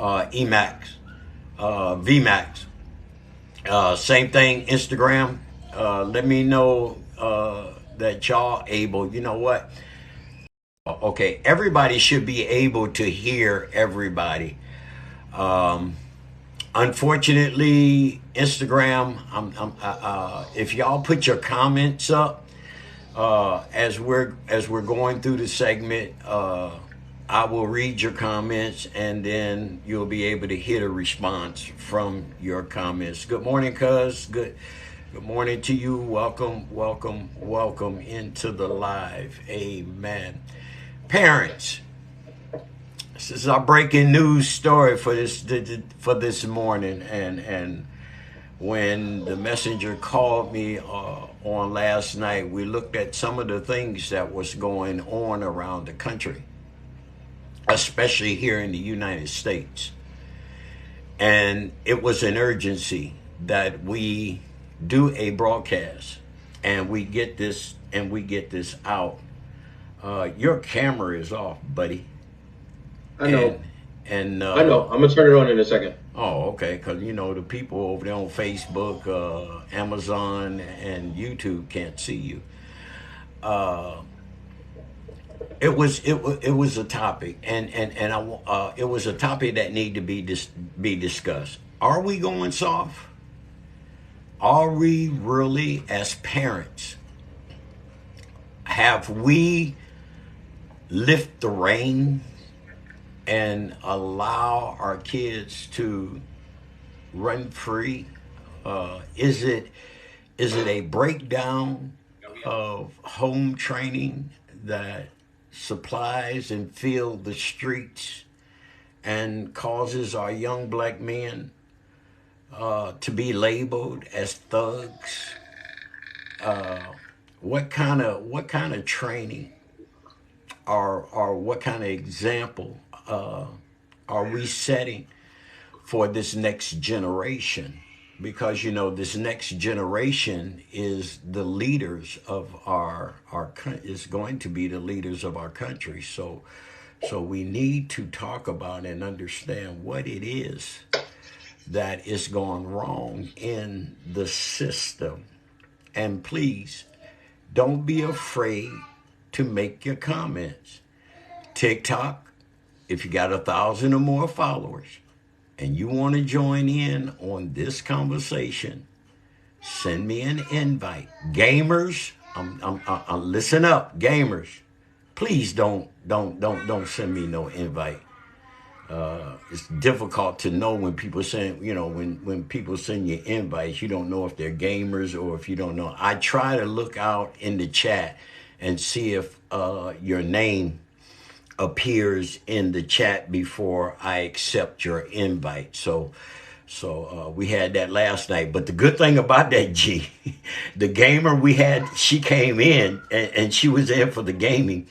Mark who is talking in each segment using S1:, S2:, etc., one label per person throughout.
S1: Emax, VMAX. Same thing, Instagram. Let me know that y'all able. You know what? Okay, everybody should be able to hear everybody. Um, Unfortunately, Instagram. If y'all put your comments up as we're going through the segment, I will read your comments and then you'll be able to hit a response from your comments. Good morning, cuz. Good morning to you. Welcome, welcome, welcome into the live. Amen. Parents, this is our breaking news story for this morning, and when the messenger called me on last night, we looked at some of the things that was going on around the country, especially here in the United States. And it was an urgency that we do a broadcast and we get this out. Your camera is off, buddy.
S2: I
S1: And
S2: know.
S1: and
S2: I know. I'm gonna turn it on in a second.
S1: oh, okay, because the people over there on Facebook, Amazon, and YouTube can't see you. Uh, it was a topic, and it was a topic that need to be discussed. Are we going soft? Are we really, as parents, have we lift the rein and allow our kids to run free? Is it a breakdown of home training that supplies and fill the streets and causes our young black men to be labeled as thugs? What kind of training or what kind of example are we setting for this next generation? Because this next generation is the leaders of is going to be the leaders of our country. So we need to talk about and understand what it is that is going wrong in the system. And please don't be afraid to make your comments. TikTok, if you got 1,000 or more followers and you want to join in on this conversation, send me an invite. Gamers, listen up, gamers. Please don't send me no invite. It's difficult to know when people send, when people send you invites, you don't know if they're gamers or if you don't know. I try to look out in the chat and see if your name appears in the chat before I accept your invite. So we had that last night. But the good thing about that, G, the gamer we had, she came in and she was in for the gaming.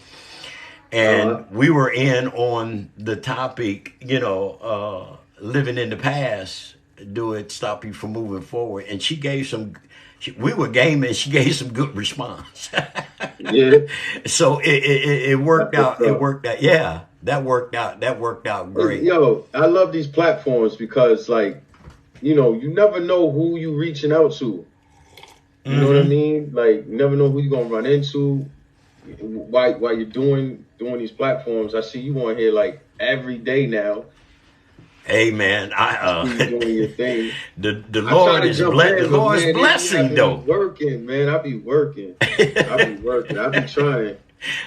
S2: Uh,
S1: And we were in on the topic, living in the past, do it stop you from moving forward? And we were gaming, she gave some good response.
S2: yeah,
S1: So it
S2: that's
S1: worked
S2: what's
S1: out. It
S2: up.
S1: worked out. Yeah, that worked out
S2: Hey,
S1: great.
S2: yo, I love these platforms because, like, you never know who you reaching out to. You know what I
S1: Mm-hmm.
S2: mean? Like, you never know who you're gonna run into while you're doing these platforms. I see you on here like every day now.
S1: Hey man,
S2: I see you doing your thing.
S1: the
S2: I try
S1: Lord
S2: to
S1: is
S2: jump
S1: the
S2: in, but
S1: Lord's
S2: man, they be
S1: blessing
S2: having me
S1: though.
S2: working, man. I be working. I be working. I be trying.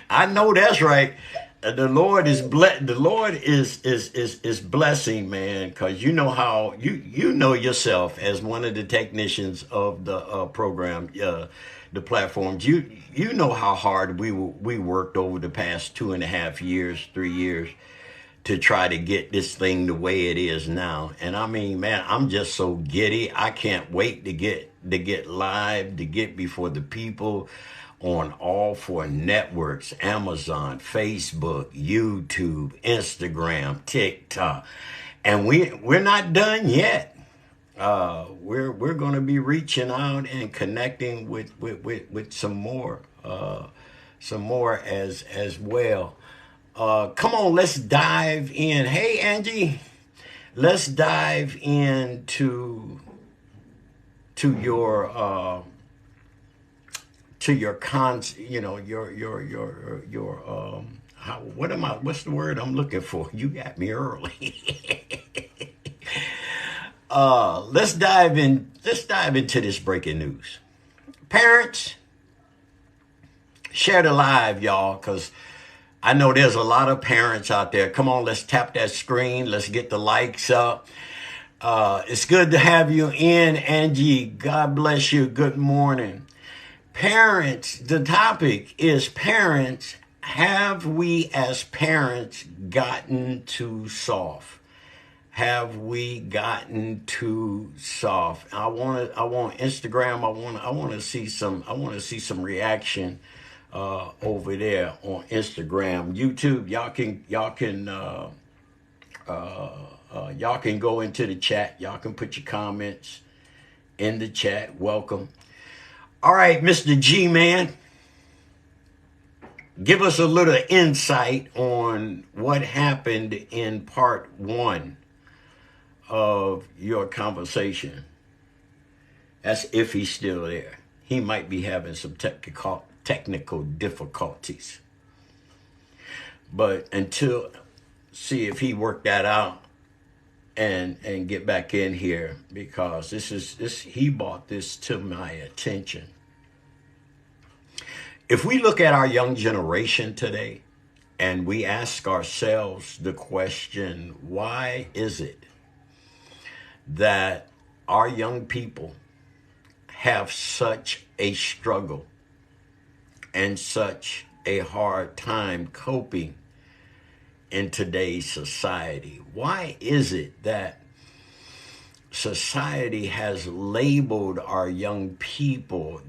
S1: I know that's right. The Lord is The Lord is blessing, man, because you know how you know yourself as one of the technicians of the program, the platforms. You know how hard we worked over the past 2.5 years, 3 years to try to get this thing the way it is now. And I mean, man, I'm just so giddy. I can't wait to get live, to get before the people on all four networks: Amazon, Facebook, YouTube, Instagram, TikTok. And we're not done yet. We're going to be reaching out and connecting with some more as well. Come on, let's dive in. Hey, Angie. let's dive into your how, what's the word I'm looking for? You got me early. Let's dive into this breaking news. Parents, share the live, y'all, because I know there's a lot of parents out there. Come on, let's tap that screen. Let's get the likes up. It's good to have you in, Angie. God bless you. Good morning. Parents, the topic is parents. Have we as parents gotten too soft? Have we gotten too soft? I want Instagram. I want to see some reaction over there on Instagram. YouTube, y'all can go into the chat. Y'all can put your comments in the chat. Welcome. All right, Mr. G Man, give us a little insight on what happened in part one of your conversation. That's if he's still there. He might be having some technical difficulties. But until see if he worked that out and get back in here, because he brought this to my attention. If we look at our young generation today and we ask ourselves the question, why is it that our young people have such a struggle and such a hard time coping in today's society? Why is it that society has labeled our young people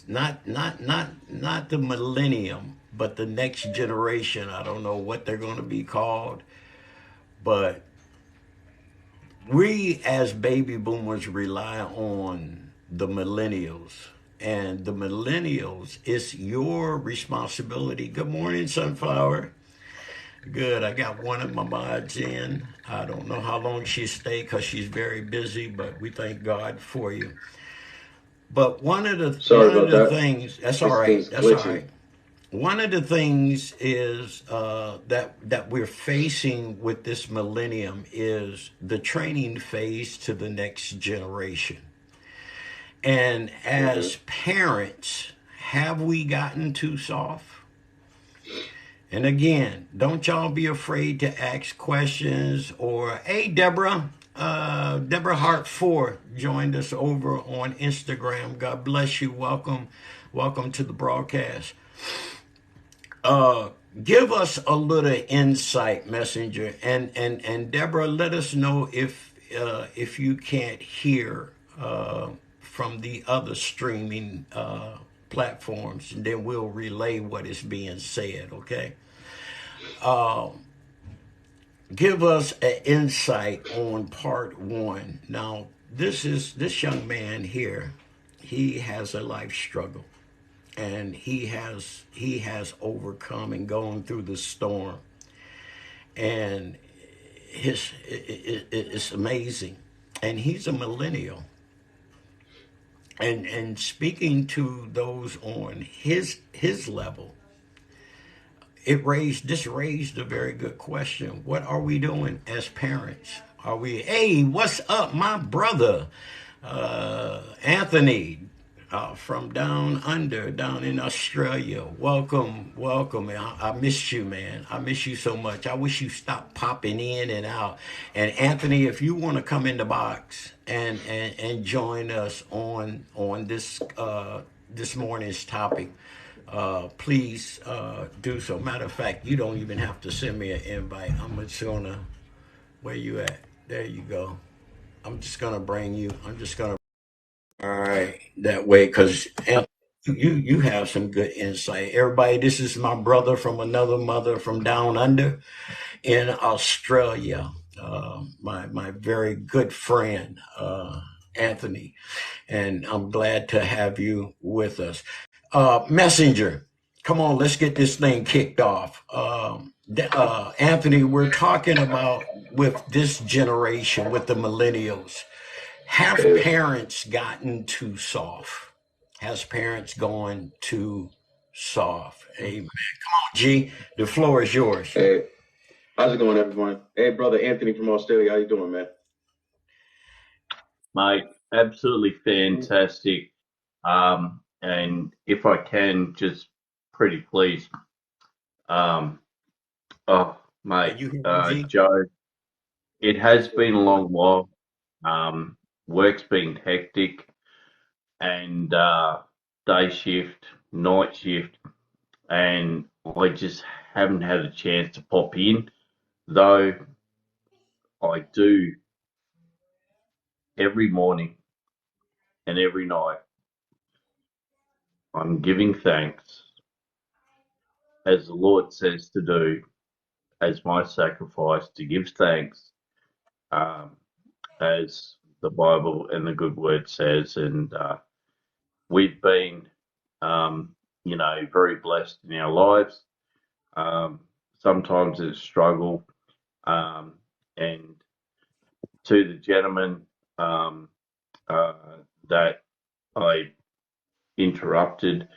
S1: not the millennium, but the next generation? I don't know what they're going to be called, but we as baby boomers rely on the millennials, and the millennials, it's your responsibility. Good morning, Sunflower. Good. I got one of my mods in. I don't know how long she'll stay because she's very busy, but we thank God for you. But one of the things, that's all right. That's all right. One of the things is that we're facing with this millennium is the training phase to the next generation. And as parents, have we gotten too soft? And again, don't y'all be afraid to ask questions. Or, hey, Deborah Hart 4 joined us over on Instagram. God bless you. Welcome to the broadcast. Give us a little insight, Messenger, and Deborah, let us know if you can't hear from the other streaming platforms, and then we'll relay what is being said. Okay. Give us an insight on part one. Now, this young man here. He has a life struggle, and he has overcome and gone through the storm, and it's amazing. And he's a millennial, and speaking to those on his level, this raised a very good question. What are we doing as parents? Are we, hey, what's up, my brother, Anthony, from down under, down in Australia? Welcome. I missed you, man. I miss you so much. I wish you stopped popping in and out. And Anthony, if you want to come in the box and join us on this morning's topic, please do so. Matter of fact, you don't even have to send me an invite. I'm just gonna, where you at? There you go. I'm just gonna bring you. All right, that way, because you have some good insight. Everybody, this is my brother from another mother from down under in Australia. My very good friend, Anthony, and I'm glad to have you with us. Messenger, come on, let's get this thing kicked off. Anthony, we're talking about with this generation, with the millennials, have
S2: Yeah.
S1: parents gotten too soft? Has parents gone too soft? Amen. G, the floor is yours.
S2: Hey, how's it going, everyone? Hey, brother Anthony from Australia, how you doing, man?
S3: Mate, absolutely fantastic. And if I can, just pretty please, um, oh,
S1: Can
S3: mate,
S1: you hear me, G?
S3: Joe, it has been a long while. Um, Work's been hectic and day shift, night shift, and I just haven't had a chance to pop in, though I do every morning and every night. I'm giving thanks, as the Lord says to do, as my sacrifice to give thanks, um, as the Bible and the good word says. And we've been, um, very blessed in our lives. Um, Sometimes it's a struggle. Um, and to the gentleman um, uh, that I interrupted,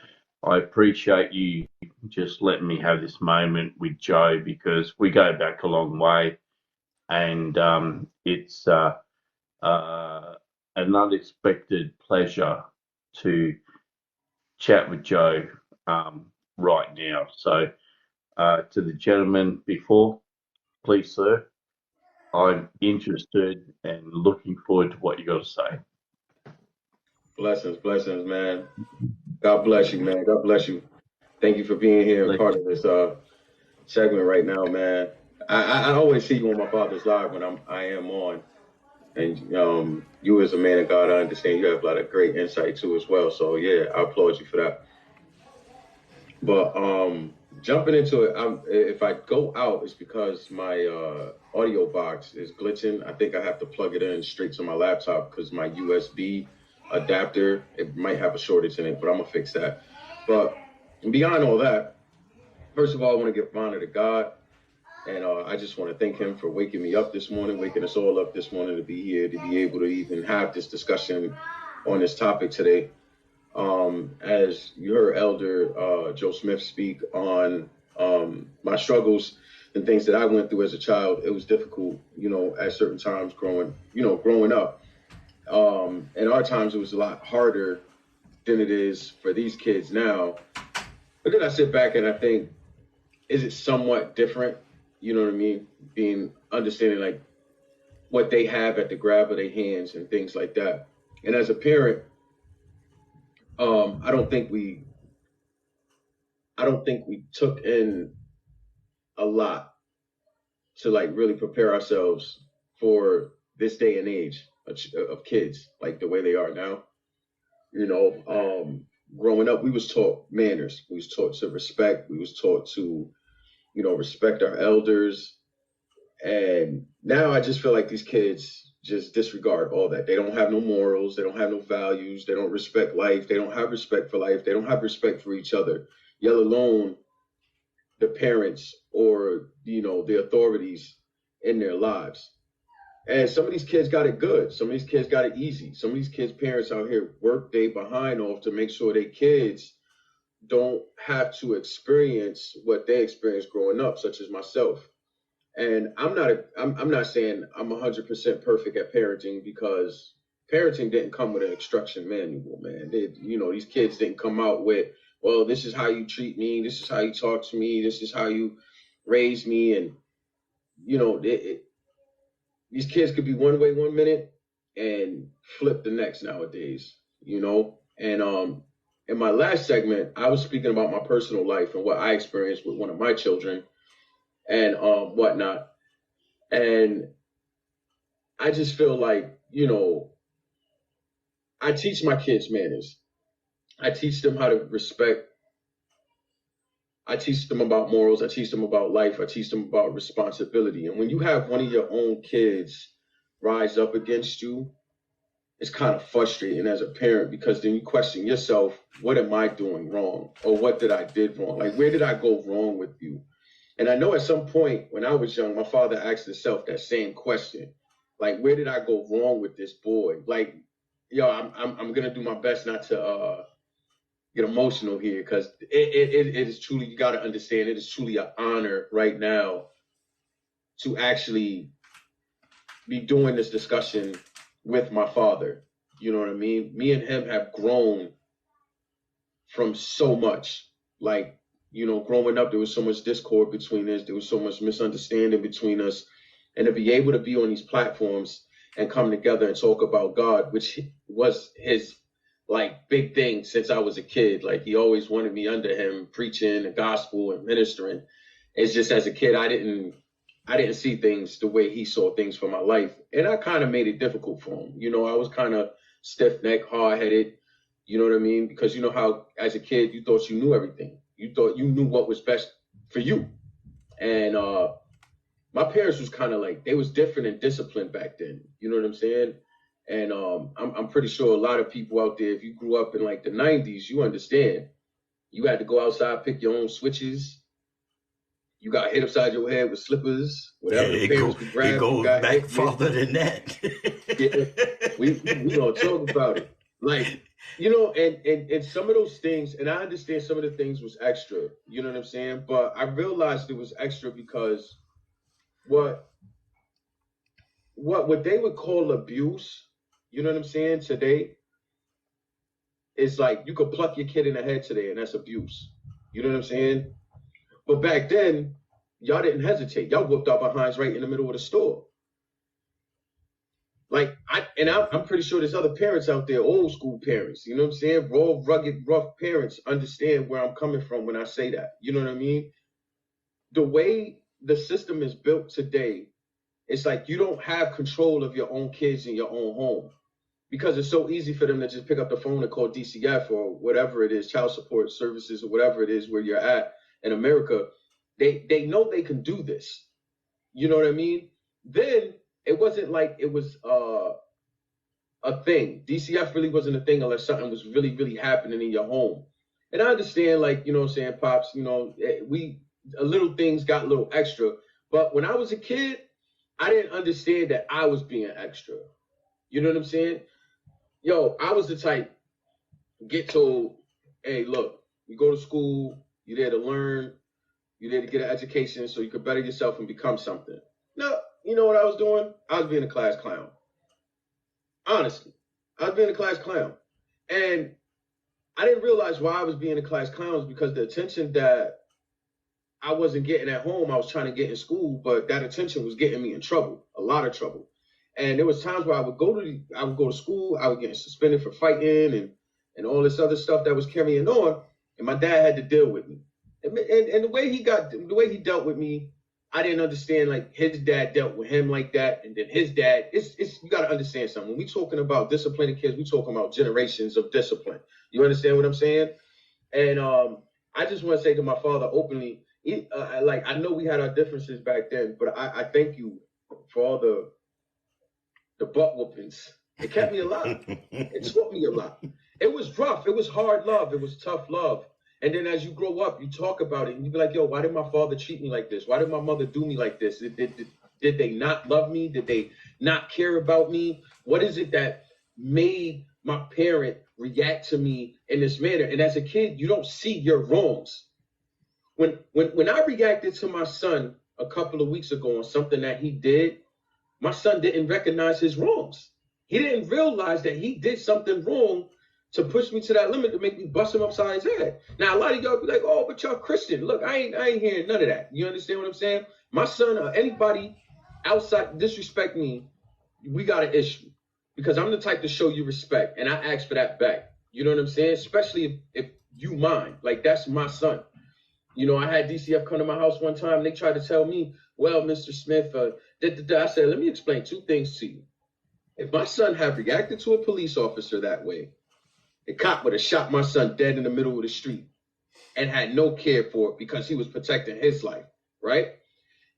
S3: I appreciate you just letting me have this moment with Joe, because we go back a long way, and it's an unexpected pleasure to chat with Joe right now. So, to the gentleman before, please, sir, I'm interested and looking forward to what you got to say.
S2: Blessings, man. God bless you, man. God bless you. Thank you for being here and part of this segment right now, man. I always see you on my father's live when I am on, and you as a man of God, I understand you have a lot of great insight too as well. So yeah, I applaud you for that. But jumping into it, if I go out, it's because my audio box is glitching. I think I have to plug it in straight to my laptop because my USB adapter, it might have a shortage in it, but I'm gonna fix that. But beyond all that, first of all, I want to give honor to God, and I just want to thank Him for waking me up this morning, waking us all up this morning to be here, to be able to even have this discussion on this topic today. As you heard Elder Joe Smith speak on my struggles and things that I went through as a child, it was difficult, at certain times growing up. In our times, it was a lot harder than it is for these kids now. But then I sit back and I think, is it somewhat different? You know what I mean? Understanding like what they have at the grab of their hands and things like that. And as a parent, I don't think we took in a lot to like really prepare ourselves for this day and age of kids, like the way they are now. Growing up, we was taught manners. We was taught to respect. We was taught to, respect our elders. And now I just feel like these kids just disregard all that. They don't have no morals. They don't have no values. They don't respect life. They don't have respect for life. They don't have respect for each other, yet alone the parents or, the authorities in their lives. And some of these kids got it good. Some of these kids got it easy. Some of these kids' parents out here work day behind off to make sure their kids don't have to experience what they experienced growing up, such as myself. And I'm not saying I'm 100% perfect at parenting, because parenting didn't come with an instruction manual, man. These kids didn't come out with, well, this is how you treat me, this is how you talk to me, this is how you raise me, and these kids could be one way one minute and flip the next nowadays. And in my last segment, I was speaking about my personal life and what I experienced with one of my children and whatnot. And I just feel like, I teach my kids manners. I teach them how to respect. I teach them about morals. I teach them about life. I teach them about responsibility. And when you have one of your own kids rise up against you, it's kind of frustrating as a parent, because then you question yourself, what am I doing wrong? Or what did I did wrong? Like, where did I go wrong with you? And I know at some point when I was young, my father asked himself that same question. Like, where did I go wrong with this boy? Like, yo, I'm gonna do my best not to get emotional here, because it is truly, you gotta understand, it is truly an honor right now to actually be doing this discussion with my father. You know what I mean? Me and him have grown from so much. Like, you know, growing up, there was so much discord between us. There was so much misunderstanding between us. And to be able to be on these platforms and come together and talk about God, which was his like big thing since I was a kid. Like, he always wanted me under him preaching the gospel and ministering. It's just, as a kid, I didn't see things the way he saw things for my life. And I kind of made it difficult for him. You know, I was kind of stiff-necked, hard-headed. You know what I mean? Because you know how, as a kid, you thought you knew everything. You thought you knew what was best for you. And my parents was kind of like, they was different and disciplined back then. You know what I'm saying? And I'm pretty sure a lot of people out there, if you grew up in like the 90s, you understand. You had to go outside, pick your own switches. You got hit upside your head with slippers, whatever the parents could grab.
S1: It goes back farther than that.
S2: Yeah, we gonna talk about it. Like, you know, and some of those things, and I understand some of the things was extra, you know what I'm saying? But I realized it was extra because what they would call abuse, you know what I'm saying, today, is like, you could pluck your kid in the head today and that's abuse. You know what I'm saying? But back then, y'all didn't hesitate. Y'all whooped our behinds right in the middle of the store. Like, I'm pretty sure there's other parents out there, old school parents, you know what I'm saying? Raw, rugged, rough parents understand where I'm coming from when I say that. You know what I mean? The way the system is built today, it's like you don't have control of your own kids in your own home, because it's so easy for them to just pick up the phone and call DCF or whatever it is, child support services or whatever it is where you're at in America. They know they can do this. You know what I mean? Then it wasn't like it was a thing. DCF really wasn't a thing unless something was really, really happening in your home. And I understand, like, you know what I'm saying, Pops, you know, little things got a little extra. But when I was a kid, I didn't understand that I was being extra. You know what I'm saying? Yo, I was the type, get told, hey, look, you go to school, you're there to learn, you're there to get an education so you could better yourself and become something. No, you know what I was doing? I was being a class clown. Honestly, I was being a class clown. And I didn't realize why I was being a class clown was because the attention that I wasn't getting at home, I was trying to get in school, but that attention was getting me in trouble, a lot of trouble. And there was times where I would go to school, I would get suspended for fighting and all this other stuff that was carrying on, and my dad had to deal with me. And the way he dealt with me, I didn't understand. Like, his dad dealt with him like that, and then his dad. You got to understand something. When we talking about disciplining kids, we talking about generations of discipline. You understand what I'm saying? And I just want to say to my father openly, like, I know we had our differences back then, but I thank you for all the butt whoopings. It kept me alive. It taught me a lot. It was rough. It was hard love. It was tough love. And then as you grow up, you talk about it and you be like, yo, why did my father treat me like this? Why did my mother do me like this? Did they not love me? Did they not care about me? What is it that made my parent react to me in this manner? And as a kid, you don't see your wrongs. When I reacted to my son a couple of weeks ago on something that he did, my son didn't recognize his wrongs. He didn't realize that he did something wrong to push me to that limit to make me bust him upside his head. Now, a lot of y'all be like, oh, but y'all Christian. Look, I ain't hearing none of that. You understand what I'm saying? My son or anybody outside disrespect me, we got an issue. Because I'm the type to show you respect, and I ask for that back. You know what I'm saying? Especially if you mind. Like, that's my son. You know, I had DCF come to my house one time, and they tried to tell me, well, Mr. Smith, I said, let me explain two things to you. If my son had reacted to a police officer that way, the cop would have shot my son dead in the middle of the street and had no care for it because he was protecting his life, right?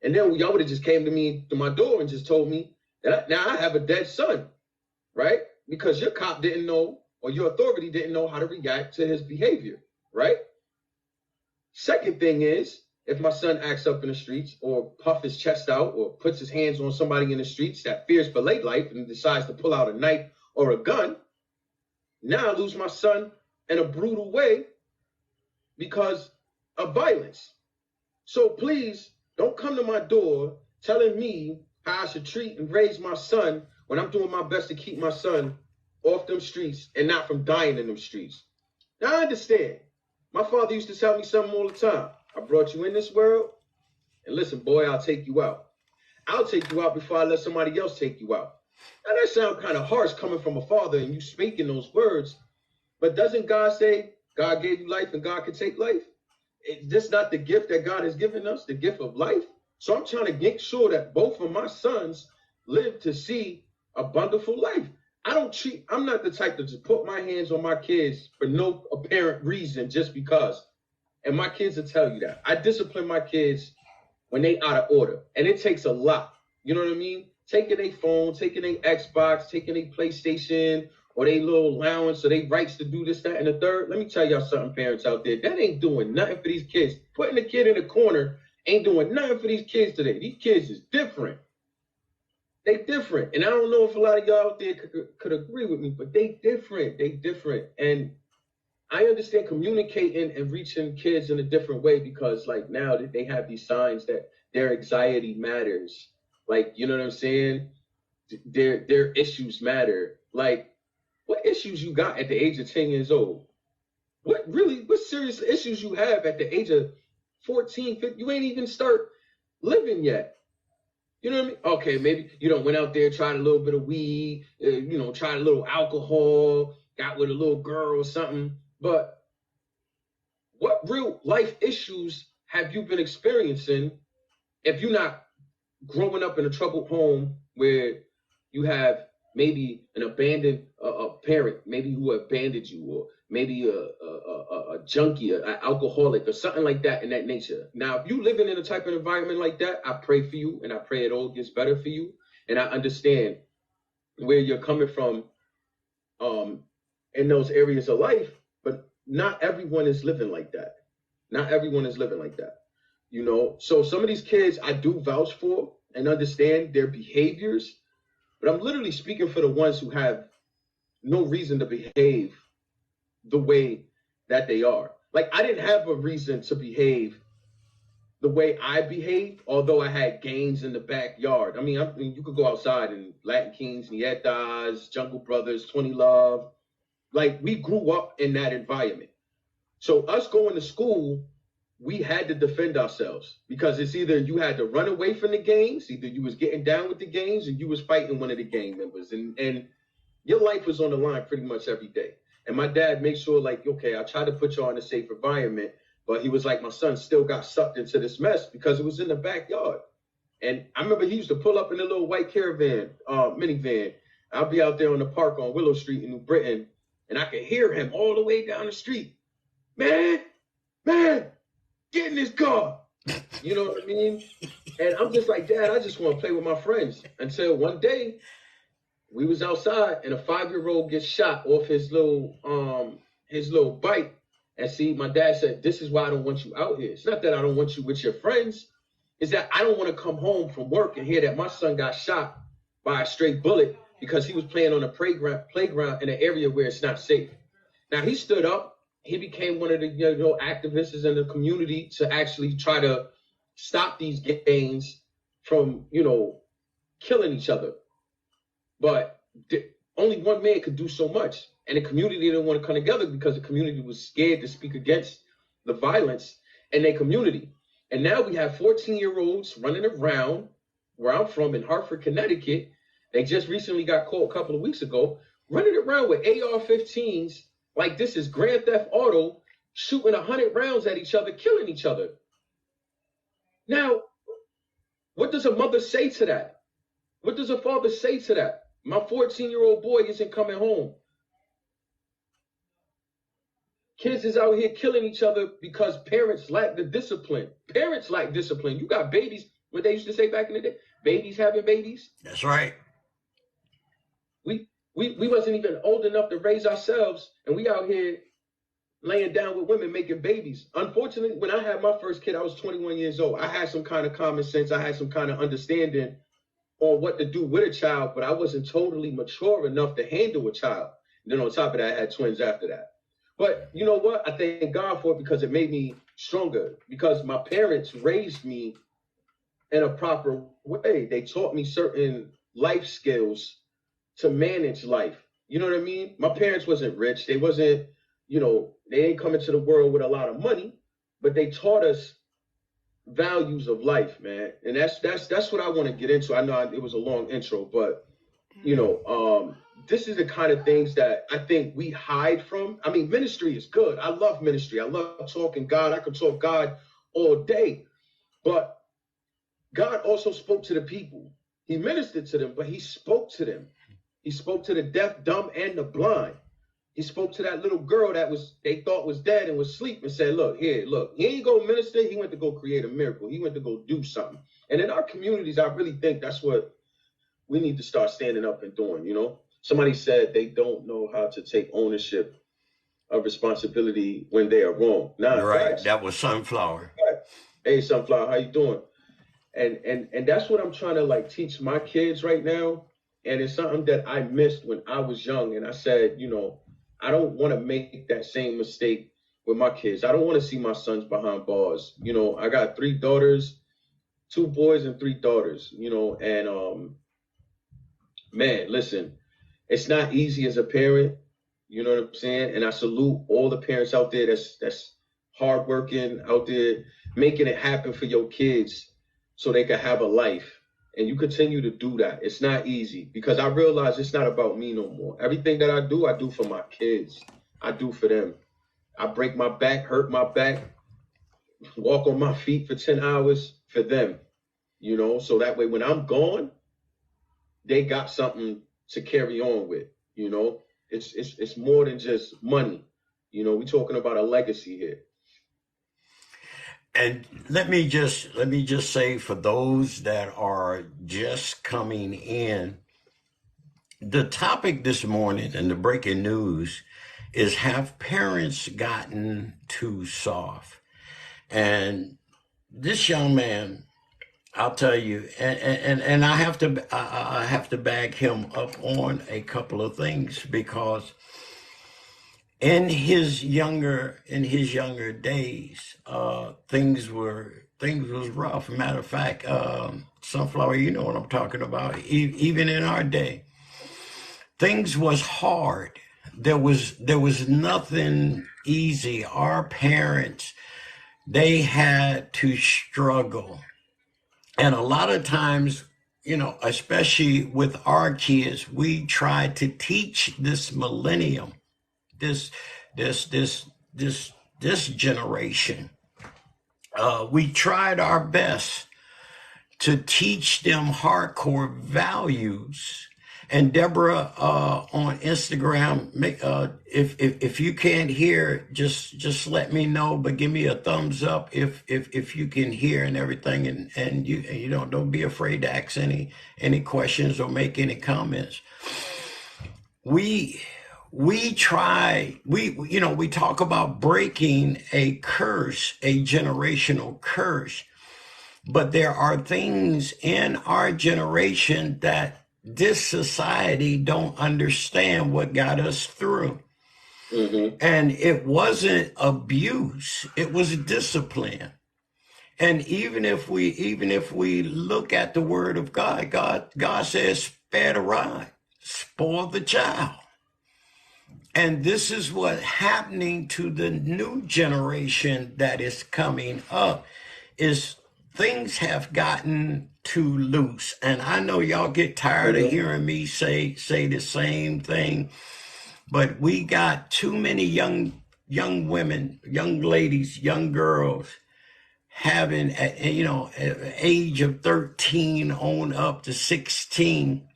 S2: And then y'all would have just came to my door and just told me that now I have a dead son, right? Because your cop didn't know, or your authority didn't know how to react to his behavior, right? Second thing is, if my son acts up in the streets or puff his chest out or puts his hands on somebody in the streets that fears for late life and decides to pull out a knife or a gun, now I lose my son in a brutal way because of violence. So please don't come to my door telling me how I should treat and raise my son when I'm doing my best to keep my son off them streets and not from dying in them streets. Now I understand. My father used to tell me something all the time. I brought you in this world, and listen, boy, I'll take you out. I'll take you out before I let somebody else take you out. Now that sounds kind of harsh coming from a father and you speaking those words, but doesn't God say God gave you life and God can take life? Is this not the gift that God has given us, the gift of life? So I'm trying to make sure that both of my sons live to see a wonderful life. I'm not the type to just put my hands on my kids for no apparent reason just because. And my kids will tell you that. I discipline my kids when they out of order. And it takes a lot. You know what I mean? Taking a phone, taking a Xbox, taking a PlayStation, or they little allowance, or they rights to do this, that, and the third. Let me tell y'all something, parents out there. That ain't doing nothing for these kids. Putting the kid in the corner ain't doing nothing for these kids today. These kids is different. They different. And I don't know if a lot of y'all out there could agree with me, but they different. They different. And I understand communicating and reaching kids in a different way because like now that they have these signs that their anxiety matters. Like, you know what I'm saying? Their issues matter. Like, what issues you got at the age of 10 years old? What serious issues you have at the age of 14, 15? You ain't even start living yet. You know what I mean? Okay, maybe you don't went out there, tried a little bit of weed, tried a little alcohol, got with a little girl or something. But what real life issues have you been experiencing if you're not growing up in a troubled home where you have maybe an abandoned parent, maybe who abandoned you, or maybe a junkie, an alcoholic, or something like that in that nature. Now, if you living in a type of environment like that, I pray for you, and I pray it all gets better for you. And I understand where you're coming from in those areas of life, but not everyone is living like that. Not everyone is living like that. So some of these kids I do vouch for and understand their behaviors, but I'm literally speaking for the ones who have no reason to behave the way that they are. Like, I didn't have a reason to behave the way I behaved, although I had gangs in the backyard. I mean, you could go outside and Latin Kings, Nietas, Jungle Brothers, 20 Love. Like, we grew up in that environment. So us going to school, we had to defend ourselves because it's either you had to run away from the gangs, either you was getting down with the gangs, or you was fighting one of the gang members. And your life was on the line pretty much every day. And my dad made sure, like, okay, I tried to put you in a safe environment, but he was like, my son still got sucked into this mess because it was in the backyard. And I remember he used to pull up in a little white caravan, minivan. I'll be out there on the park on Willow Street in New Britain, and I could hear him all the way down the street. Man, get in this car. You know what I mean? And I'm just like, Dad, I just want to play with my friends. Until one day, we was outside and a 5-year-old gets shot off his little bike. And see, my dad said, this is why I don't want you out here. It's not that I don't want you with your friends. It's that I don't want to come home from work and hear that my son got shot by a stray bullet because he was playing on a playground in an area where it's not safe. Now, he stood up. He became one of the activists in the community to actually try to stop these gangs from, killing each other. But only one man could do so much. And the community didn't want to come together because the community was scared to speak against the violence in their community. And now we have 14-year-olds running around where I'm from in Hartford, Connecticut. They just recently got caught a couple of weeks ago, running around with AR-15s like this is Grand Theft Auto, shooting 100 rounds at each other, killing each other. Now, what does a mother say to that? What does a father say to that? My 14-year-old boy isn't coming home. Kids is out here killing each other because parents lack the discipline. Parents lack discipline. You got babies, what they used to say back in the day, babies having babies.
S1: That's right.
S2: We wasn't even old enough to raise ourselves, and we out here laying down with women, making babies. Unfortunately, when I had my first kid, I was 21 years old. I had some kind of common sense. I had some kind of understanding on what to do with a child, but I wasn't totally mature enough to handle a child. And then on top of that, I had twins after that. But you know what? I thank God for it because it made me stronger, because my parents raised me in a proper way. They taught me certain life skills to manage life. You know what I mean? My parents wasn't rich. They wasn't, they ain't come into the world with a lot of money, but they taught us values of life, man. And that's what I want to get into. I know it was a long intro, but this is the kind of things that I think we hide from. I mean, ministry is good. I love ministry. I love talking God. I could talk God all day, but God also spoke to the people. He ministered to them, but he spoke to them. He spoke to the deaf, dumb, and the blind. He spoke to that little girl that they thought was dead and was asleep and said, look, he ain't go minister. He went to go create a miracle. He went to go do something. And in our communities, I really think that's what we need to start standing up and doing. Somebody said they don't know how to take ownership of responsibility when they are wrong.
S1: Right.
S2: Facts.
S1: That was Sunflower.
S2: Hey, Sunflower, how you doing? And that's what I'm trying to teach my kids right now. And it's something that I missed when I was young. And I said, I don't want to make that same mistake with my kids. I don't want to see my sons behind bars. I got 3 daughters, 2 boys and 3 daughters, and man, listen, it's not easy as a parent. You know what I'm saying? And I salute all the parents out there that's hardworking out there, making it happen for your kids so they can have a life. And you continue to do that. It's not easy because I realize it's not about me no more. Everything that I do for my kids. I do for them. I break my back, hurt my back, walk on my feet for 10 hours for them, so that way when I'm gone, they got something to carry on with, It's more than just money. We're talking about a legacy here.
S1: And let me just say, for those that are just coming in, the topic this morning and the breaking news is, have parents gotten too soft? And this young man, I'll tell you, and I have to back him up on a couple of things, because in his younger days, things was rough. Matter of fact, Sunflower, you know what I'm talking about. Even in our day, things was hard. There was nothing easy. Our parents, they had to struggle, and a lot of times, especially with our kids, we try to teach this millennium, this generation. We tried our best to teach them hardcore values. And Deborah, on Instagram, if you can't hear, just let me know. But give me a thumbs up if you can hear and everything. And you don't be afraid to ask any questions or make any comments. We talk about breaking a curse, a generational curse, but there are things in our generation that this society don't understand what got us through. Mm-hmm. And it wasn't abuse, it was discipline. And even if we look at the word of God says, spare the rod, spoil the child. And this is what's happening to the new generation that is coming up, is things have gotten too loose. And I know y'all get tired of hearing me say the same thing, but we got too many young women, young ladies, young girls having, age of 13 on up to 16,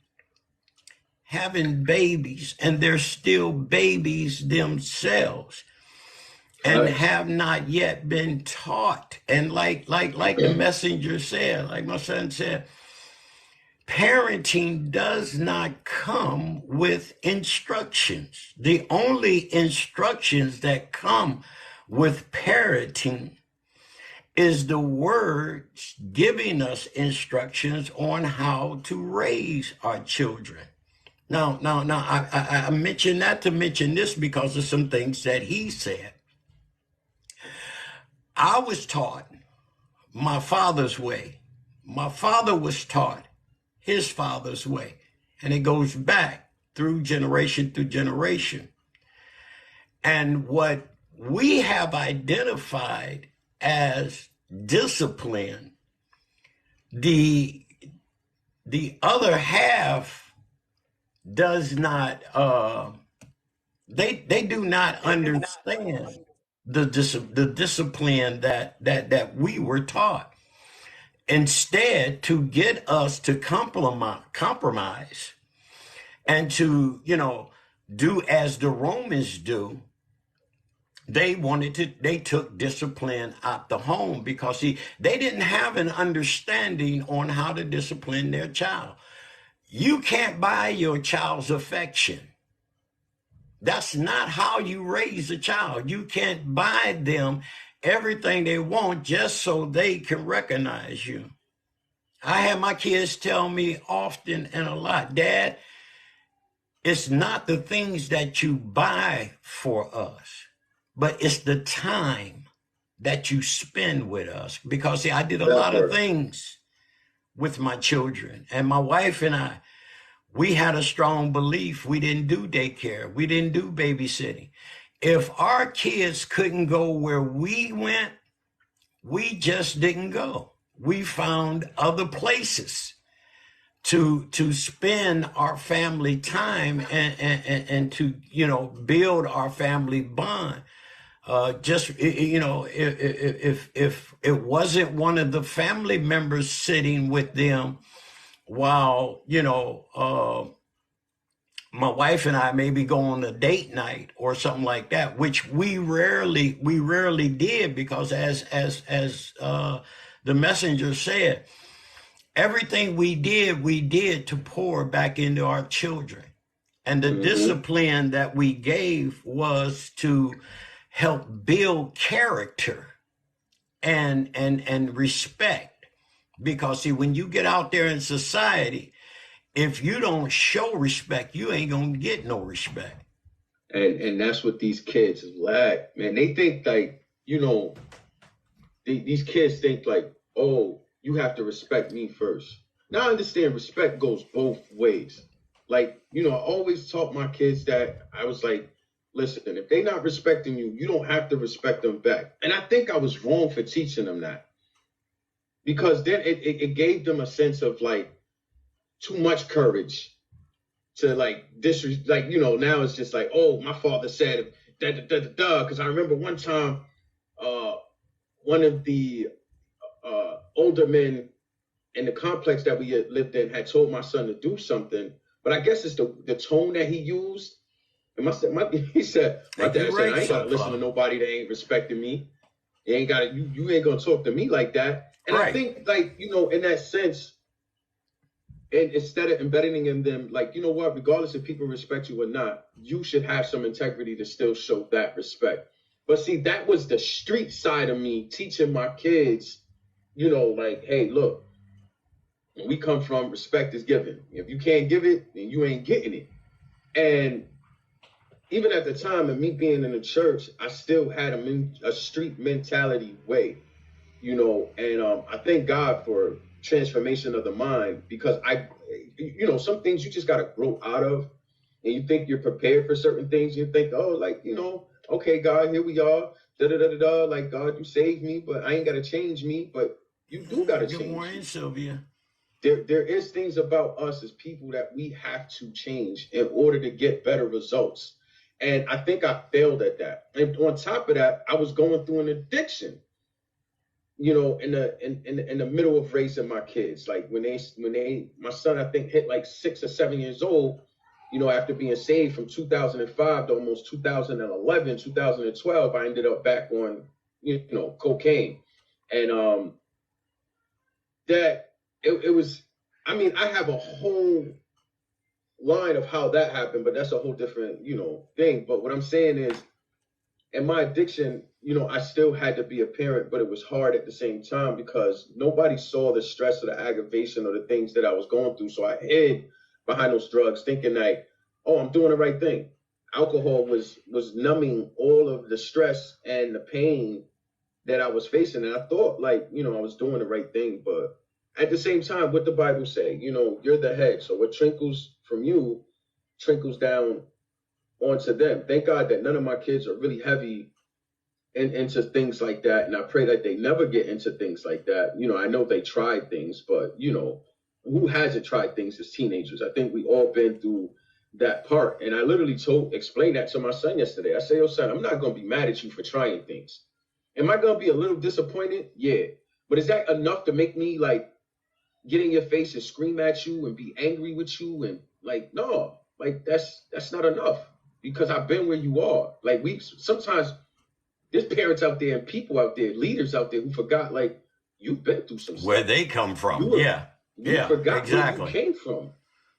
S1: having babies, and they're still babies themselves, and have not yet been taught. And like the messenger said, like my son said, parenting does not come with instructions. The only instructions that come with parenting is the words giving us instructions on how to raise our children. Now, I mention that to mention this because of some things that he said. I was taught my father's way. My father was taught his father's way. And it goes back through generation. And what we have identified as discipline, the other half does not, they do not understand the discipline that we were taught. Instead, to get us to compromise and to, do as the Romans do, they took discipline out the home because they didn't have an understanding on how to discipline their child. You can't buy your child's affection. That's not how you raise a child. You can't buy them everything they want just so they can recognize you. I have my kids tell me often and a lot, Dad, it's not the things that you buy for us, but it's the time that you spend with us. Because see, I did a lot of things with my children, and my wife and I, we had a strong belief. We didn't do daycare. We didn't do babysitting. If our kids couldn't go where we went, we just didn't go. We found other places to spend our family time and to, build our family bond. If it wasn't one of the family members sitting with them while, my wife and I maybe go on a date night or something like that, which we rarely did, because as the messenger said, everything we did to pour back into our children. And the discipline that we gave was to help build character and respect. Because see, when you get out there in society, if you don't show respect, you ain't gonna get no respect.
S2: And that's what these kids lack, man. They think like, these kids think like, oh, you have to respect me first. Now I understand respect goes both ways. Like, I always taught my kids that. I was like, listen, if they're not respecting you, you don't have to respect them back. And I think I was wrong for teaching them that. Because then it gave them a sense of like too much courage to like disrespect. Like, now it's just like, oh, my father said because I remember one time one of the older men in the complex that we had lived in had told my son to do something, but I guess it's the tone that he used. And he said, my dad said, I ain't gotta listen to nobody that ain't respecting me. You ain't gonna talk to me like that. And right. I think like, in that sense, and instead of embedding in them, like, you know what, regardless if people respect you or not, you should have some integrity to still show that respect. But see, that was the street side of me teaching my kids, like, hey, look, when we come from, respect is given. If you can't give it, then you ain't getting it. And even at the time of me being in the church, I still had a street mentality way, and I thank God for transformation of the mind, because some things you just got to grow out of, and you think you're prepared for certain things. You think, oh, like, okay, God, here we are, like, God, you saved me, but I ain't got to change me, but you do got to change.
S1: Good morning, Sylvia.
S2: There is things about us as people that we have to change in order to get better results. And I think I failed at that. And on top of that, I was going through an addiction, in the middle of raising my kids. Like when my son, I think, hit like 6 or 7 years old, after being saved from 2005 to almost 2011, 2012, I ended up back on, cocaine. And that it was, I mean, I have a whole line of how that happened, but that's a whole different, thing. But what I'm saying is, in my addiction, I still had to be a parent, but it was hard at the same time because nobody saw the stress or the aggravation or the things that I was going through. So I hid behind those drugs thinking like, oh, I'm doing the right thing. Alcohol was numbing all of the stress and the pain that I was facing. And I thought like, I was doing the right thing. But at the same time, what the Bible say, you're the head. So what trickles from you trickles down onto them. Thank God that none of my kids are really heavy into things like that. And I pray that they never get into things like that. I know they tried things, but who hasn't tried things as teenagers? I think we all been through that part. And I literally explained that to my son yesterday. I say, yo, son, I'm not going to be mad at you for trying things. Am I going to be a little disappointed? Yeah. But is that enough to make me like get in your face and scream at you and be angry with you? And like, no, like that's not enough because I've been where you are. Like sometimes there's parents out there and people out there, leaders out there who forgot like you've been through some stuff.
S1: Where they come from.
S2: You forgot
S1: exactly
S2: where you came from.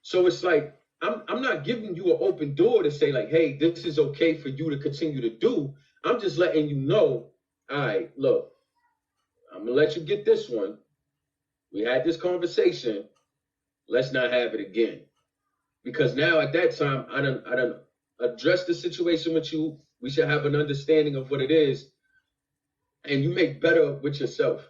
S2: So it's like, I'm not giving you an open door to say like, hey, this is okay for you to continue to do. I'm just letting you know, all right, look, I'm gonna let you get this one. We had this conversation. Let's not have it again. Because now at that time, I done addressed the situation with you. We should have an understanding of what it is. And you make better with yourself.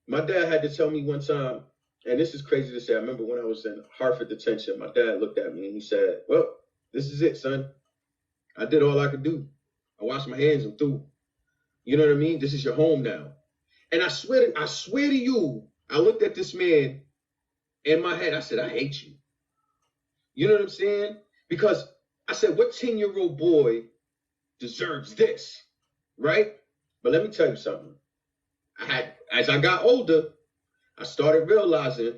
S2: My dad had to tell me one time, and this is crazy to say. I remember when I was in Hartford detention, my dad looked at me and he said, well, this is it, son. I did all I could do. I washed my hands and through. You know what I mean? This is your home now. And I swear to you, I looked at this man in my head. I said, I hate you. You know what I'm saying? Because I said, what 10-year-old boy deserves this? Right? But let me tell you something. As I got older, I started realizing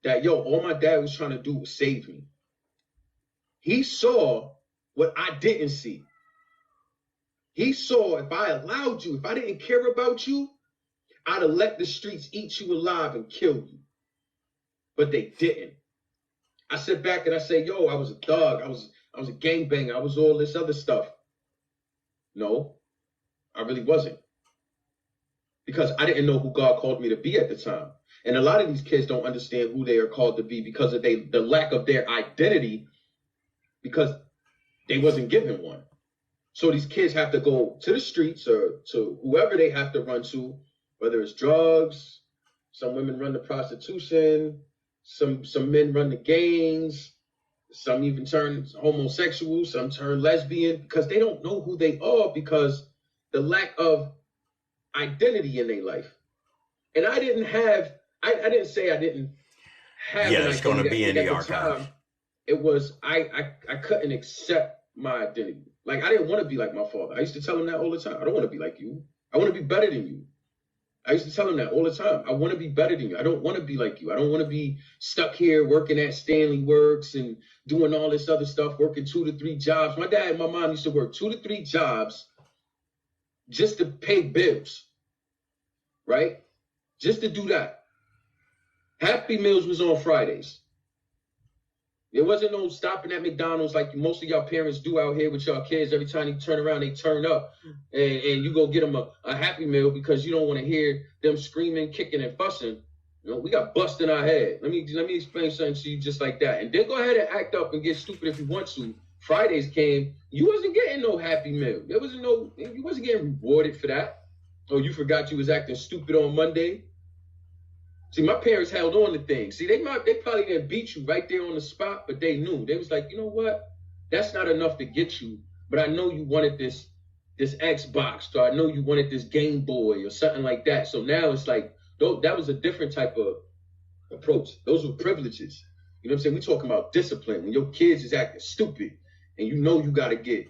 S2: that, all my dad was trying to do was save me. He saw what I didn't see. He saw if I allowed you, if I didn't care about you, I'd have let the streets eat you alive and kill you. But they didn't. I sit back and I say, I was a thug. I was a gangbanger. I was all this other stuff. No, I really wasn't. Because I didn't know who God called me to be at the time. And a lot of these kids don't understand who they are called to be because of the lack of their identity, because they wasn't given one. So these kids have to go to the streets or to whoever they have to run to, whether it's drugs, some women run to prostitution, some men run to gangs, some even turn homosexual, some turn lesbian, because they don't know who they are because the lack of identity in their life. And I didn't say I didn't have
S1: an it's going to be in the archive.
S2: It was, I couldn't accept my identity. Like, I didn't want to be like my father. I used to tell him that all the time. I don't want to be like you. I want to be better than you. I used to tell him that all the time. I want to be better than you. I don't want to be like you. I don't want to be stuck here working at Stanley Works and doing all this other stuff, working 2 to 3 jobs. My dad and my mom used to work 2 to 3 jobs just to pay bills, right? Just to do that. Happy Meals was on Fridays. There wasn't no stopping at McDonald's like most of y'all parents do out here with y'all kids. Every time you turn around, they turn up and you go get them a Happy Meal because you don't want to hear them screaming, kicking, and fussing. We got bust in our head. Let me explain something to you just like that. And then go ahead and act up and get stupid if you want to. Fridays came, you wasn't getting no Happy Meal. You wasn't getting rewarded for that. Oh, you forgot you was acting stupid on Monday. See, my parents held on to things. See, they probably didn't beat you right there on the spot, but they knew. They was like, you know what? That's not enough to get you, but I know you wanted this Xbox, or I know you wanted this Game Boy or something like that. So now it's like, that was a different type of approach. Those were privileges. You know what I'm saying? We're talking about discipline. When your kids is acting stupid and you know you gotta get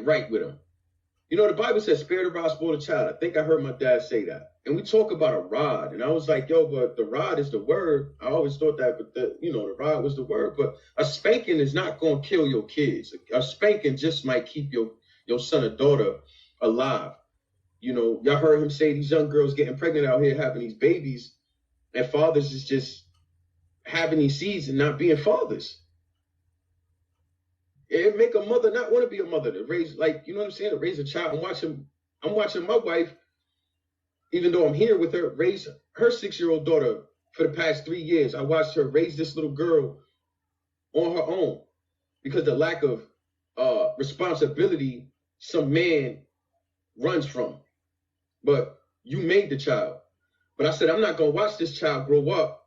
S2: right with them. You know, the Bible says, spare the rod, spoil the child. I think I heard my dad say that. And we talk about a rod. And I was like, but the rod is the word. I always thought that, but the rod was the word. But a spanking is not going to kill your kids. A spanking just might keep your son or daughter alive. Y'all heard him say these young girls getting pregnant out here, having these babies. And fathers is just having these seeds and not being fathers. It make a mother not want to be a mother, to raise, like, you know what I'm saying, to raise a child. I'm watching my wife, even though I'm here with her, raise her 6-year-old daughter for the past 3 years. I watched her raise this little girl on her own because the lack of responsibility some man runs from. But you made the child. But I said, I'm not going to watch this child grow up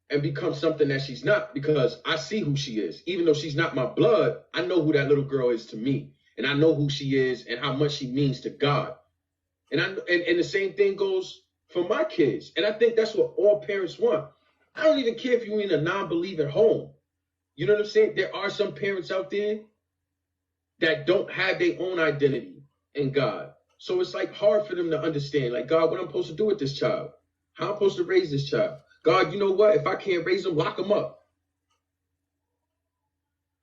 S2: and become something that she's not, because I see who she is. Even though she's not my blood, I know who that little girl is to me. And I know who she is and how much she means to God. And the same thing goes for my kids. And I think that's what all parents want. I don't even care if you're in a non-believing home. You know what I'm saying? There are some parents out there that don't have their own identity in God. So it's like hard for them to understand, like, God, what I'm supposed to do with this child? How I'm supposed to raise this child? God, you know what? If I can't raise them, lock them up.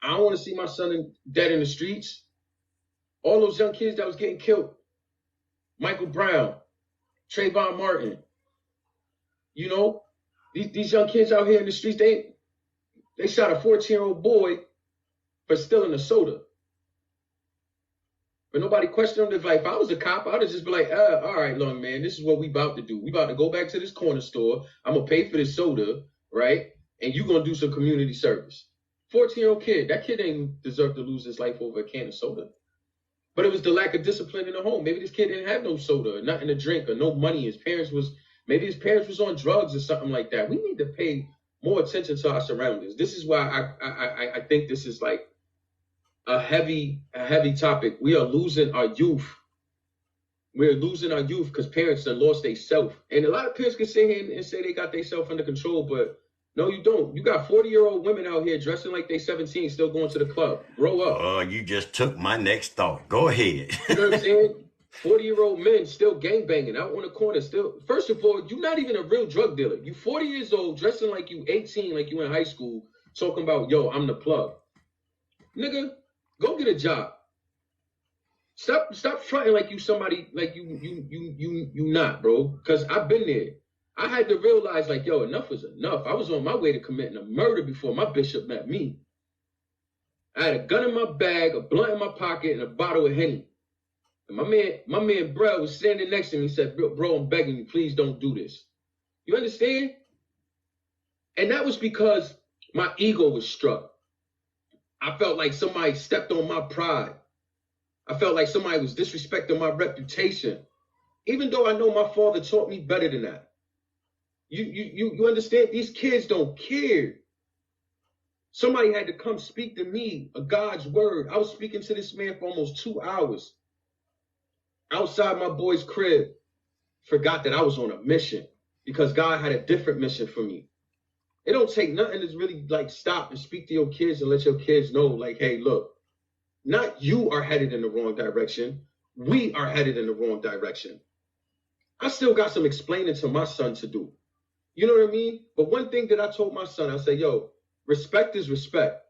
S2: I don't want to see my son dead in the streets. All those young kids that was getting killed. Michael Brown, Trayvon Martin. You know, these young kids out here in the streets, they shot a 14-year-old boy for stealing a soda. But nobody questioned him. Like, if I was a cop, I'd have just be like, all right, long man, this is what we about to do. We about to go back to this corner store. I'm going to pay for this soda, right? And you going to do some community service. 14-year-old kid, that kid ain't deserve to lose his life over a can of soda. But it was the lack of discipline in the home. Maybe this kid didn't have no soda or nothing to drink or no money. Maybe his parents was on drugs or something like that. We need to pay more attention to our surroundings. This is why I think this is like a heavy topic. We are losing our youth. We're losing our youth because parents have lost their self. And a lot of parents can sit here and say they got their self under control, but no, you don't. You got 40-year-old women out here dressing like they 17, still going to the club. Grow up.
S1: Oh, you just took my next thought. Go ahead.
S2: You know what I'm saying? 40-year-old men still gangbanging out on the corner. Still, first of all, you're not even a real drug dealer. You 40 years old, dressing like you 18, like you in high school, talking about, yo, I'm the plug. Nigga, go get a job. Stop fronting like you somebody, like you not, bro. Because I've been there. I had to realize, like, yo, enough was enough. I was on my way to committing a murder before my bishop met me. I had a gun in my bag, a blunt in my pocket, and a bottle of Henny. And my man Brell was standing next to me and said, bro, I'm begging you, please don't do this. You understand? And that was because my ego was struck. I felt like somebody stepped on my pride. I felt like somebody was disrespecting my reputation. Even though I know my father taught me better than that. You understand? These kids don't care. Somebody had to come speak to me a God's word. I was speaking to this man for almost 2 hours. Outside my boy's crib. Forgot that I was on a mission. Because God had a different mission for me. It don't take nothing to really like stop and speak to your kids and let your kids know, like, hey, look, not you are headed in the wrong direction. We are headed in the wrong direction. I still got some explaining to my son to do. You know what I mean? But one thing that I told my son, I said, yo, respect is respect.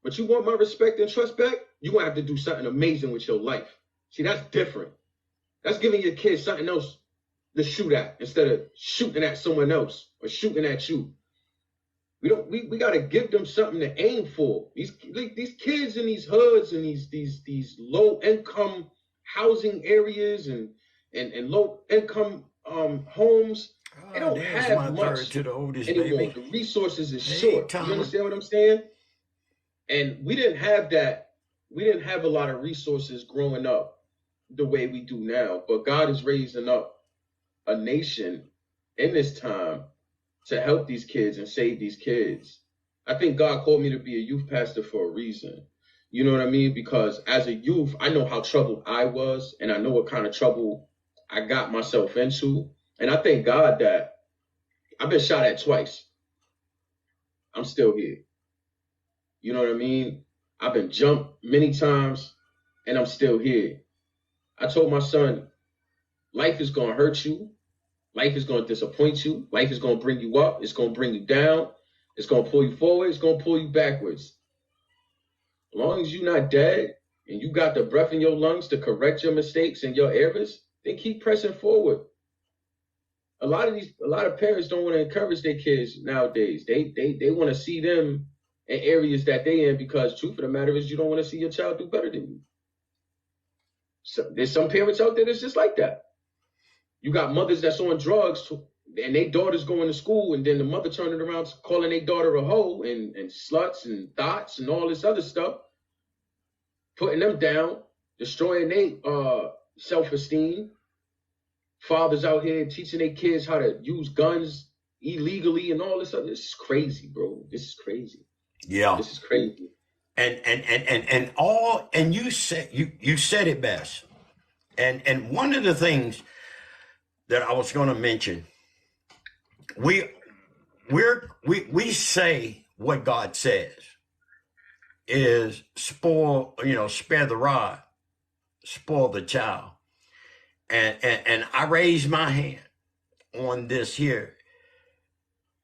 S2: But you want my respect and trust back? You're going to have to do something amazing with your life. See, that's different. That's giving your kids something else to shoot at instead of shooting at someone else or shooting at you. We got to give them something to aim for. These kids in these hoods and these low income housing areas and low income homes, they don't have much to the oldest anymore. Baby. The resources is short. You understand what I'm saying? And we didn't have that. We didn't have a lot of resources growing up the way we do now. But God is raising up a nation in this time to help these kids and save these kids. I think God called me to be a youth pastor for a reason. You know what I mean? Because as a youth, I know how troubled I was, and I know what kind of trouble I got myself into. And I thank God that I've been shot at twice. I'm still here. You know what I mean? I've been jumped many times, and I'm still here. I told my son, life is going to hurt you. Life is going to disappoint you. Life is going to bring you up. It's going to bring you down. It's going to pull you forward. It's going to pull you backwards. As long as you're not dead and you got the breath in your lungs to correct your mistakes and your errors, then keep pressing forward. a lot of parents don't want to encourage their kids nowadays. They want to see them in areas that they in, because truth of the matter is you don't want to see your child do better than you. So there's some parents out there that's just like that. You got mothers that's on drugs and their daughters going to school, and then the mother turning around calling their daughter a hoe and sluts and thoughts and all this other stuff, putting them down, destroying their self-esteem. Fathers out here teaching their kids how to use guns illegally and all this other. This is crazy, bro. This is crazy.
S1: Yeah.
S2: This is crazy.
S1: And you said it best. And one of the things that I was going to mention, we say what God says is spare the rod, spoil the child. And I raise my hand on this here.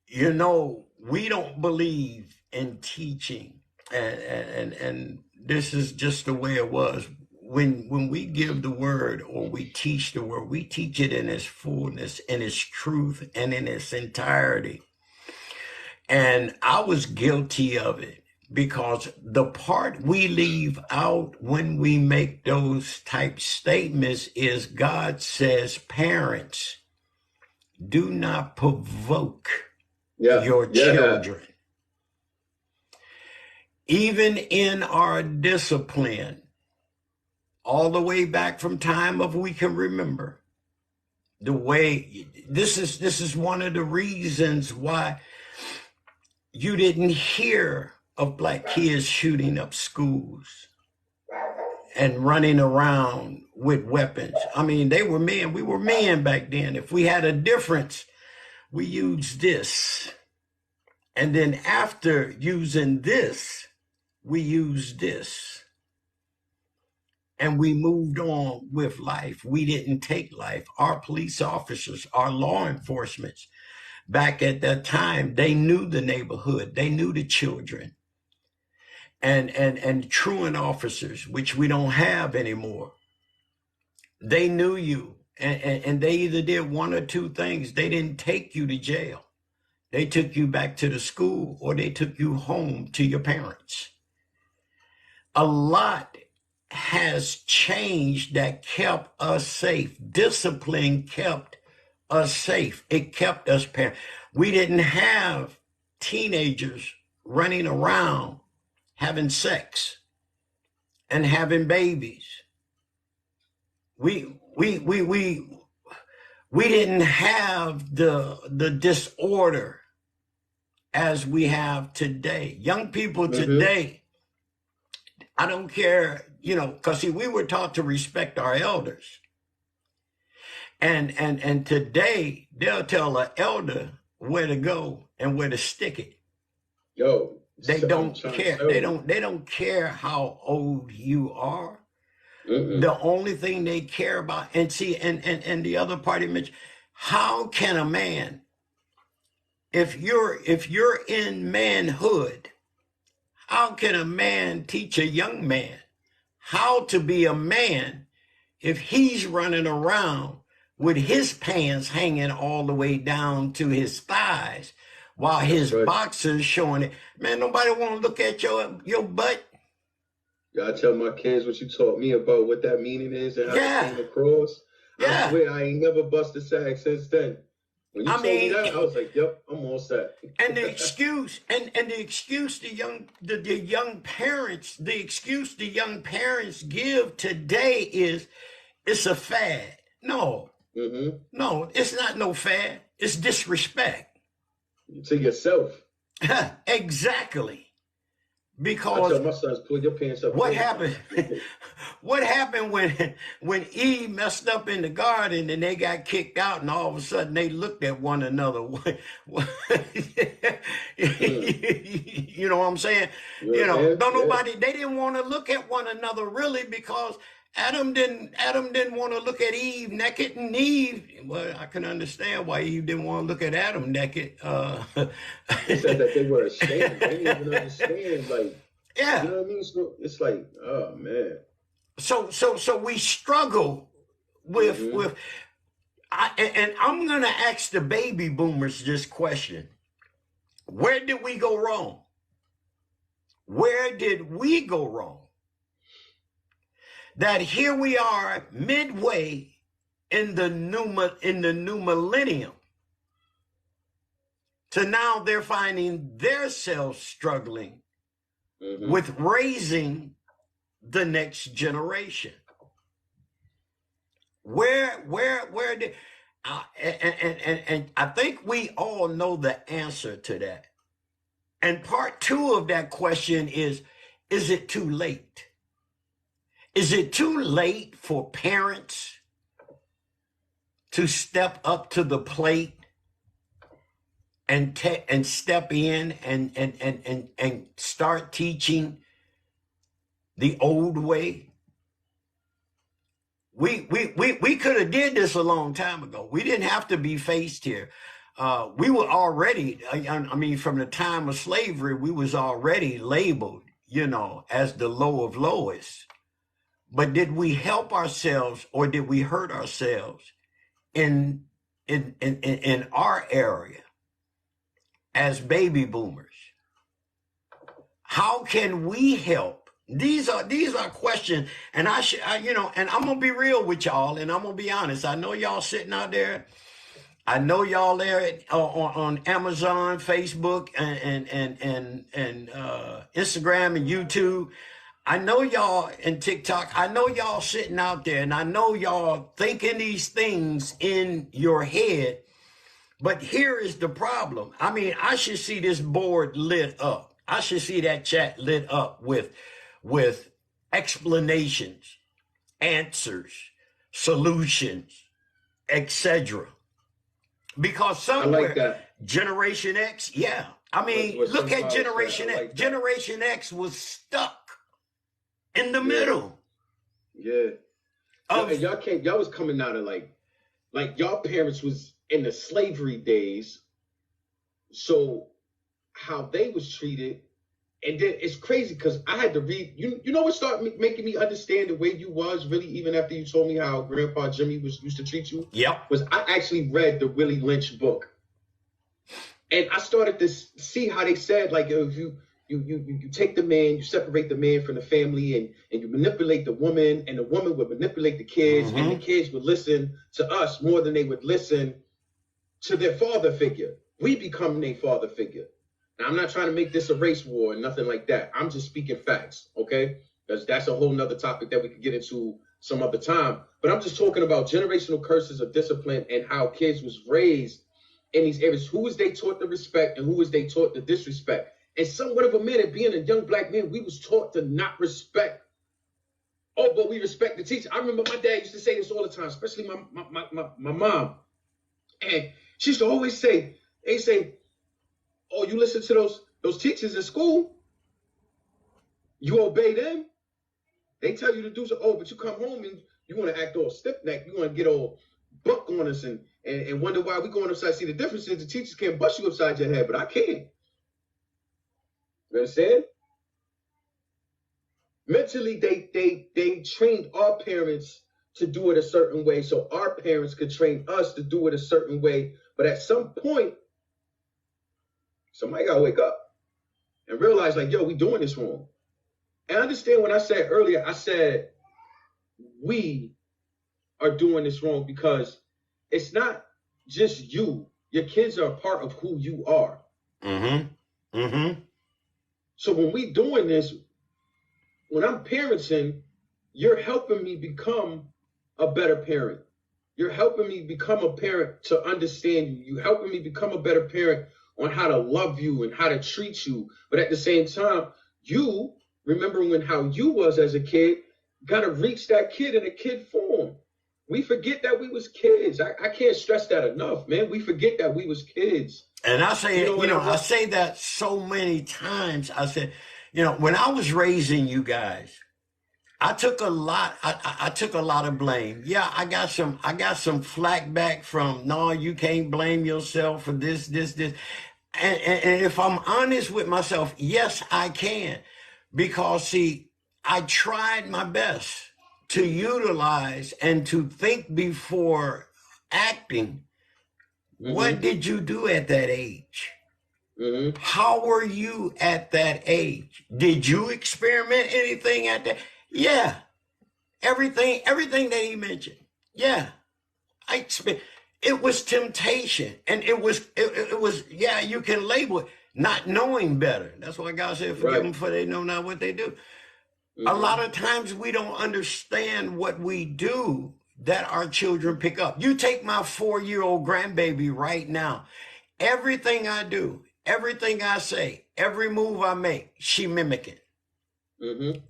S1: You know, we don't believe in teaching, and this is just the way it was. When we give the word or we teach the word, we teach it in its fullness, in its truth, and in its entirety. And I was guilty of it, because the part we leave out when we make those type statements is God says, parents, do not provoke your children. Even in our discipline, all the way back from time of we can remember, the way this is one of the reasons why you didn't hear of black kids shooting up schools and running around with weapons. I mean, they were men. We were men back then. If we had a difference, we used this. And then after using this, we used this. And we moved on with life. We didn't take life. Our police officers, our law enforcement, back at that time, they knew the neighborhood. They knew the children. And truant officers, which we don't have anymore, they knew you. And they either did one or two things. They didn't take you to jail. They took you back to the school, or they took you home to your parents. A lot has changed that kept us safe. Discipline kept us safe. It kept us parents. We didn't have teenagers running around having sex and having babies. We didn't have the disorder as we have today. Young people today, I don't care, because see, we were taught to respect our elders. And today they'll tell an elder where to go and where to stick it. They don't care. They don't care how old you are. The only thing they care about, and see, and the other party mentioned, how can a man, if you're in manhood, how can a man teach a young man how to be a man if he's running around with his pants hanging all the way down to his thighs while his boxers showing it? Man, nobody want to look at your butt.
S2: I tell my kids what you taught me about what that meaning is and how it came across. I swear I ain't never busted sag since then. When you told me that, I was like, yep, I'm all set.
S1: And the excuse, the young parents, the excuse the young parents give today is it's a fad. No, no, it's not no fad. It's disrespect.
S2: To yourself.
S1: Exactly. Because
S2: I tell my sons, pull your pants up.
S1: What happened? What happened when Eve messed up in the garden and they got kicked out, and all of a sudden they looked at one another? You know what I'm saying? They didn't want to look at one another really, because Adam didn't want to look at Eve naked, and Eve, well, I can understand why Eve didn't want to look at Adam naked.
S2: They said that they were ashamed. They didn't even understand, like, you know what I mean? So it's like, oh man.
S1: So we struggle with And I'm going to ask the baby boomers this question. Where did we go wrong? Where did we go wrong? That here we are midway in the new millennium, to now they're finding themselves struggling with raising the next generation. Where did and I think we all know the answer to that. And part two of that question is it too late? Is it too late for parents to step up to the plate and step in and start teaching the old way? We could have did this a long time ago. We didn't have to be faced here. We were already, I mean, from the time of slavery, we was already labeled, as the low of lowest. But did we help ourselves or did we hurt ourselves in our area as baby boomers? How can we help? These are questions, and and I'm gonna be real with y'all, and I'm gonna be honest. I know y'all sitting out there. I know y'all there on Amazon, Facebook, and Instagram and YouTube. I know y'all in TikTok. I know y'all sitting out there, and I know y'all thinking these things in your head. But here is the problem. I mean, I should see this board lit up. I should see that chat lit up with explanations, answers, solutions, etc. Because somewhere,
S2: like that.
S1: Generation X, yeah. I mean, look at Generation X. Like Generation X was stuck in the middle.
S2: Yeah. And y'all was coming out of like y'all parents was in the slavery days. So how they was treated. And then it's crazy because I had to read, you know what started making me understand the way you was really, even after you told me how Grandpa Jimmy used to treat you?
S1: Yep.
S2: Was I actually read the Willie Lynch book. And I started to see how they said, like, if you take the man, you separate the man from the family, and you manipulate the woman, and the woman would manipulate the kids, and the kids would listen to us more than they would listen to their father figure. We become their father figure. Now, I'm not trying to make this a race war and nothing like that. I'm just speaking facts, okay? Because that's a whole nother topic that we could get into some other time. But I'm just talking about generational curses of discipline and how kids was raised in these areas. Who was they taught to respect and who was they taught to disrespect? And somewhat of a minute, being a young black man, we was taught to not respect. Oh, but we respect the teacher. I remember my dad used to say this all the time, especially my mom. And she used to always say, oh, you listen to those teachers in school, you obey them. They tell you to do so. Oh, but you come home and you want to act all stiff-necked. You want to get all buck on us and wonder why we going upside. See, the difference is the teachers can't bust you upside your head, but I can. You understand? Mentally, they trained our parents to do it a certain way so our parents could train us to do it a certain way. But at some point, somebody got to wake up and realize, like, yo, we doing this wrong. And understand when I said earlier, I said we are doing this wrong because it's not just you. Your kids are a part of who you are. So when we doing this, when I'm parenting, you're helping me become a better parent. You're helping me become a parent to understand you. You're helping me become a better parent on how to love you and how to treat you. But at the same time, you, remembering how you was as a kid, got to reach that kid in a kid form. We forget that we was kids. I can't stress that enough, man. We forget that we was kids.
S1: And I say, I say that so many times. I said, when I was raising you guys, I took a lot. I took a lot of blame. Yeah, I got some flack back from, no, you can't blame yourself for this. And if I'm honest with myself, yes, I can. Because, see, I tried my best to utilize and to think before acting. What did you do at that age? How were you at that age? Did you experiment anything at that? Yeah. Everything that he mentioned. Yeah. It was temptation. And it was, yeah, you can label it not knowing better. That's why God said, forgive them for they know not what they do. A lot of times we don't understand what we do that our children pick up. You take my 4-year-old grandbaby right now. Everything I do, everything I say, every move I make, she mimicking.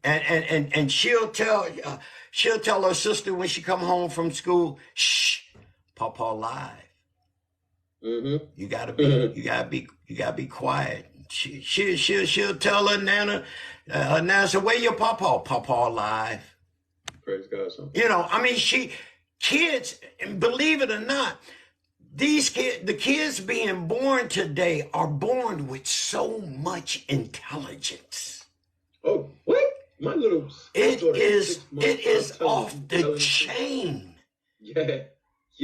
S1: And she'll tell her sister when she come home from school, shh, Papa live. You gotta be quiet. She'll tell her nana, so where your Papa? Papa alive.
S2: Praise God. Son.
S1: You know, I mean, kids, believe it or not, the kids being born today are born with so much intelligence.
S2: Oh, what? My little
S1: it is off the chain.
S2: Yeah.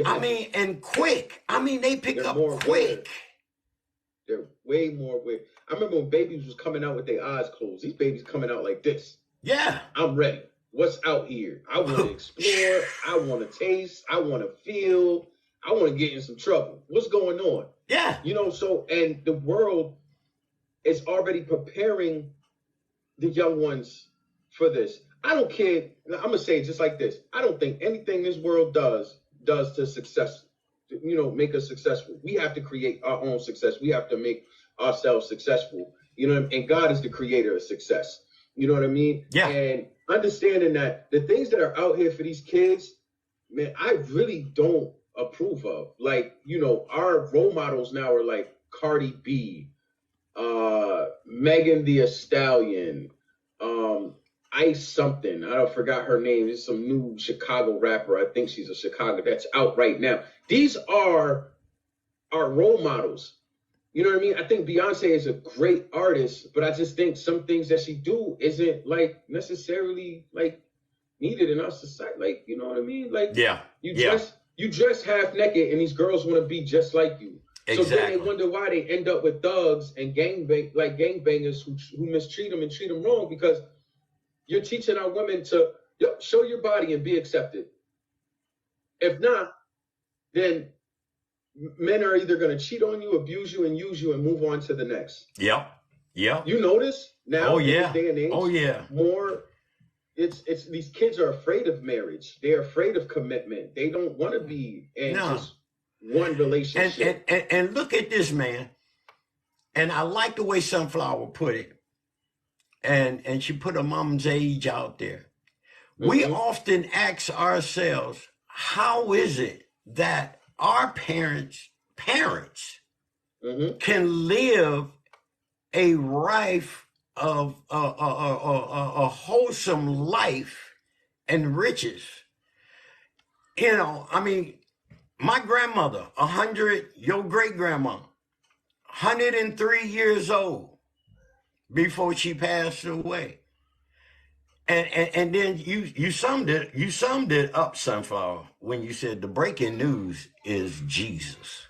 S1: I mean, and quick. I mean, they pick up quick.
S2: They're way more weird. I remember when babies was coming out with their eyes closed. These babies coming out like this.
S1: Yeah.
S2: I'm ready. What's out here? I want to explore. I want to taste. I want to feel. I want to get in some trouble. What's going on?
S1: Yeah.
S2: You know, so, and the world is already preparing the young ones for this. I don't care. I'm going to say it just like this. I don't think anything this world does to success, make us successful. We have to create our own success. We have to make ourselves successful. You know what I mean? And God is the creator of success. You know what I mean?
S1: Yeah.
S2: And understanding that the things that are out here for these kids, man, I really don't approve of. Like, our role models now are like Cardi B, Megan Thee Stallion, Ice something. I forgot her name. It's some new Chicago rapper. I think she's a Chicago that's out right now. These are our role models. You know what I mean? I think Beyonce is a great artist, but I just think some things that she do isn't like necessarily like needed in our society. Like, you know what I mean? Like,
S1: yeah,
S2: you dress half naked, and these girls want to be just like you.
S1: Exactly.
S2: So then they wonder why they end up with thugs and gangbangers who mistreat them and treat them wrong, because you're teaching our women to show your body and be accepted. If not, then men are either going to cheat on you, abuse you, and use you, and move on to the next.
S1: Yep.
S2: You notice now in this day and age,
S1: more.
S2: It's these kids are afraid of marriage. They're afraid of commitment. They don't want to be in just one relationship.
S1: And look at this, man. And I like the way Sunflower put it. And she put her mom's age out there. We often ask ourselves, how is it that our parents can live a life of a wholesome life and riches? I mean, my grandmother, 100, your great grandma, 103 years old before she passed away. And then you summed it up, Sunflower, when you said the breaking news is Jesus.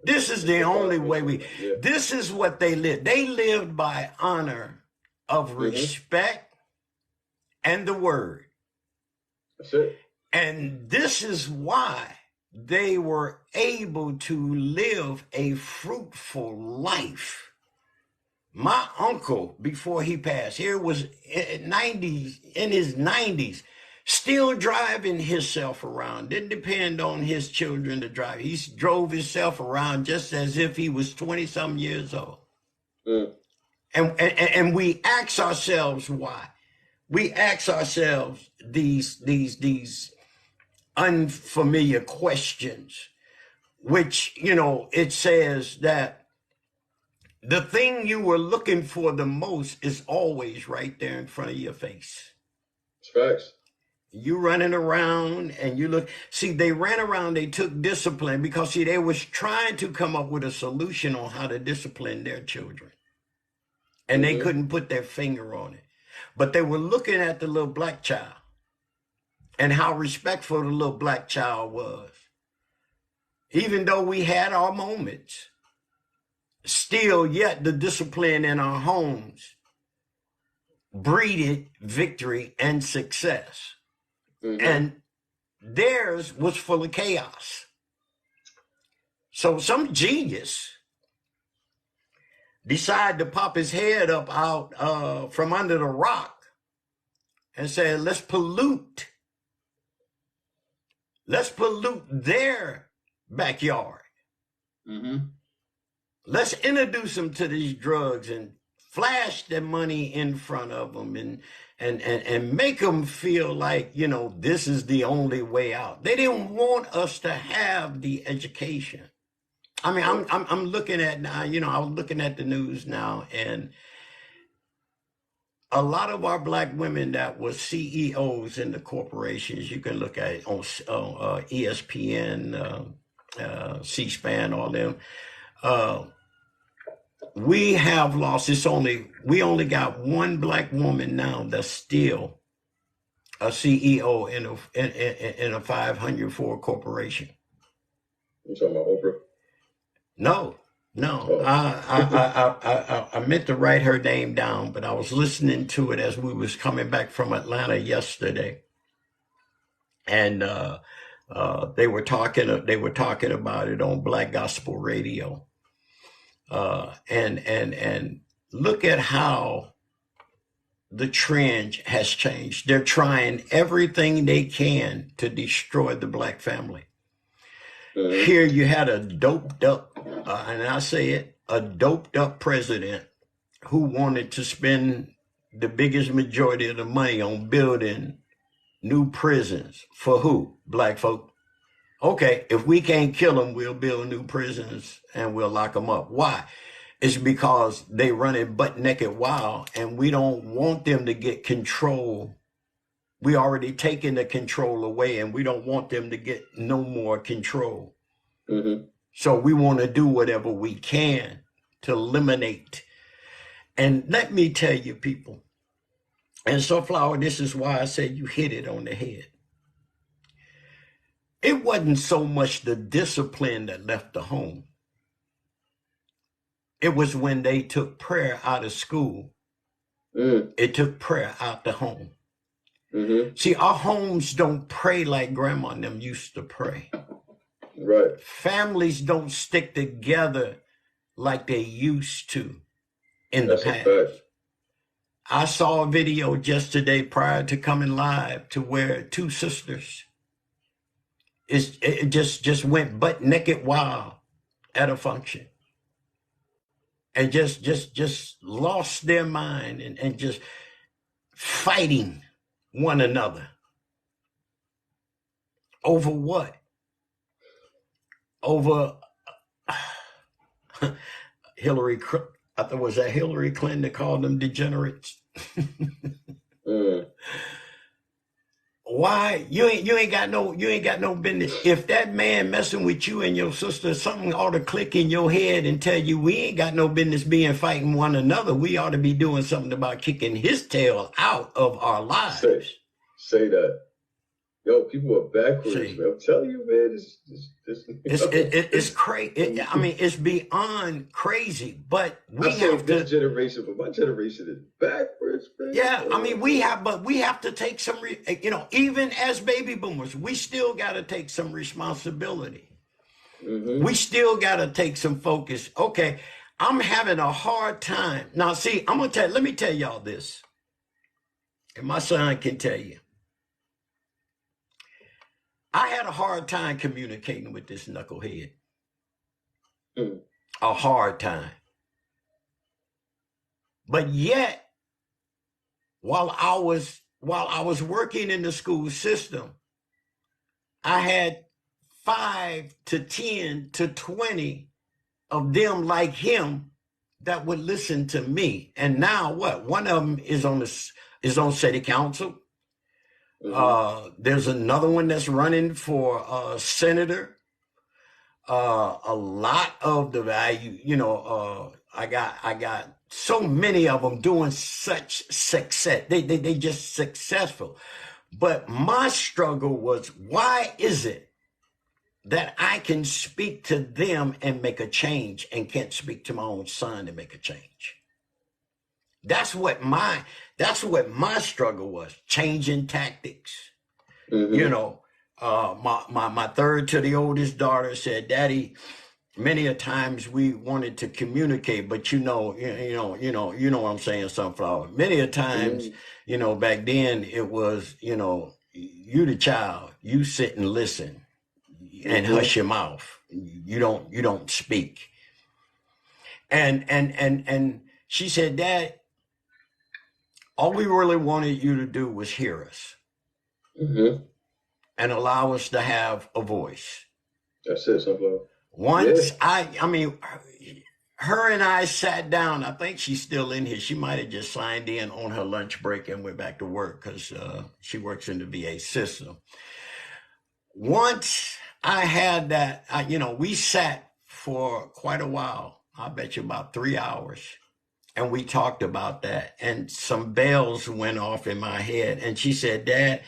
S1: This is the only way this is what they lived. They lived by honor of respect and the word.
S2: That's it.
S1: And this is why they were able to live a fruitful life. My uncle, before he passed, here was in his 90s, still driving himself around. Didn't depend on his children to drive. He drove himself around just as if he was 20-some years old. And we ask ourselves why. We ask ourselves these unfamiliar questions, which, it says that the thing you were looking for the most is always right there in front of your face.
S2: It's facts.
S1: You running around and you look. See, they ran around, they took discipline because, they was trying to come up with a solution on how to discipline their children. And they couldn't put their finger on it. But they were looking at the little black child and how respectful the little black child was. Even though we had our moments, still yet the discipline in our homes breeded victory and success. And theirs was full of chaos. So some genius decided to pop his head up out from under the rock and said, let's pollute their backyard. Let's introduce them to these drugs and flash their money in front of them and make them feel like, you know, this is the only way out. They didn't want us to have the education. I mean, I'm looking at now, you know, I was looking at the news now, and a lot of our black women that were CEOs in the corporations, you can look at it on ESPN, C-SPAN, all them. We have lost. We only got one black woman now that's still a CEO in a 504 corporation.
S2: You talking about Oprah?
S1: No. Oh. I meant to write her name down, but I was listening to it as we was coming back from Atlanta yesterday, and they were talking about it on Black Gospel Radio, and look at how the trend has changed. They're trying everything they can to destroy the black family. Here you had a doped up, and I say it, a doped up president who wanted to spend the biggest majority of the money on building new prisons. For who? Black folk. Okay, if we can't kill them, we'll build new prisons and we'll lock them up. Why? It's because they running butt naked wild, and we don't want them to get control. We already taken the control away, and we don't want them to get no more control. So we want to do whatever we can to eliminate. And let me tell you, people, and Sunflower, this is why I said you hit it on the head. It wasn't so much the discipline that left the home. It was when they took prayer out of school. It took prayer out the home. See, our homes don't pray like grandma and them used to pray.
S2: Right.
S1: Families don't stick together like they used to in the past. I saw a video just today prior to coming live to where two sisters it just went butt naked wild at a function and just lost their mind and just fighting one another. Over what? Over Hillary, I thought, was that Hillary Clinton that called them degenerates? Why? You ain't got no business. If that man messing with you and your sister, something ought to click in your head and tell you we ain't got no business being fighting one another. We ought to be doing something about kicking his tail out of our lives.
S2: Say that. Yo, people are backwards, man. I'm telling you, man.
S1: It's crazy. I mean, it's beyond crazy. But we have to.
S2: This generation, but my generation is backwards, man.
S1: Yeah, I mean, we have to take some. Even as baby boomers, we still got to take some responsibility. We still got to take some focus. Okay, I'm having a hard time now. See, let me tell y'all this, and my son can tell you. I had a hard time communicating with this knucklehead. A hard time. But yet, while I was working in the school system, I had 5 to 10 to 20 of them like him that would listen to me. And now what? One of them is on city council. There's another one that's running for senator. A lot of the value, I got so many of them doing such success. They just successful. But my struggle was, why is it that I can speak to them and make a change and can't speak to my own son and make a change. That's what my struggle was, changing tactics. You know, my third to the oldest daughter said, Daddy, many a times we wanted to communicate, but you know what I'm saying, Sunflower. Many a times, back then it was, you the child, you sit and listen and hush your mouth. You don't speak. And she said, Dad, all we really wanted you to do was hear us and allow us to have a voice.
S2: That's it, Sunflower.
S1: Once her and I sat down. I think she's still in here. She might have just signed in on her lunch break and went back to work because she works in the VA system. Once I had that, we sat for quite a while. I bet you about 3 hours. And we talked about that. And some bells went off in my head. And she said, Dad,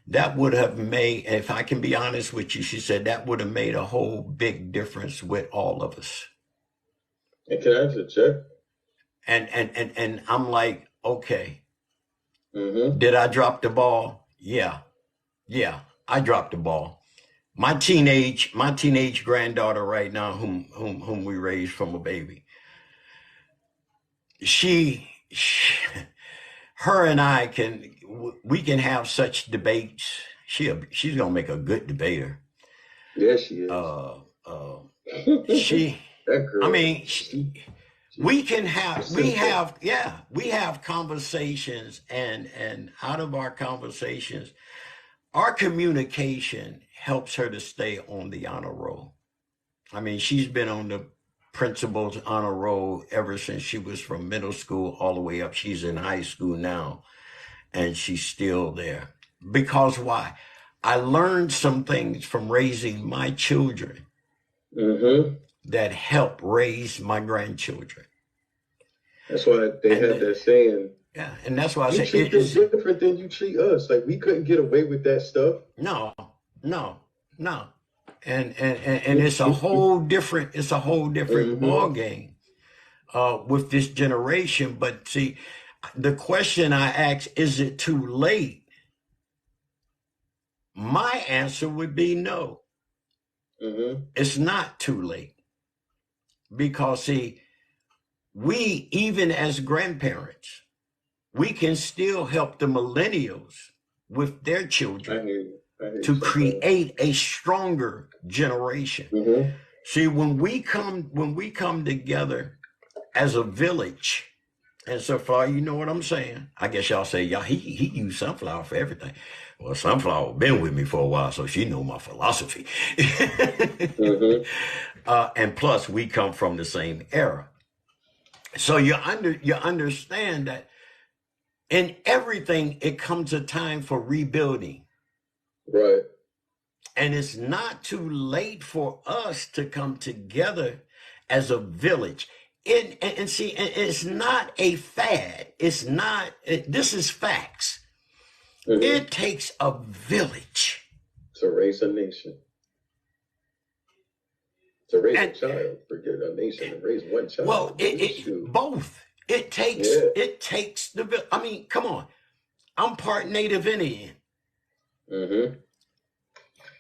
S1: that would have made, if I can be honest with you, she said, that would have made a whole big difference with all of us.
S2: And can I just check?
S1: And I'm like, okay. Did I drop the ball? Yeah, I dropped the ball. My teenage granddaughter right now, whom we raised from a baby, her and I we can have such debates. She's gonna make a good debater.
S2: Yeah, she is. That girl.
S1: I mean, we have conversations, and out of our conversations, our communication helps her to stay on the honor roll. I mean, she's been on the principal's honor roll ever since she was from middle school all the way up. She's in high school now, and she's still there. Because why? I learned some things from raising my children that help raise my grandchildren.
S2: That's why they have that saying.
S1: Yeah, and that's why I say
S2: treat them different than you treat us. Like, we couldn't get away with that stuff.
S1: No. And it's a whole different ball game with this generation. But see, the question I ask, is it too late? My answer would be no. It's not too late. Because see, we, even as grandparents, we can still help the millennials with their children to create a stronger generation. See, when we come together as a village, and so far, you know what I'm saying. I guess y'all say, y'all, he used Sunflower for everything. Well, Sunflower been with me for a while, so she know my philosophy. And plus, we come from the same era. So you understand that in everything, it comes a time for rebuilding.
S2: Right.
S1: And it's not too late for us to come together as a village. And see, it's not a fad. It's not, this is facts. It takes a village
S2: to raise a nation. To raise a child, forget a nation, to raise one child.
S1: Well, both. It takes the village. I mean, come on. I'm part Native Indian.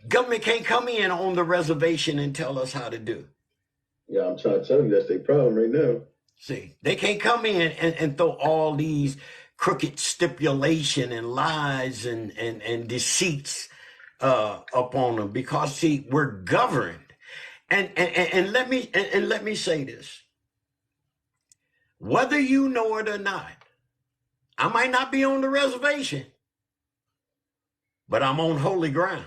S1: Government can't come in on the reservation and tell us how to do.
S2: Yeah, I'm trying to tell you, that's their problem right now.
S1: See, they can't come in and throw all these crooked stipulation and lies and deceits upon them, because see, we're governed. And let me say this. Whether you know it or not, I might not be on the reservation, but I'm on holy ground.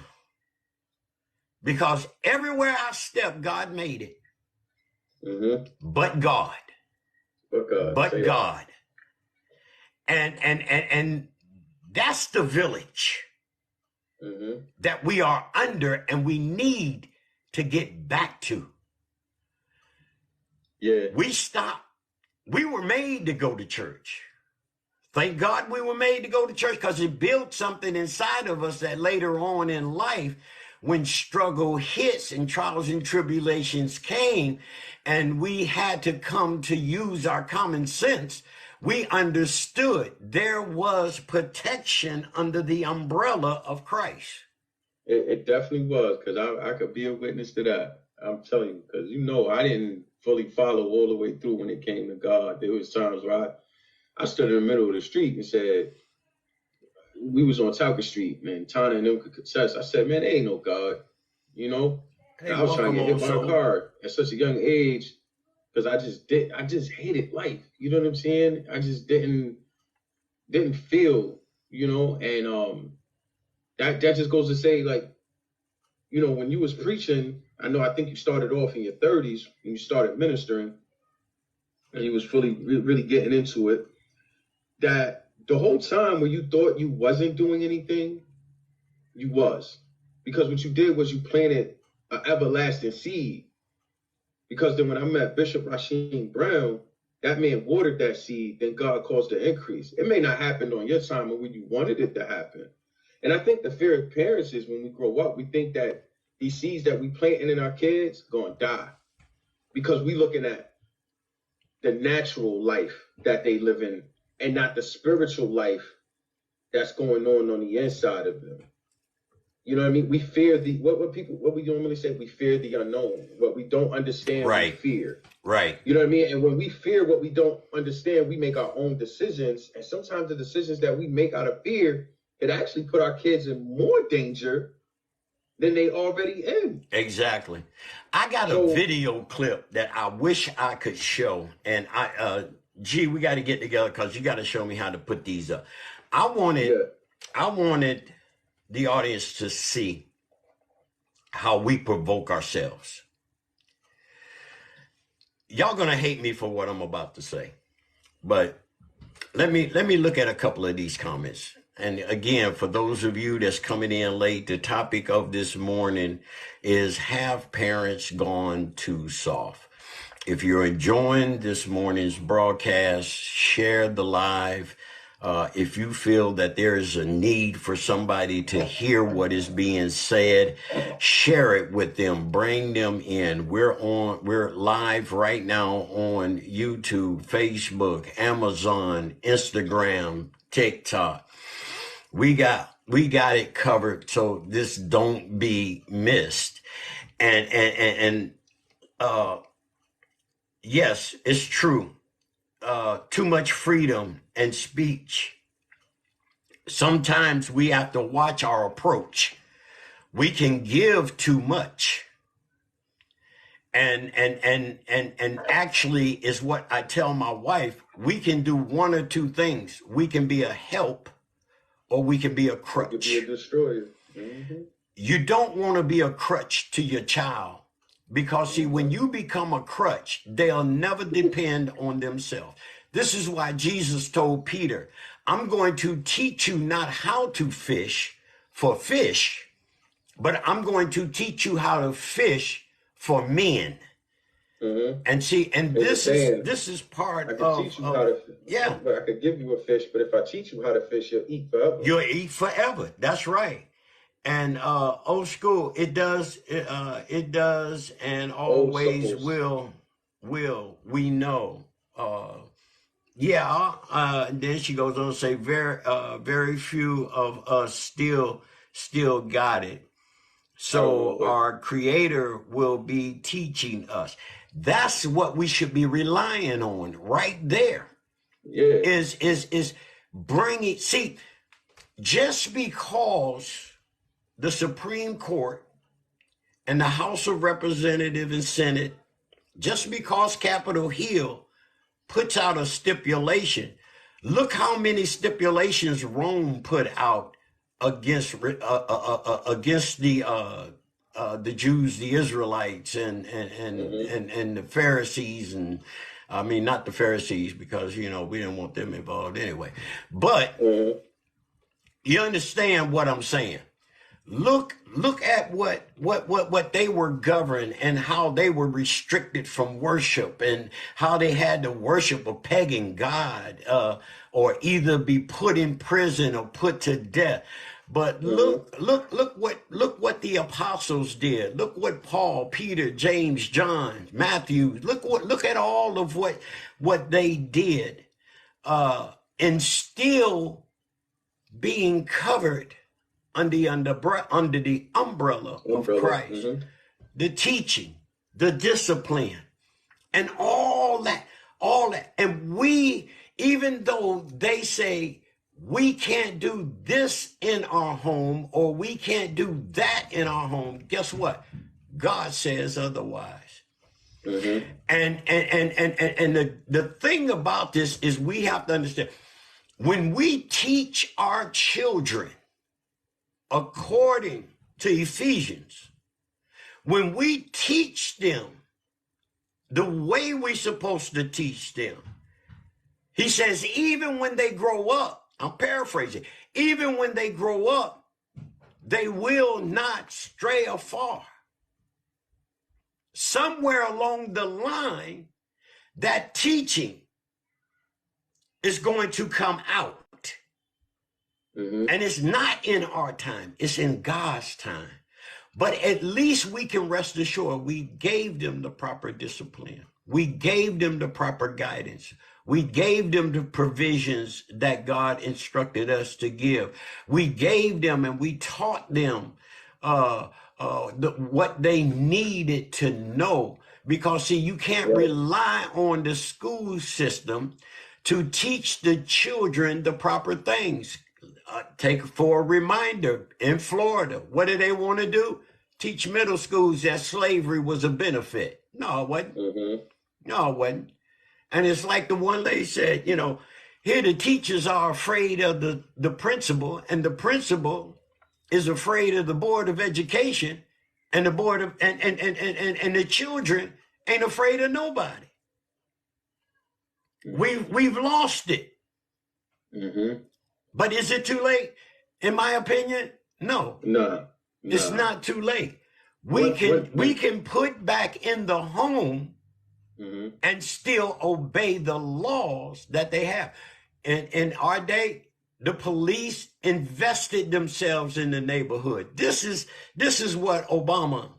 S1: Because everywhere I step, God made it. But God. But God. And that's the village that we are under, and we need to get back to.
S2: Yeah.
S1: We were made to go to church. Thank God we were made to go to church, because it built something inside of us that later on in life when struggle hits and trials and tribulations came, and we had to come to use our common sense, we understood there was protection under the umbrella of Christ.
S2: It definitely was, because I could be a witness to that. I'm telling you, because I didn't fully follow all the way through when it came to God. There was times where I stood in the middle of the street and said, we was on Talcott Street, man, Tana and them could contest. I said, man, there ain't no God,
S1: Hey,
S2: I was trying to get hit by a
S1: soul.
S2: car at such a young age because I just hated life. You know what I'm saying? I just didn't feel, and that just goes to say, like, when you was preaching, I think you started off in your 30s when you started ministering, and you was fully really getting into it, that the whole time when you thought you wasn't doing anything, you was. Because what you did was you planted an everlasting seed. Because then when I met Bishop Rasheem Brown, that man watered that seed, then God caused the increase. It may not happen on your time or when you wanted it to happen. And I think the fear of parents is when we grow up, we think that these seeds that we planting in our kids going to die. Because we looking at the natural life that they live in and not the spiritual life that's going on the inside of them. You know what I mean? We fear what we normally say, we fear the unknown. What we don't understand,
S1: Right.
S2: we fear.
S1: Right.
S2: You know what I mean? And when we fear what we don't understand, we make our own decisions. And sometimes the decisions that we make out of fear, it actually put our kids in more danger than they already in.
S1: Exactly. I got a video clip that I wish I could show. And we got to get together because you got to show me how to put these up. I wanted the audience to see how we provoke ourselves. Y'all gonna hate me for what I'm about to say, but let me look at a couple of these comments. And again, for those of you that's coming in late, the topic of this morning is, have parents gone too soft? If you're enjoying this morning's broadcast, share the live. If you feel that there is a need for somebody to hear what is being said, share it with them, bring them in. We're live right now on YouTube, Facebook, Amazon, Instagram, TikTok. We got it covered, so this don't be missed. And yes, it's true. Too much freedom and speech. Sometimes we have to watch our approach. We can give too much. And actually is what I tell my wife, we can do one or two things. We can be a help or we can be a crutch.
S2: You could be a destroyer. Mm-hmm.
S1: You don't want to be a crutch to your child. Because, see, when you become a crutch, they'll never depend on themselves. This is why Jesus told Peter, I'm going to teach you not how to fish for fish, but I'm going to teach you how to fish for men. Mm-hmm. And see, and this is part of... I could teach you how to fish. Yeah.
S2: I could give you a fish, but if I teach you how to fish, you'll eat forever.
S1: You'll eat forever. That's right. And old school, it does, and always will. We know. Then she goes on to say, very few of us still got it. So our Creator will be teaching us. That's what we should be relying on right there.
S2: Yeah.
S1: Is bringing. See, just because the Supreme Court and the House of Representatives and Senate, just because Capitol Hill puts out a stipulation, look how many stipulations Rome put out against the Jews, the Israelites, and the Pharisees, and I mean not the Pharisees because we didn't want them involved anyway. But you understand what I'm saying? Look at what they were governed and how they were restricted from worship and how they had to worship a pagan god or either be put in prison or put to death. But
S2: Mm-hmm.
S1: look what the apostles did. Look what Paul, Peter, James, John, Matthew, look at all of what they did, and still being covered under the umbrella of
S2: Umbrella.
S1: Christ,
S2: Mm-hmm.
S1: the teaching, the discipline, and all that. And we, even though they say we can't do this in our home or we can't do that in our home, guess what? God says otherwise.
S2: Mm-hmm.
S1: And the thing about this is we have to understand, when we teach our children according to Ephesians, when we teach them the way we're supposed to teach them, he says, even when they grow up, I'm paraphrasing, even when they grow up, they will not stray afar. Somewhere along the line, that teaching is going to come out.
S2: Mm-hmm.
S1: And it's not in our time, it's in God's time. But at least we can rest assured we gave them the proper discipline. We gave them the proper guidance. We gave them the provisions that God instructed us to give. We gave them and we taught them what they needed to know. Because, see, you can't rely on the school system to teach the children the proper things. Take for a reminder, in Florida, what do they want to do? Teach middle schools that slavery was a benefit. No, it wasn't.
S2: Mm-hmm.
S1: No, it wasn't. And it's like the one lady said, here the teachers are afraid of the principal, and the principal is afraid of the Board of Education, and the board of and the children ain't afraid of nobody. We've lost it.
S2: Mm-hmm.
S1: But is it too late? In my opinion, no.
S2: No.
S1: It's not too late. We can put back in the home
S2: mm-hmm.
S1: and still obey the laws that they have. In our day, the police invested themselves in the neighborhood. This is what Obama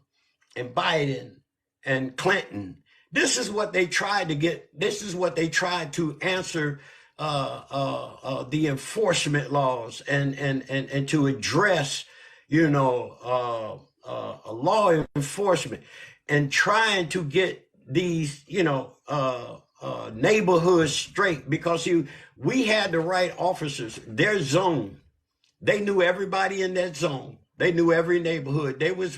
S1: and Biden and Clinton, this is what they tried to get. This is what they tried to answer the enforcement laws and to address, law enforcement, and trying to get these, neighborhoods straight, because we had the right officers. Their zone, they knew everybody in that zone. They knew every neighborhood. They were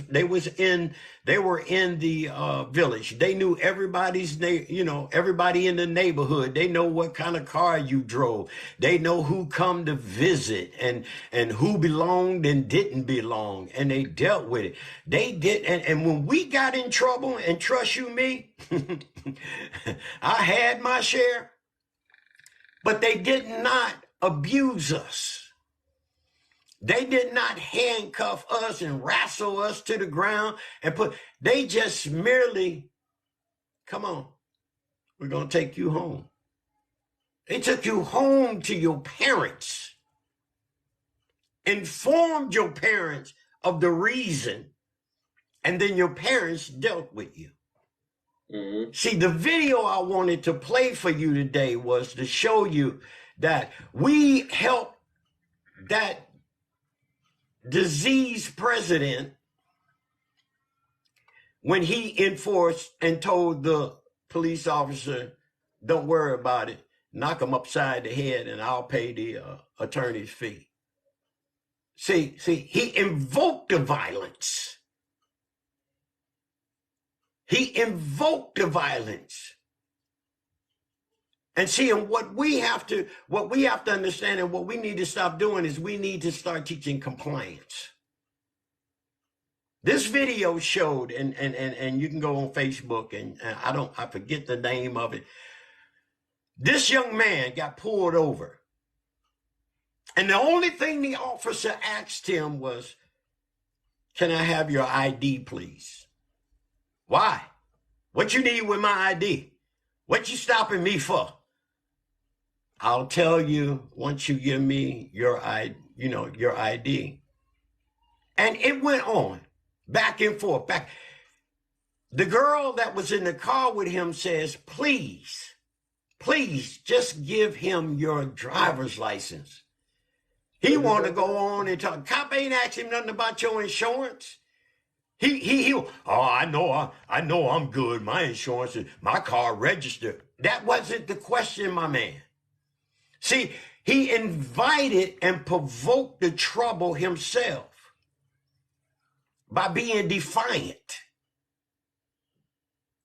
S1: in the village. They knew everybody's everybody in the neighborhood. They know what kind of car you drove. They know who come to visit and who belonged and didn't belong. And they dealt with it. They did. And when we got in trouble, and trust you me, I had my share, but they did not abuse us. They did not handcuff us and wrestle us to the ground they just merely, come on, we're going to take you home. They took you home to your parents, informed your parents of the reason, and then your parents dealt with you. Mm-hmm. See, the video I wanted to play for you today was to show you that we helped that diseased president when he enforced and told the police officer, don't worry about it, knock him upside the head and I'll pay the attorney's fee. See, he invoked the violence. He invoked the violence. And see, and what we have to understand, and what we need to stop doing, is we need to start teaching compliance. This video showed, and you can go on Facebook, and I forget the name of it. This young man got pulled over, and the only thing the officer asked him was, "Can I have your ID, please?" Why? What you need with my ID? What you stopping me for? I'll tell you once you give me your ID. And it went on back and forth. The girl that was in the car with him says, please just give him your driver's license. He wanted to go on and talk. Cop ain't asked him nothing about your insurance. Oh, I know I'm good. My insurance is my car registered. That wasn't the question, my man. See, he invited and provoked the trouble himself by being defiant.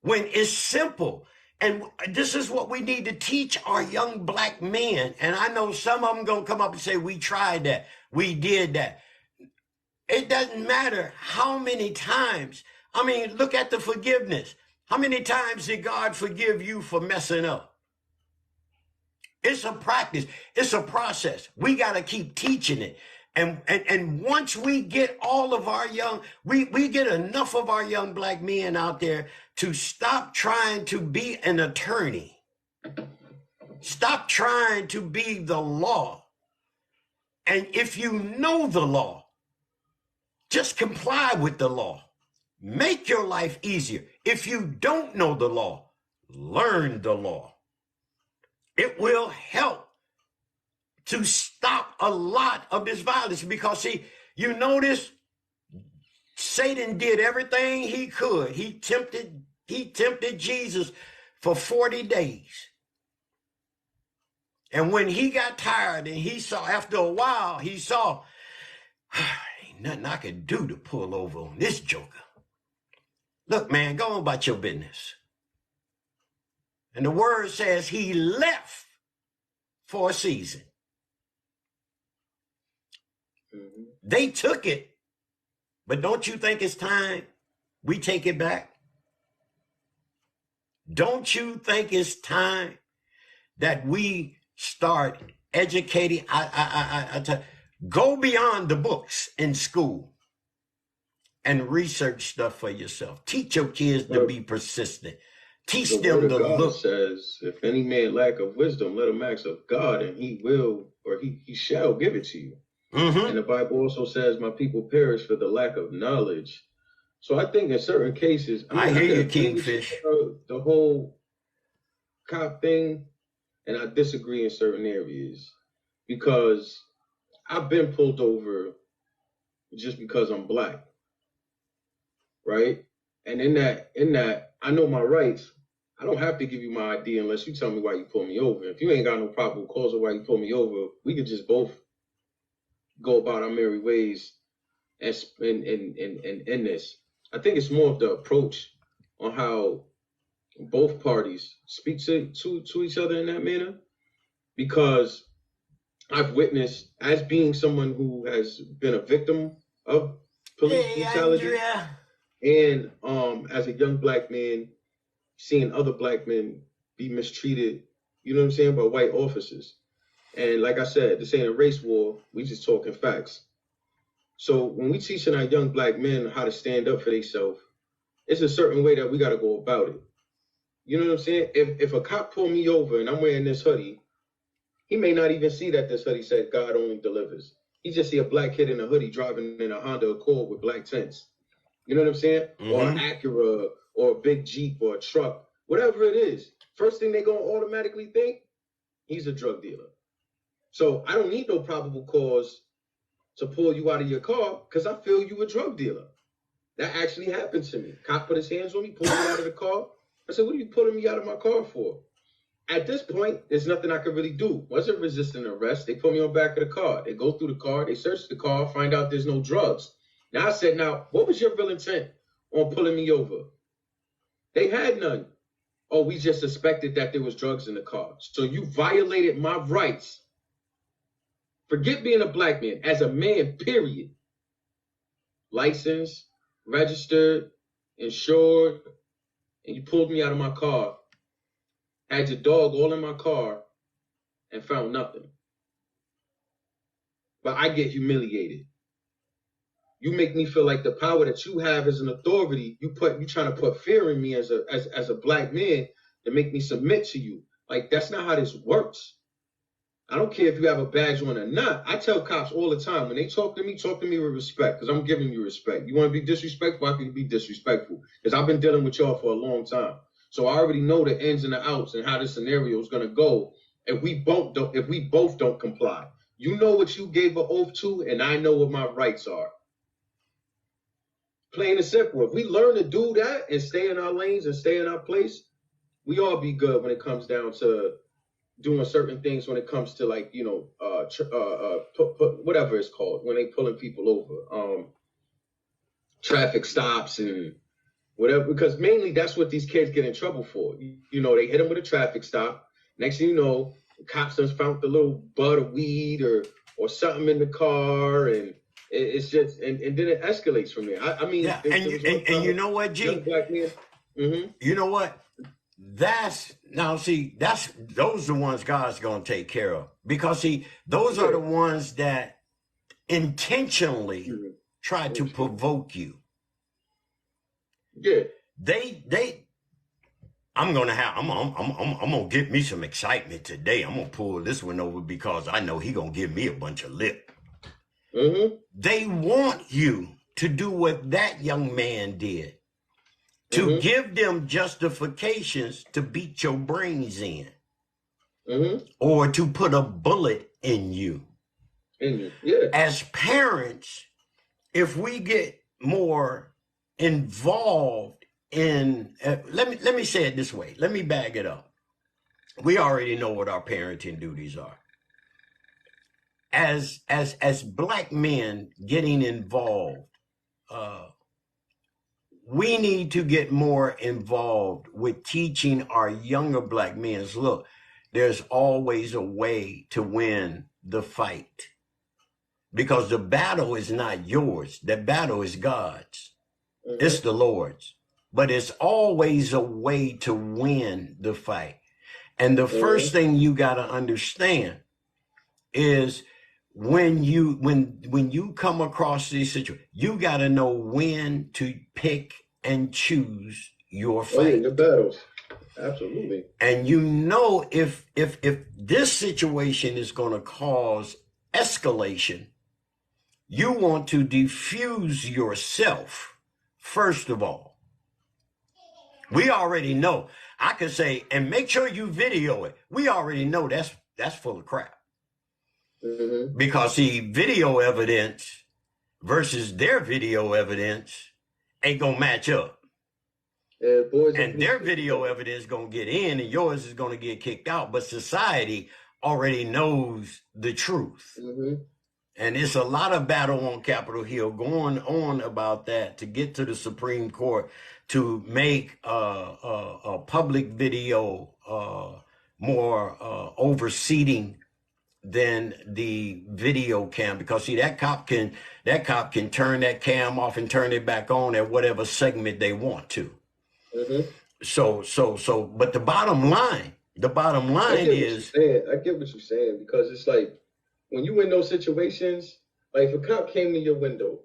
S1: When it's simple. And this is what we need to teach our young black men. And I know some of them going to come up and say, we tried that. We did that. It doesn't matter how many times. I mean, look at the forgiveness. How many times did God forgive you for messing up? It's a practice. It's a process. We got to keep teaching it. And once we get all of our we get enough of our young black men out there to stop trying to be an attorney. Stop trying to be the law. And if you know the law, just comply with the law. Make your life easier. If you don't know the law, learn the law. It will help to stop a lot of this violence because, see, you notice Satan did everything he could. He tempted Jesus for 40 days. And when he got tired and he saw, after a while, he saw, ain't nothing I can do to pull over on this joker. Look, man, go on about your business. And the word says he left for a season. Mm-hmm. They took it, but don't you think it's time we take it back? Don't you think it's time that we start educating? Go beyond the books in school and research stuff for yourself. Teach your kids to be persistent. Teach them to look.
S2: Says, if any man lack of wisdom, let him ask of God, and he will, or he shall give it to you. Mm-hmm. And the Bible also says, my people perish for the lack of knowledge. So I think in certain cases,
S1: I hear you, Kingfish.
S2: The whole cop thing, and I disagree in certain areas because I've been pulled over just because I'm black, right? And in that, I know my rights. I don't have to give you my ID unless you tell me why you pull me over. If you ain't got no probable cause of why you pull me over, we could just both go about our merry ways and in this. I think it's more of the approach on how both parties speak to each other in that manner, because I've witnessed, as being someone who has been a victim of police brutality, and as a young black man, seeing other black men be mistreated, you know what I'm saying, by white officers. And like I said, this ain't a race war. We just talking facts. So when we teaching our young black men how to stand up for themselves, it's a certain way that we got to go about it. You know what I'm saying? If a cop pull me over and I'm wearing this hoodie, he may not even see that this hoodie said God only delivers. He just see a black kid in a hoodie driving in a Honda Accord with black tints. You know what I'm saying? Mm-hmm. Or an Acura or a big Jeep or a truck, whatever it is. First thing they gonna automatically think, he's a drug dealer. So I don't need no probable cause to pull you out of your car because I feel you a drug dealer. That actually happened to me. Cop put his hands on me, pulled me out of the car. I said, what are you pulling me out of my car for? At this point, there's nothing I could really do. Wasn't resisting arrest. They put me on the back of the car. They go through the car. They search the car, find out there's no drugs. Now I said, now, what was your real intent on pulling me over? They had none. Oh, we just suspected that there was drugs in the car. So you violated my rights. Forget being a black man. As a man, period. Licensed, registered, insured, and you pulled me out of my car. Had your dog all in my car and found nothing. But I get humiliated. You make me feel like the power that you have as an authority, you trying to put fear in me as a black man to make me submit to you. Like, that's not how this works. I don't care if you have a badge on or not. I tell cops all the time, when they talk to me with respect, because I'm giving you respect. You want to be disrespectful, I can be disrespectful, because I've been dealing with y'all for a long time. So I already know the ins and the outs and how this scenario is going to go if we both don't comply. You know what you gave an oath to, and I know what my rights are. Plain and simple. If we learn to do that and stay in our lanes and stay in our place, we all be good when it comes down to doing certain things, when it comes to, like, you know, whatever it's called, when they pulling people over, traffic stops and whatever, because mainly that's what these kids get in trouble for. You know, they hit them with a traffic stop. Next thing you know, the cops just found the little bud of weed or something in the car, and it's just, and then it escalates from there. I mean,
S1: Yeah, and you know what, G?
S2: Black man. Mm-hmm.
S1: You know what? Those are the ones God's gonna take care of, because those are the ones that intentionally try to provoke you.
S2: Yeah.
S1: I'm gonna get me some excitement today. I'm gonna pull this one over because I know he gonna give me a bunch of lip.
S2: Mm-hmm.
S1: They want you to do what that young man did, to give them justifications to beat your brains in, or to put a bullet in you.
S2: Yeah.
S1: As parents, if we get more involved in, let me say it this way. Let me bag it up. We already know what our parenting duties are. As Black men getting involved, we need to get more involved with teaching our younger Black men. Look, there's always a way to win the fight, because the battle is not yours. The battle is God's. It's the Lord's. But it's always a way to win the fight. And the first thing you got to understand is, when you come across these situations, you got to know when to pick and choose your fight.
S2: The battles. Absolutely.
S1: And you know, if this situation is going to cause escalation, you want to diffuse yourself first of all. We already know. I could say, and make sure you video it. We already know that's full of crap. Because video evidence versus their video evidence ain't gonna match up. And their video evidence gonna get in and yours is gonna get kicked out. But society already knows the truth. And it's a lot of battle on Capitol Hill going on about that, to get to the Supreme Court to make a public video more overseating than the video cam, because see, that cop can turn that cam off and turn it back on at whatever segment they want to. So but the bottom line is,
S2: I get what you're saying, because it's like, when you in those situations, like if a cop came to your window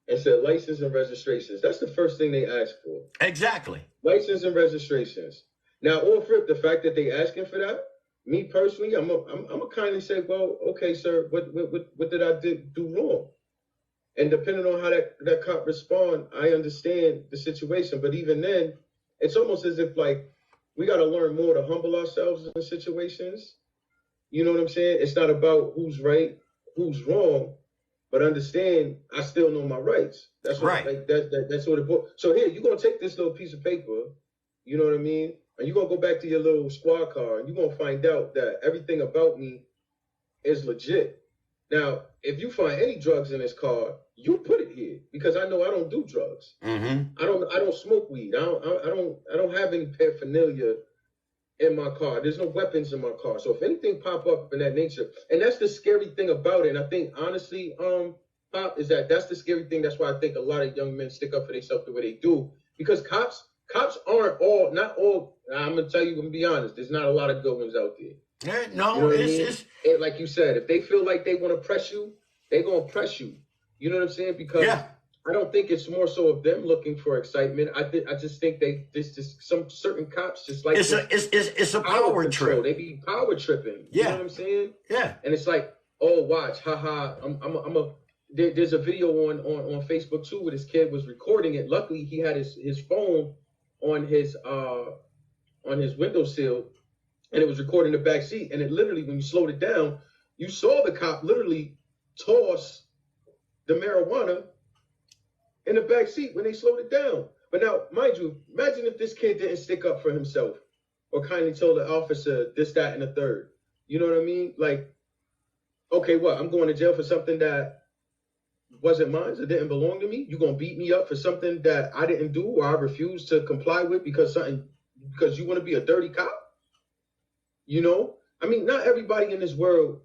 S2: and said license and registrations, that's the first thing they ask for.
S1: Exactly. License
S2: and registrations. Now, off rip, the fact that they asking for that, me personally, I'm gonna kindly say, well, okay, sir, what did I do wrong? And depending on how that cop respond, I understand the situation. But even then, it's almost as if, like, we got to learn more to humble ourselves in situations. You know what I'm saying? It's not about who's right, who's wrong, but understand I still know my rights. That's what,
S1: right.
S2: Like that's what it. So here, you're gonna take this little piece of paper. You know what I mean? And you're going to go back to your little squad car, and you're going to find out that everything about me is legit. Now, if you find any drugs in this car, you put it here, because I know I don't do drugs. I don't smoke weed. I don't have any paraphernalia in my car. There's no weapons in my car. So if anything pop up in that nature, and that's the scary thing about it. And I think, honestly, Pop, is that's the scary thing. That's why I think a lot of young men stick up for themselves the way they do, because cops aren't not all. I'm gonna tell you, I'm gonna be honest. There's not a lot of good ones out there.
S1: Yeah,
S2: no, you know it's and like you said, if they feel like they want to press you, they gonna press you. You know what I'm saying? Because I don't think it's more so of them looking for excitement. I just think this just some certain cops just like
S1: it's a power trip.
S2: They be power tripping.
S1: Yeah.
S2: You know what I'm saying?
S1: Yeah.
S2: And it's like, oh, watch, haha. There's a video on Facebook too where this kid was recording it. Luckily, he had his phone on his windowsill, and it was recording the back seat. And it literally, when you slowed it down, you saw the cop literally toss the marijuana in the back seat when they slowed it down. But now, mind you, imagine if this kid didn't stick up for himself or kindly told the officer this, that, and the third. You know what I mean? Like, okay, what? I'm going to jail for something that wasn't mine, it didn't belong to me. You gonna beat me up for something that I didn't do or I refuse to comply with because you want to be a dirty cop? You know? I mean, not everybody in this world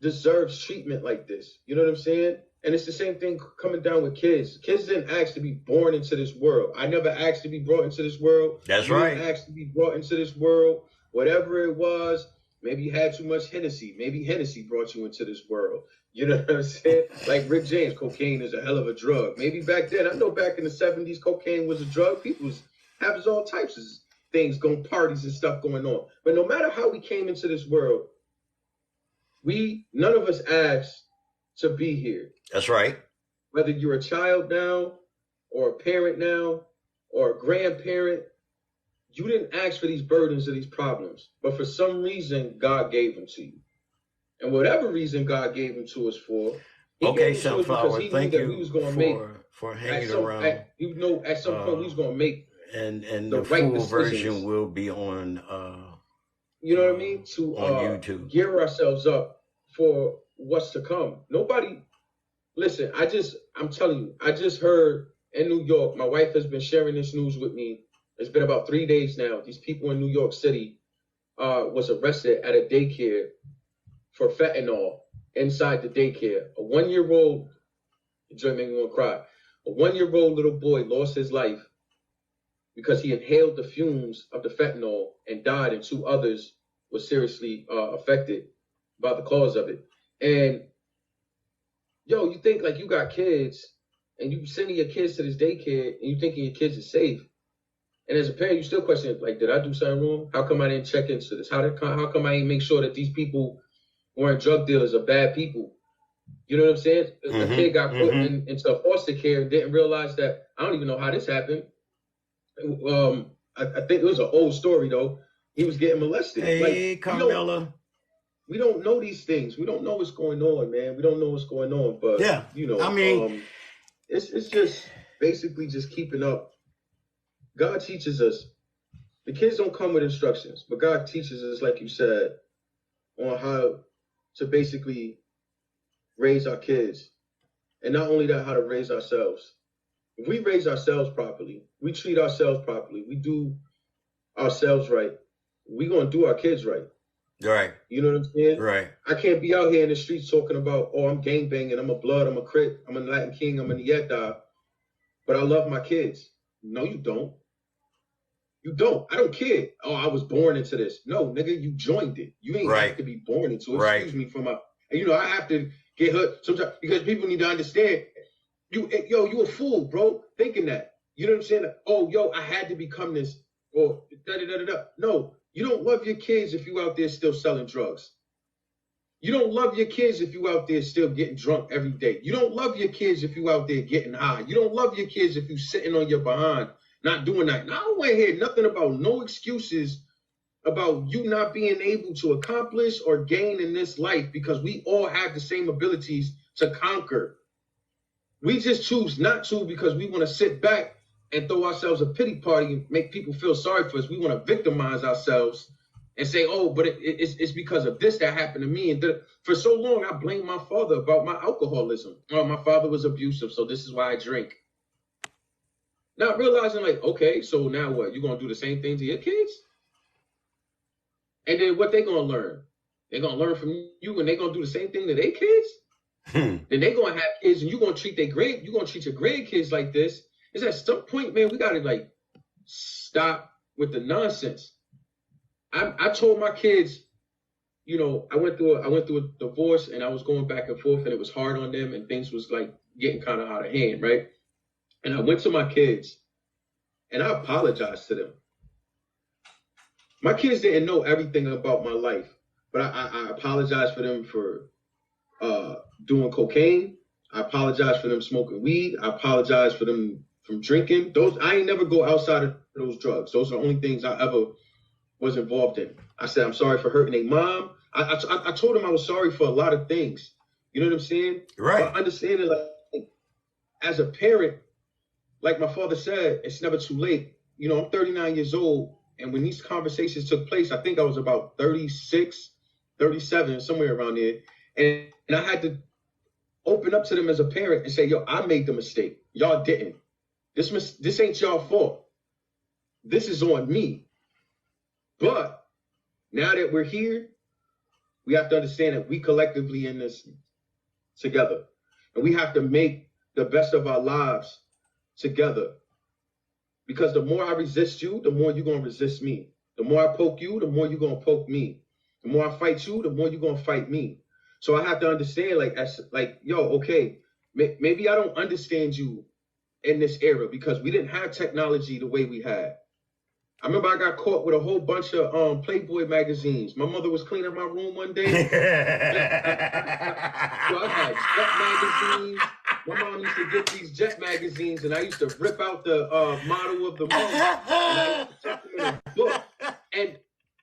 S2: deserves treatment like this. You know what I'm saying? And it's the same thing coming down with kids. Kids didn't ask to be born into this world. I never asked to be brought into this world.
S1: That's
S2: you
S1: right.
S2: Didn't ask to be brought into this world. Whatever it was, maybe you had too much Hennessy. Maybe Hennessy brought you into this world. You know what I'm saying? Like Rick James, cocaine is a hell of a drug. Maybe back then, I know back in the 70s, cocaine was a drug. People was having all types of things, going parties and stuff going on. But no matter how we came into this world, none of us asked to be here.
S1: That's right.
S2: Whether you're a child now or a parent now or a grandparent, you didn't ask for these burdens or these problems, but for some reason, God gave them to you. And whatever reason God gave them to us for,
S1: okay, Sunflower, thank you for hanging around.
S2: At some point we was going to make
S1: and the full version will be on
S2: you know what I mean?
S1: On YouTube.
S2: Gear ourselves up for what's to come. Listen, I'm telling you, I just heard in New York, my wife has been sharing this news with me. It's been about 3 days now. These people in New York City was arrested at a daycare for fentanyl inside the daycare. A 1-year-old, Joy made me want to cry. A 1-year-old little boy lost his life because he inhaled the fumes of the fentanyl and died, and 2 others were seriously affected by the cause of it. And yo, you think like you got kids and you sending your kids to this daycare and you thinking your kids are safe. And as a parent, you still question, like, did I do something wrong? How come I didn't check into this? How come I didn't make sure that these people weren't drug dealers or bad people? You know what I'm saying? A kid got put into foster care and didn't realize that. I don't even know how this happened. I think it was an old story, though. He was getting molested.
S1: Hey, Carmela.
S2: We don't know these things. We don't know what's going on, man. We don't know what's going on. But,
S1: yeah,
S2: you know,
S1: I mean,
S2: it's just basically just keeping up. God teaches us. The kids don't come with instructions, but God teaches us, like you said, on how to basically raise our kids. And not only that, how to raise ourselves. If we raise ourselves properly, we treat ourselves properly, we do ourselves right, we're going to do our kids right.
S1: Right.
S2: You know what I'm saying?
S1: Right.
S2: I can't be out here in the streets talking about, oh, I'm gangbanging, I'm a blood, I'm a Crit, I'm a Latin King, I'm a Nieta, but I love my kids. No, you don't. You don't. I don't care. Oh, I was born into this. No, nigga, you joined it. You ain't have to be born into it.
S1: Right.
S2: Excuse me for my, you know, I have to get hurt sometimes because people need to understand. You a fool, bro, thinking that. You know what I'm saying? Oh, yo, I had to become this or da-da-da-da-da. No, you don't love your kids if you out there still selling drugs. You don't love your kids if you out there still getting drunk every day. You don't love your kids if you out there getting high. You don't love your kids if you sitting on your behind, not doing that. Now, I don't want to hear nothing about no excuses about you not being able to accomplish or gain in this life because we all have the same abilities to conquer. We just choose not to because we want to sit back and throw ourselves a pity party and make people feel sorry for us. We want to victimize ourselves and say, oh, but it's because of this that happened to me. And for so long, I blamed my father about my alcoholism. Oh, my father was abusive, so this is why I drink. Not realizing, like, okay, so now what? You're going to do the same thing to your kids? And then what they going to learn? They're going to learn from you and they're going to do the same thing to their kids? Then they're going to have kids and you're going to treat your grandkids like this. Is at some point, man, we got to, like, stop with the nonsense. I told my kids I went through a divorce, and I was going back and forth, and it was hard on them, and things was like getting kind of out of hand, right? And I went to my kids, and I apologized to them. My kids didn't know everything about my life, but I apologized for them for doing cocaine. I apologize for them smoking weed. I apologize for them from drinking. I ain't never go outside of those drugs. Those are the only things I ever was involved in. I said, I'm sorry for hurting their mom. I told them I was sorry for a lot of things. You know what I'm saying?
S1: Right.
S2: But understanding, like, as a parent, like my father said, it's never too late. I'm 39 years old. And when these conversations took place, I think I was about 36, 37, somewhere around there. And I had to open up to them as a parent and say, yo, I made the mistake. Y'all didn't. This ain't y'all fault. This is on me. But now that we're here, we have to understand that we collectively in this together. And we have to make the best of our lives together. Because the more I resist you, the more you're going to resist me. The more I poke you, the more you're going to poke me. The more I fight you, the more you're going to fight me. So I have to understand, okay, maybe I don't understand you in this era because we didn't have technology the way we had. I remember I got caught with a whole bunch of Playboy magazines. My mother was cleaning my room one day. So I had Jet magazines. My mom used to get these Jet magazines, and I used to rip out the motto of the month, and I used to tuck them in a book. And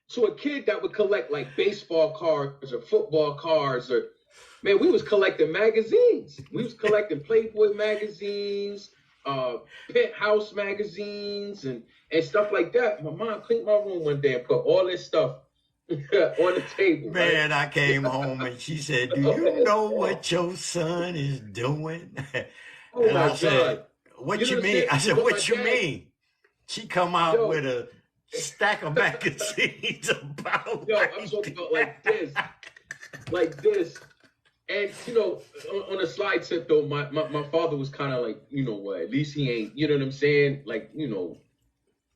S2: to a kid that would collect like baseball cards or football cards, we was collecting magazines. We was collecting Playboy magazines, Penthouse magazines, and stuff like that. My mom cleaned my room one day and put all this stuff on the table.
S1: Man, right? I came home and she said, do you know what your son is doing?
S2: Oh, and I said,
S1: what you mean? I said, what you mean? She come out with a stack of magazines about
S2: I'm talking about like this. And, on a slide tip, though, my father was kind of like, at least he ain't, you know what I'm saying? Like,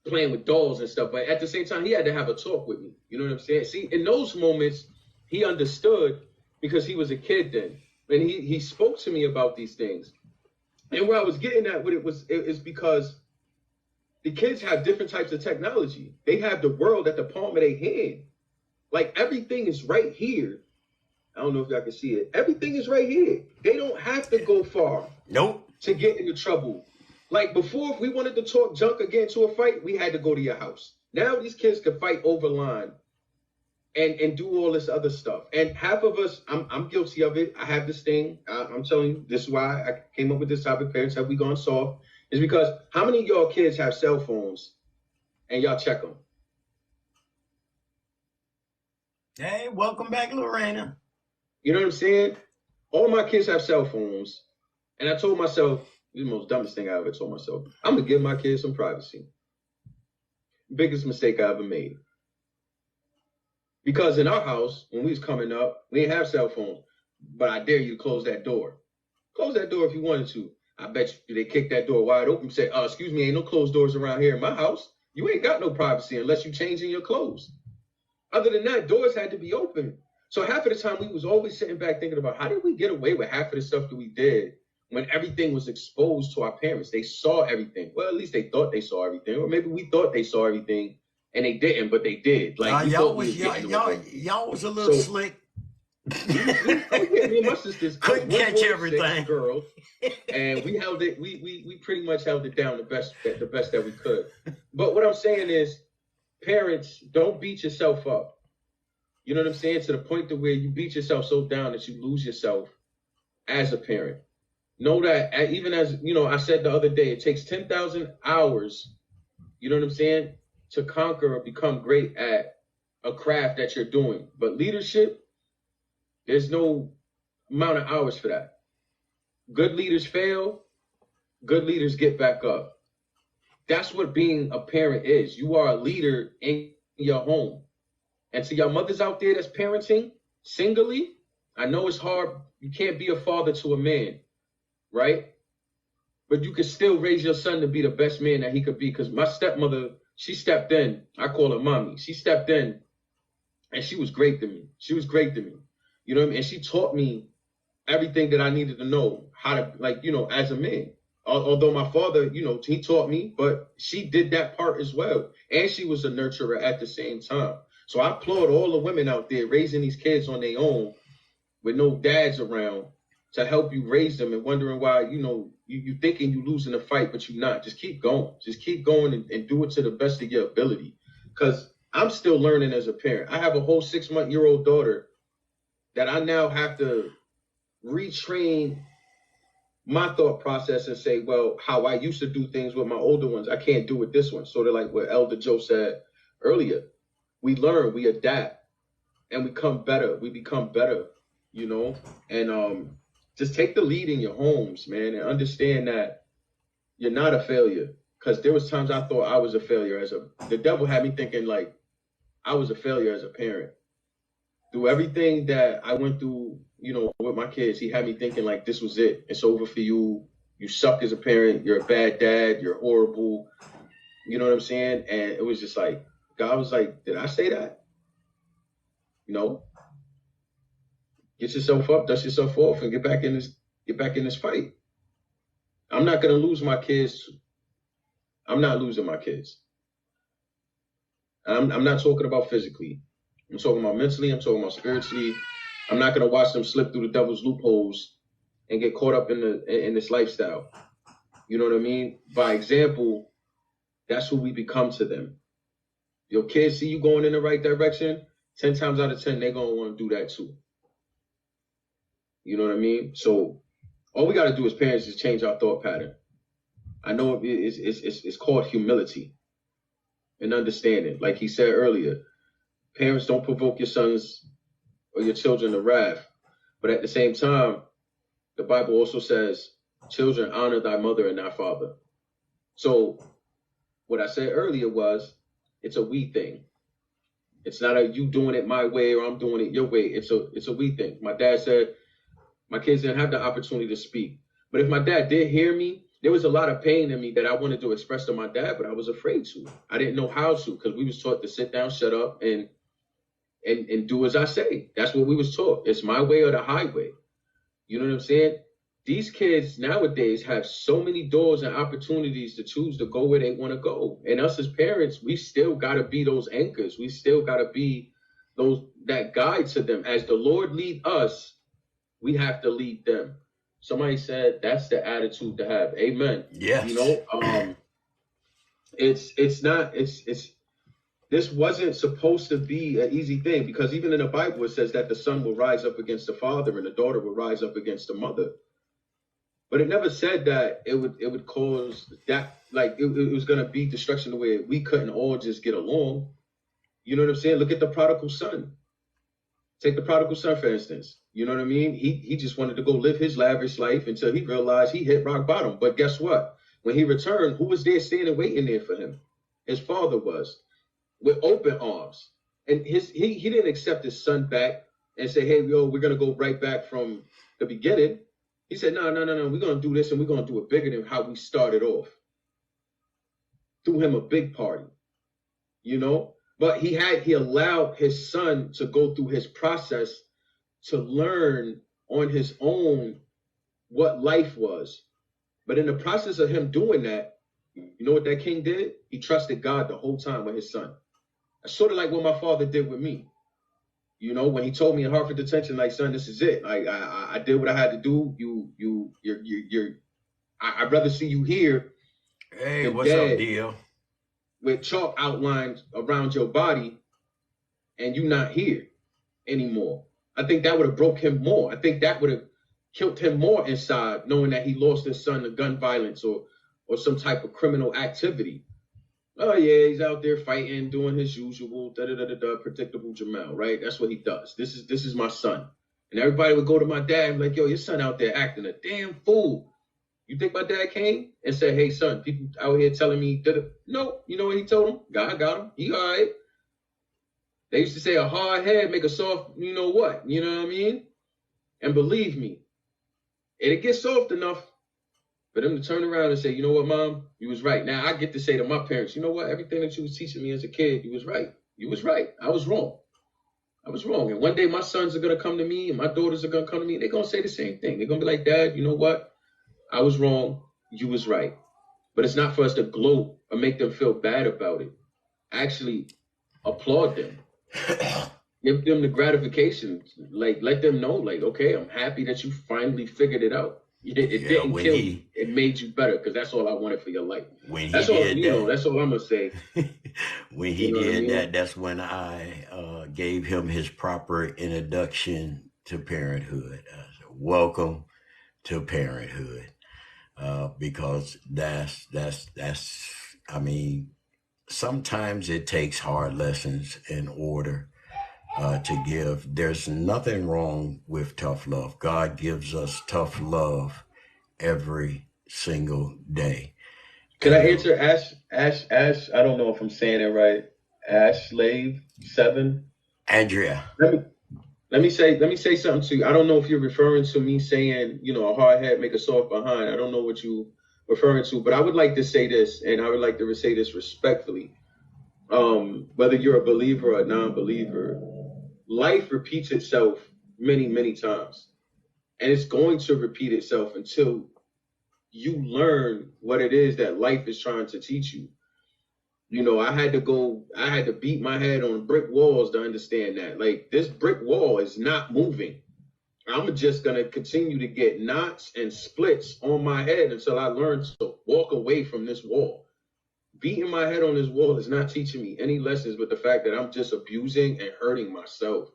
S2: playing with dolls and stuff. But at the same time, he had to have a talk with me. You know what I'm saying? See, in those moments, he understood because he was a kid then. And he spoke to me about these things. And where I was getting at with it is because the kids have different types of technology. They have the world at the palm of their hand. Like, everything is right here. I don't know if y'all can see it. Everything is right here. They don't have to go far.
S1: Nope.
S2: To get into trouble. Like, before, if we wanted to talk junk or get into a fight, we had to go to your house. Now these kids can fight over line and do all this other stuff. And half of us, I'm guilty of it. I have this thing. I'm telling you, this is why I came up with this topic. Parents, have we gone soft? Is because how many of y'all kids have cell phones and y'all check them?
S1: Hey, welcome back, Lorena.
S2: You know what I'm saying? All my kids have cell phones. And I told myself, this is the most dumbest thing I ever told myself, I'm going to give my kids some privacy. Biggest mistake I ever made. Because in our house, when we was coming up, we didn't have cell phones. But I dare you to close that door. Close that door if you wanted to. I bet you they kicked that door wide open and said, excuse me, ain't no closed doors around here in my house. You ain't got no privacy unless you changing your clothes. Other than that, doors had to be open. So half of the time we was always sitting back thinking about how did we get away with half of the stuff that we did when everything was exposed to our parents. They saw everything. Well, at least they thought they saw everything. Or maybe we thought they saw everything and they didn't, but they did. Like
S1: y'all was a little slick.
S2: Me and my sisters
S1: couldn't catch everything.
S2: Girls, and we held it. We pretty much held it down the best that we could. But what I'm saying is, parents, don't beat yourself up. You know what I'm saying? To the point to where you beat yourself so down that you lose yourself as a parent. Know that even as, I said the other day, it takes 10,000 hours, you know what I'm saying, to conquer or become great at a craft that you're doing. But leadership, there's no amount of hours for that. Good leaders fail. Good leaders get back up. That's what being a parent is. You are a leader in your home. And to y'all mothers out there that's parenting singly, I know it's hard. You can't be a father to a man, right? But you can still raise your son to be the best man that he could be. Because my stepmother, she stepped in. I call her mommy. She stepped in And she was great to me. She was great to me. You know what I mean? And she taught me everything that I needed to know how to, like, you know, as a man. Although my father, you know, he taught me, but she did that part as well. And she was a nurturer at the same time. So I applaud all the women out there raising these kids on their own with no dads around to help you raise them, and wondering why, you know, you thinking you losing the fight, but you're not. Just keep going. Just keep going and do it to the best of your ability. Because I'm still learning as a parent. I have a whole 6-month-old daughter that I now have to retrain my thought process and say, well, how I used to do things with my older ones, I can't do with this one. Sort of like what Elder Joe said earlier. We learn, we adapt, and we become better, you know? And just take the lead in your homes, man, and understand that you're not a failure. Because there was times I thought I was a failure the devil had me thinking like I was a failure as a parent. Through everything that I went through, you know, with my kids, he had me thinking like this was it. It's over for you. You suck as a parent. You're a bad dad. You're horrible. You know what I'm saying? And it was just like, God was like, did I say that? You know, get yourself up, dust yourself off, and get back in this fight. I'm not gonna lose my kids. I'm not losing my kids. I'm not talking about physically. I'm talking about mentally. I'm talking about spiritually. I'm not gonna watch them slip through the devil's loopholes and get caught up in this lifestyle. You know what I mean? By example, that's who we become to them. Your kids see you going in the right direction, 10 times out of 10, they're gonna want to do that too. You know what I mean? So all we gotta do as parents is change our thought pattern. I know it's called humility and understanding. Like he said earlier, parents, don't provoke your sons or your children to wrath. But at the same time, the Bible also says, children, honor thy mother and thy father. So what I said earlier was, it's a we thing. It's not a you doing it my way or I'm doing it your way. It's a we thing. My dad said my kids didn't have the opportunity to speak. But if my dad did hear me, there was a lot of pain in me that I wanted to express to my dad, but I was afraid to. I didn't know how to, because we was taught to sit down, shut up, and do as I say. That's what we was taught. It's my way or the highway. You know what I'm saying? These kids nowadays have so many doors and opportunities to choose to go where they want to go. And us as parents, we still got to be those anchors. We still got to be that guide to them. As the Lord lead us, we have to lead them. Somebody said that's the attitude to have. Amen.
S1: Yes.
S2: You know, this wasn't supposed to be an easy thing, because even in the Bible, it says that the son will rise up against the father and the daughter will rise up against the mother. But it never said that it would cause that, like it was going to be destruction the way we couldn't all just get along. You know what I'm saying? Look at the prodigal son. Take the prodigal son, for instance. You know what I mean? He just wanted to go live his lavish life until he realized he hit rock bottom. But guess what? When he returned, who was there standing waiting there for him? His father was, with open arms. And he didn't accept his son back and say, hey, yo, we're going to go right back from the beginning. He said, no, we're going to do this, and we're going to do it bigger than how we started off. Threw him a big party, you know? But he allowed his son to go through his process to learn on his own what life was. But in the process of him doing that, you know what that king did? He trusted God the whole time with his son. That's sort of like what my father did with me. You know, when he told me in Hartford Detention, like, son, this is it. I did what I had to do. I'd rather see you here.
S1: Hey, what's up, Dio?
S2: With chalk outlined around your body, and you not here anymore. I think that would have broke him more. I think that would have killed him more inside, knowing that he lost his son to gun violence or some type of criminal activity. Oh yeah, he's out there fighting, doing his usual predictable Jamal, right? That's what he does. This is my son. And everybody would go to my dad and be like, yo, your son out there acting a damn fool. You think my dad came and said, hey, son, people out here telling me, no, you know what he told him? God got him. He all right. They used to say a hard head make a soft, you know what? You know what I mean? And believe me, it'll get soft enough for them to turn around and say, you know what, Mom? You was right. Now I get to say to my parents, you know what? Everything that you was teaching me as a kid, you was right. You was right. I was wrong. I was wrong. And one day my sons are going to come to me and my daughters are going to come to me. They're going to say the same thing. They're going to be like, Dad, you know what? I was wrong. You was right. But it's not for us to gloat or make them feel bad about it. Actually applaud them. Give them the gratification. Like, let them know, like, okay, I'm happy that you finally figured it out. It didn't kill you. It made you better, because that's all I wanted for your life. That's all, that's all I'm going to say.
S1: When he did that, that's when I gave him his proper introduction to parenthood. I said, welcome to parenthood. Because that's, I mean, sometimes it takes hard lessons in order to give. There's nothing wrong with tough love. God gives us tough love every single day.
S2: Can I answer Ash? I don't know if I'm saying it right. Ash Slave 7.
S1: Andrea.
S2: Let me say something to you. I don't know if you're referring to me saying, a hard head make a soft behind. I don't know what you referring to, but I would like to say this, and I would like to say this respectfully. Whether you're a believer or a non-believer, life repeats itself many, many times. And it's going to repeat itself until you learn what it is that life is trying to teach you. I had to beat my head on brick walls to understand that. Like, this brick wall is not moving. I'm just going to continue to get knots and splits on my head until I learn to walk away from this wall. Beating my head on this wall is not teaching me any lessons but the fact that I'm just abusing and hurting myself.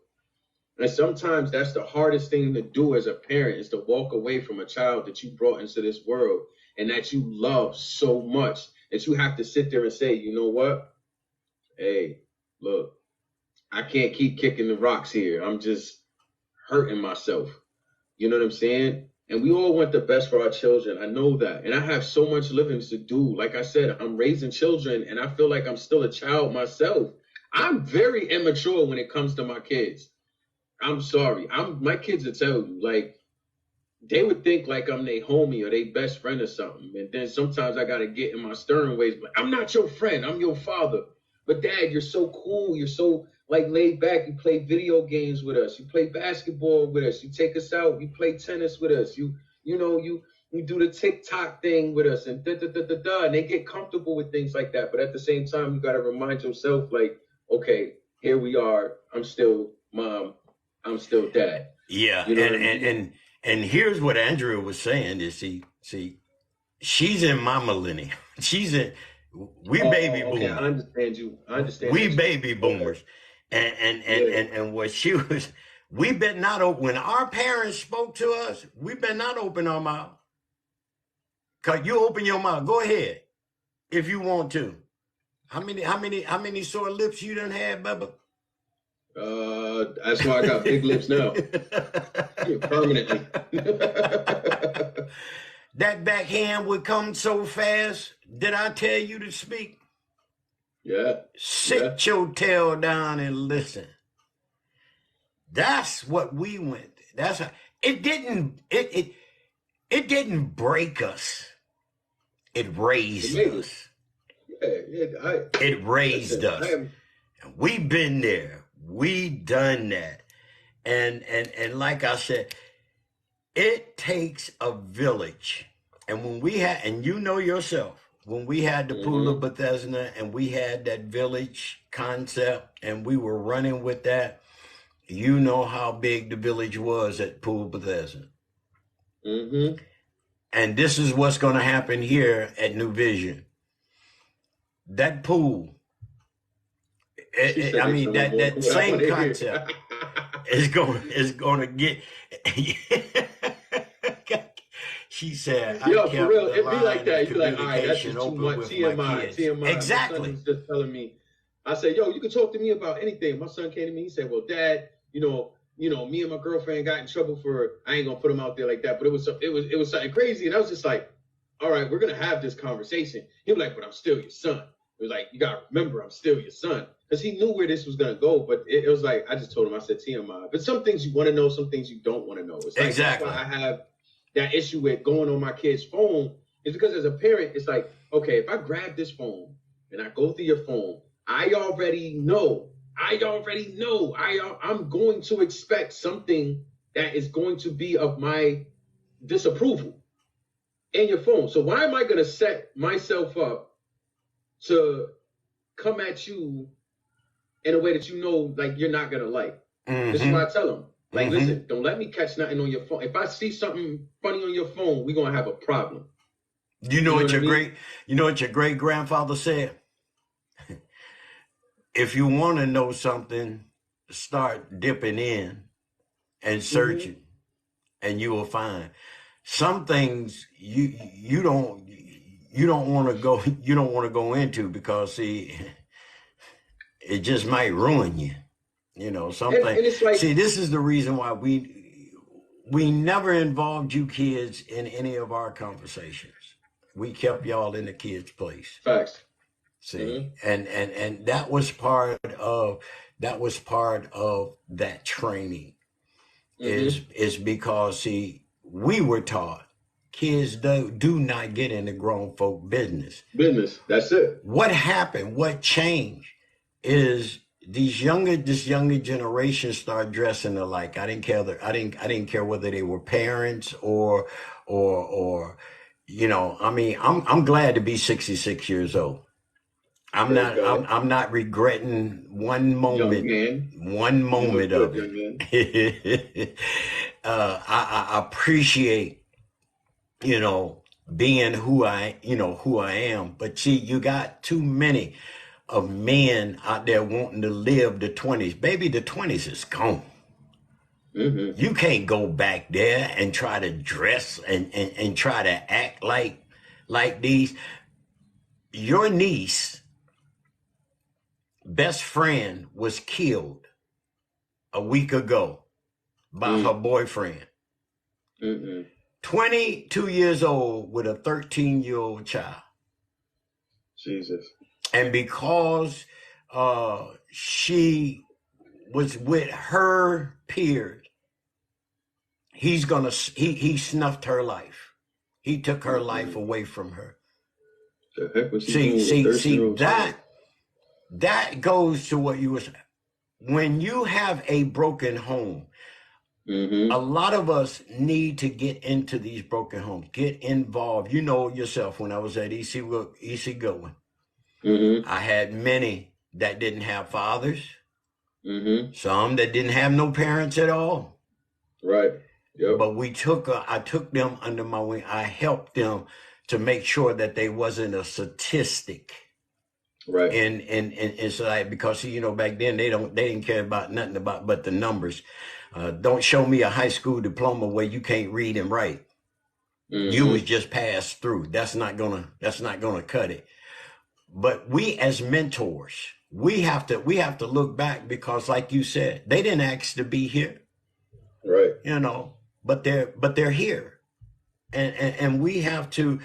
S2: And sometimes that's the hardest thing to do as a parent, is to walk away from a child that you brought into this world and that you love so much that you have to sit there and say, you know what? Hey, look, I can't keep kicking the rocks here. I'm just hurting myself. You know what I'm saying? And we all want the best for our children. I know that. And I have so much living to do. Like I said, I'm raising children and I feel like I'm still a child myself. I'm very immature when it comes to my kids. I'm sorry. My kids will tell you, like, they would think like I'm their homie or their best friend or something. And then sometimes I got to get in my stern ways. But I'm not your friend. I'm your father. But Dad, you're so cool. You're so like laid back. You play video games with us. You play basketball with us. You take us out. You play tennis with us. You do the TikTok thing with us and And they get comfortable with things like that. But at the same time, you got to remind yourself, like, okay, here we are. I'm still mom. I'm still dad.
S1: Yeah. And here's what Andrea was saying is, see, she's in my millennium. We baby boomers.
S2: I understand you.
S1: We baby boomers. And what she was, we better not open, when our parents spoke to us, we better not open our mouth. Cause you open your mouth, go ahead, if you want to. How many sore lips you done had, Bubba?
S2: That's why I got big lips now. Permanently.
S1: That backhand would come so fast. Did I tell you to speak?
S2: Yeah.
S1: Sit your tail down and listen. That's what we went. That's how, it didn't break us. It raised us. It raised us. We've been there. We done that. And like I said, it takes a village. And when we had, and you know yourself, when we had the Pool of Bethesda and we had that village concept and we were running with that, you know how big the village was at Pool of Bethesda. And this is what's going to happen here at New Vision. That pool, that same concept is going to get. She said,
S2: "Yo, for real, it be like that. You like, all right, that's just too much. TMI.
S1: Exactly."
S2: My son was just telling me. I said, "Yo, you can talk to me about anything." My son came to me. He said, "Well, Dad, me and my girlfriend got in trouble for. I ain't gonna put him out there like that, but it was something crazy." And I was just like, "All right, we're gonna have this conversation." He was like, "But I'm still your son." It was like, "You gotta remember, I'm still your son," because he knew where this was gonna go. But it was like, I just told him, I said, TMI. But some things you want to know, some things you don't want to know. It's like,
S1: exactly.
S2: That's why I have that issue with going on my kid's phone. Is because as a parent, it's like, okay, if I grab this phone and I go through your phone, I already know I already know. I'm going to expect something that is going to be of my disapproval in your phone. So why am I going to set myself up to come at you in a way that you know, like, you're not going to like? This is why I tell them, like, listen, don't let me catch nothing on your phone. If I see something funny on your phone, we're going to have a problem.
S1: You know what your great grandfather said? If you want to know something, start dipping in and searching, and you will find some things you don't want to go into, because see, it just might ruin you. You know, something. And it's like, see, this is the reason why we never involved you kids in any of our conversations. We kept y'all in the kids' place.
S2: Facts.
S1: See, and that was part of that training. Is because, see, we were taught kids do not get into grown folk business.
S2: That's it.
S1: What happened? What changed is this younger generation started dressing alike. I didn't care whether they were parents or you know, I mean, I'm glad to be 66 years old. I'm not regretting one moment of it. I appreciate, you know, being who I am. But see, you got too many of men out there wanting to live the 20s. Baby, the 20s is gone. You can't go back there and try to dress and try to act like these. Your niece best friend was killed a week ago by her boyfriend. 22 years old with a 13-year-old child.
S2: Jesus.
S1: And because she was with her peers, he snuffed her life. He took her life away from her.
S2: The heck was
S1: see that goes to what you were saying. When you have a broken home, a lot of us need to get into these broken homes, get involved. You know yourself, when I was at EC Goodwin, I had many that didn't have fathers, some that didn't have no parents at all.
S2: Right. Yep.
S1: But I took them under my wing. I helped them to make sure that they wasn't a statistic.
S2: Right.
S1: And so because, you know, back then they didn't care about nothing but the numbers. Don't show me a high school diploma where you can't read and write. You was just passed through. That's not gonna cut it. But we as mentors, we have to look back, because like you said, they didn't ask to be here.
S2: Right.
S1: You know, but they're here. And we have to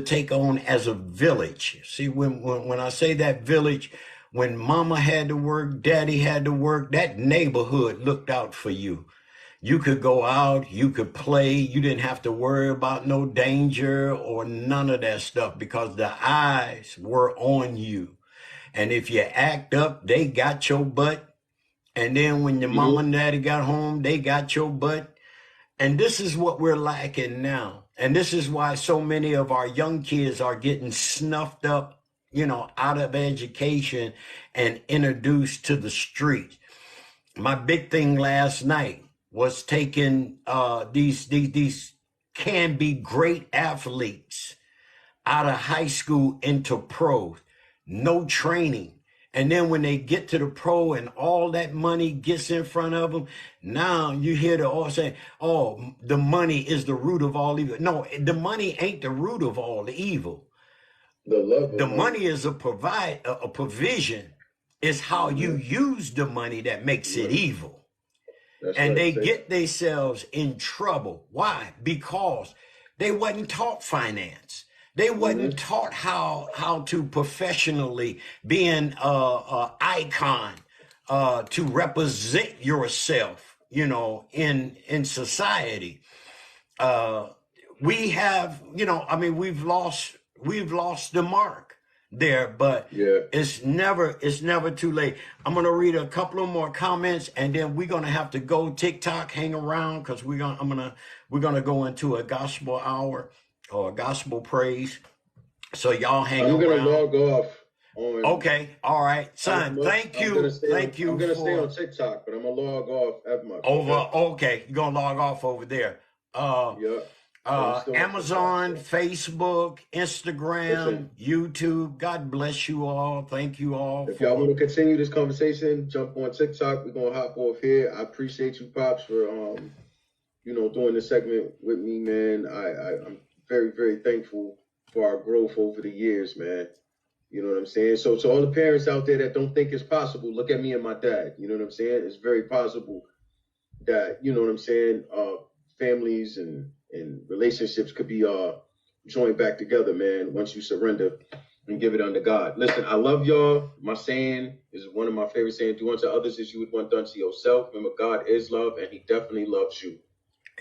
S1: take on as a village. See, when I say that village, when mama had to work, daddy had to work, that neighborhood looked out for you. You could go out, you could play, you didn't have to worry about no danger or none of that stuff, because the eyes were on you. And if you act up, they got your butt. And then when your mama and daddy got home, they got your butt. And this is what we're lacking now. And this is why so many of our young kids are getting snuffed up, you know, out of education and introduced to the street. My big thing last night was taking these can be great athletes out of high school into pros, no training. And then when they get to the pro and all that money gets in front of them, now you hear the all say, oh, the money is the root of all evil. No, the money ain't the root of all the evil. The money is a provision. It's how you use the money that makes it evil. And they get themselves in trouble. Why? Because they wasn't taught finance. They wasn't taught how to professionally be an icon, to represent yourself, you know, in society. We have, you know, I mean, we've lost the mark. there, but
S2: Yeah.
S1: it's never too late. I'm gonna read a couple of more comments, and then we're gonna have to go TikTok, hang around, because we're gonna go into a gospel hour or gospel praise. So y'all hang
S2: I'm gonna
S1: around.
S2: log off on
S1: Okay, all right, son.
S2: Atmos.
S1: Thank you
S2: I'm gonna stay on
S1: for
S2: TikTok, but I'm gonna log off Atmos.
S1: over.
S2: Okay.
S1: Okay, you're gonna log off over there.
S2: Yeah. I'm still on
S1: Amazon,
S2: TikTok, so.
S1: Facebook, Instagram,
S2: Listen,
S1: YouTube. God bless you all. Thank you all
S2: if y'all
S1: for.
S2: want to continue this conversation, jump on TikTok. We're gonna hop off here. I appreciate you, Pops, for doing this segment with me, man. I'm very, very thankful for our growth over the years, man. You know what I'm saying? So to all the parents out there that don't think it's possible, look at me and my dad. You know what I'm saying? It's very possible that, you know what I'm saying, families and relationships could be joined back together, man, once you surrender and give it unto God. Listen, I love y'all. My saying is one of my favorite sayings: do unto others as you would want done to yourself. Remember, God is love, and he definitely loves you.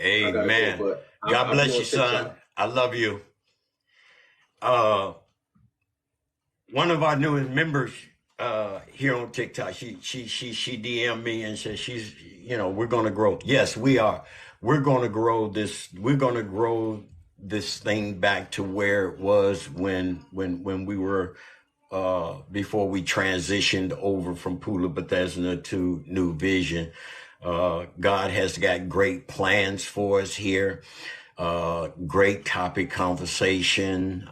S1: Amen.
S2: But
S1: God
S2: I'll
S1: bless
S2: be
S1: you,
S2: on
S1: son.
S2: TikTok.
S1: I love you. One of our newest members here on TikTok, she DM'd me and said she's, we're gonna grow. Yes, we are. We're gonna grow this. We're gonna grow this thing back to where it was when we were before we transitioned over from Pula Bethesda to New Vision. God has got great plans for us here. Great topic conversation,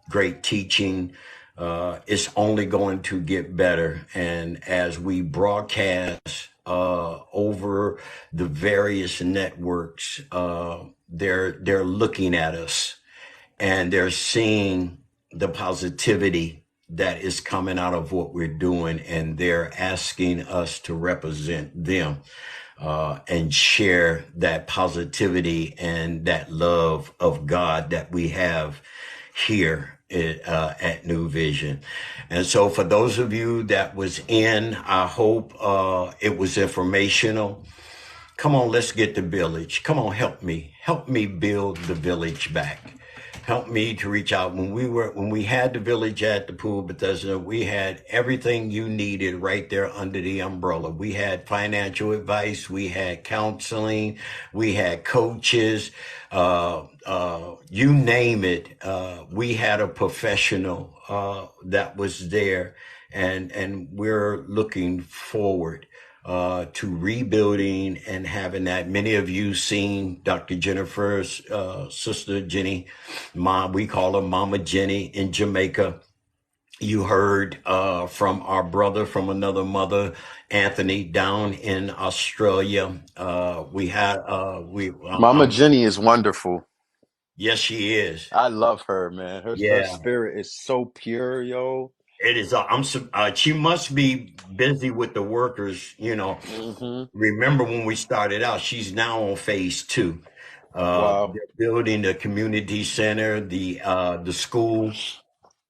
S1: great teaching. It's only going to get better. And as we broadcast over the various networks, they're looking at us and they're seeing the positivity that is coming out of what we're doing, and they're asking us to represent them and share that positivity and that love of God that we have here at New Vision. And so for those of you that was in, I hope it was informational. Come on, let's get the village. Come on, help me build the village back. Help me to reach out. When we had the village at the Pool Bethesda, we had everything you needed right there under the umbrella. We had financial advice, we had counseling, we had coaches, you name it. We had a professional that was there, and we're looking forward to rebuilding and having that. Many of you seen Dr. Jennifer's sister Jenny, we call her Mama Jenny in Jamaica. You heard from our brother from another mother, Anthony, down in Australia. We had
S4: Mama Jenny is wonderful.
S1: Yes, she is.
S4: I love her, man. Her
S1: Yeah.
S4: spirit is so pure, yo.
S1: It is. She must be busy with the workers. Remember when we started out? She's now on phase 2.
S4: Wow.
S1: They're building the community center, the school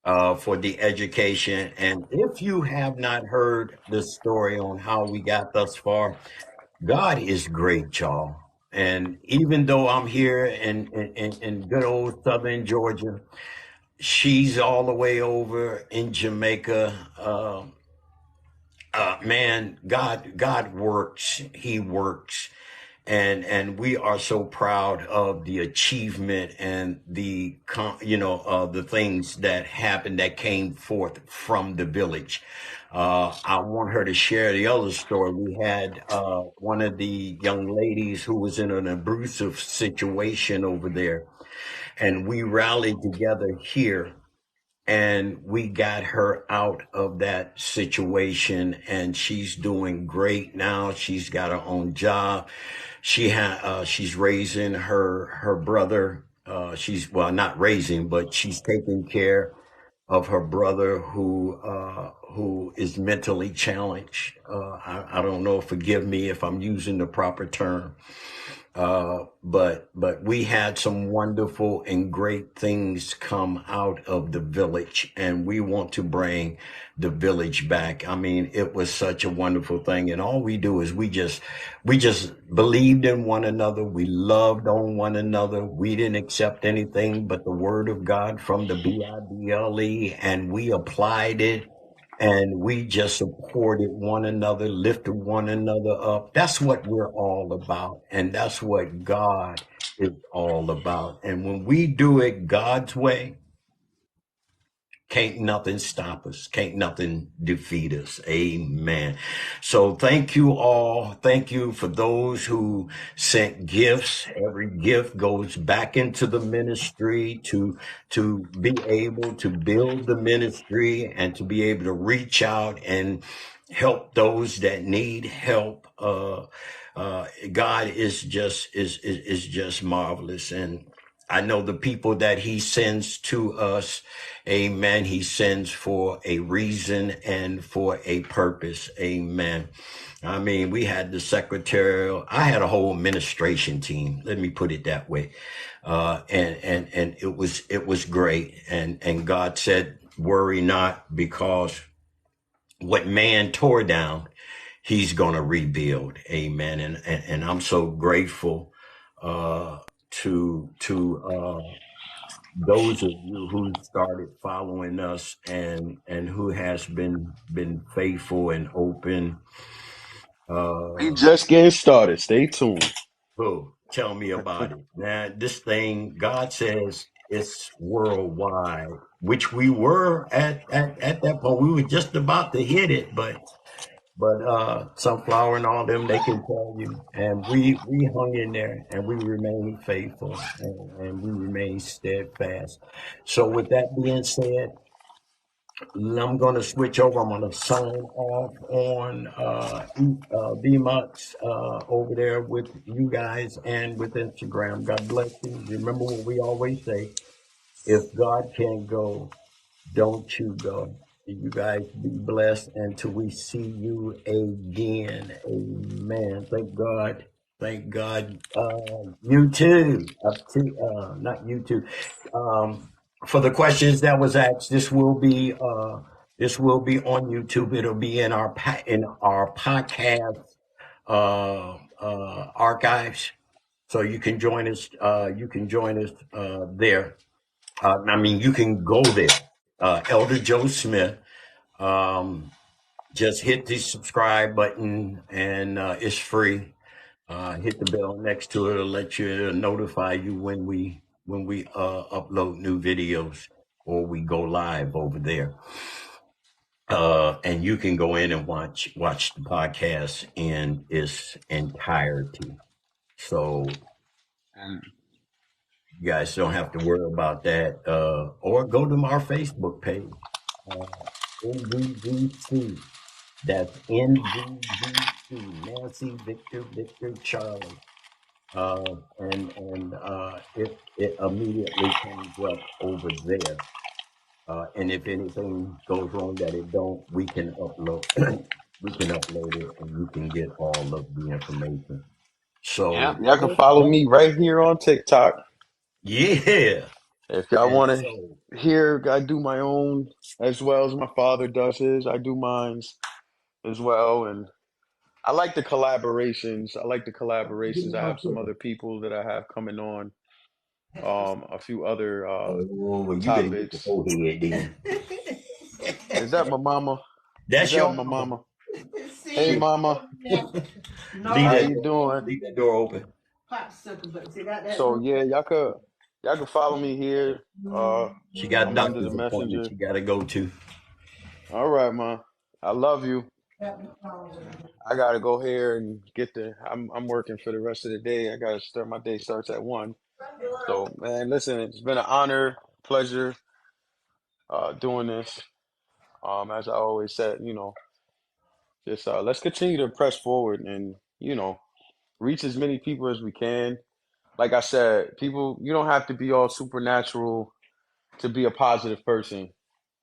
S1: for the education. And if you have not heard the story on how we got thus far, God is great, y'all. And even though I'm here in good old Southern Georgia, she's all the way over in Jamaica. Man, God works. He works. And we are so proud of the achievement and the things that happened that came forth from the village. I want her to share the other story. We had one of the young ladies who was in an abusive situation over there, and we rallied together here and we got her out of that situation, and she's doing great now. She's got her own job. She's raising her brother. She's not raising, but she's taking care of her brother who is mentally challenged. I don't know. Forgive me if I'm using the proper term, But we had some wonderful and great things come out of the village, and we want to bring the village back. I mean, it was such a wonderful thing, and all we do is we just believed in one another. We loved on one another. We didn't accept anything but the word of God from the Bible, and we applied it, and we just supported one another, lifted one another up. That's what we're all about, and that's what God is all about. And when we do it God's way, can't nothing stop us. Can't nothing defeat us. Amen. So thank you all. Thank you for those who sent gifts. Every gift goes back into the ministry to be able to build the ministry and to be able to reach out and help those that need help. God is just marvelous. And I know the people that he sends to us, amen, he sends for a reason and for a purpose, amen. I mean, we had the secretarial, I had a whole administration team, let me put it that way. And it was great. And God said, worry not, because what man tore down, he's going to rebuild, amen. And I'm so grateful to those of you who started following us and who has been faithful and open.
S4: We just getting started. Stay tuned.
S1: Oh, tell me about it. Now, this thing, God says it's worldwide, which we were at that point. We were just about to hit it, but Sunflower and all them, they can tell you. And we hung in there, and we remained faithful, and we remained steadfast. So with that being said, I'm going to switch over. I'm going to sign off on VMUX over there with you guys and with Instagram. God bless you. Remember what we always say: if God can't go, don't you go. You guys be blessed until we see you again. Amen. Thank God. Thank God. You too. Not you too. For the questions that was asked, this will be on YouTube. It'll be in our podcast archives. So you can join us. You can join us there. I mean, you can go there. Elder Joe Smith. Just hit the subscribe button, and it's free. Hit the bell next to it. It'll let you, it'll notify you when we upload new videos or we go live over there. And you can go in and watch the podcast in its entirety. So you guys don't have to worry about that. Or go to our Facebook page, NVVC. That's NVVC, Nancy Victor Charlie. And it immediately comes up over there. And if anything goes wrong that it don't, we can upload it, and you can get all of the information. So
S4: Yeah, y'all can follow me right here on TikTok.
S1: yeah.
S4: If y'all
S1: And
S4: want to
S1: so
S4: hear, I do my own as well as my father does his. I do mines as well, and I like the collaborations. I have some other people that I have coming on. A few other
S1: well, you better get the
S4: topics.
S1: forehead then.
S4: Is that my mama? Is
S1: That's
S4: that
S1: your
S4: my
S1: mama.
S4: mama? Hey, mama.
S1: Leave
S4: How
S1: that
S4: you doing?
S1: leave that door open.
S4: So yeah, y'all can follow me here.
S1: She got
S4: I'm under the
S1: doctor's appointment
S4: messenger.
S1: she gotta go to.
S4: All right, ma. I love you. I gotta go here and get the. I'm working for the rest of the day. I gotta start. My day starts at 1. So man, listen, it's been an honor, pleasure, doing this. As I always said, just let's continue to press forward and reach as many people as we can. Like I said, people, you don't have to be all supernatural to be a positive person.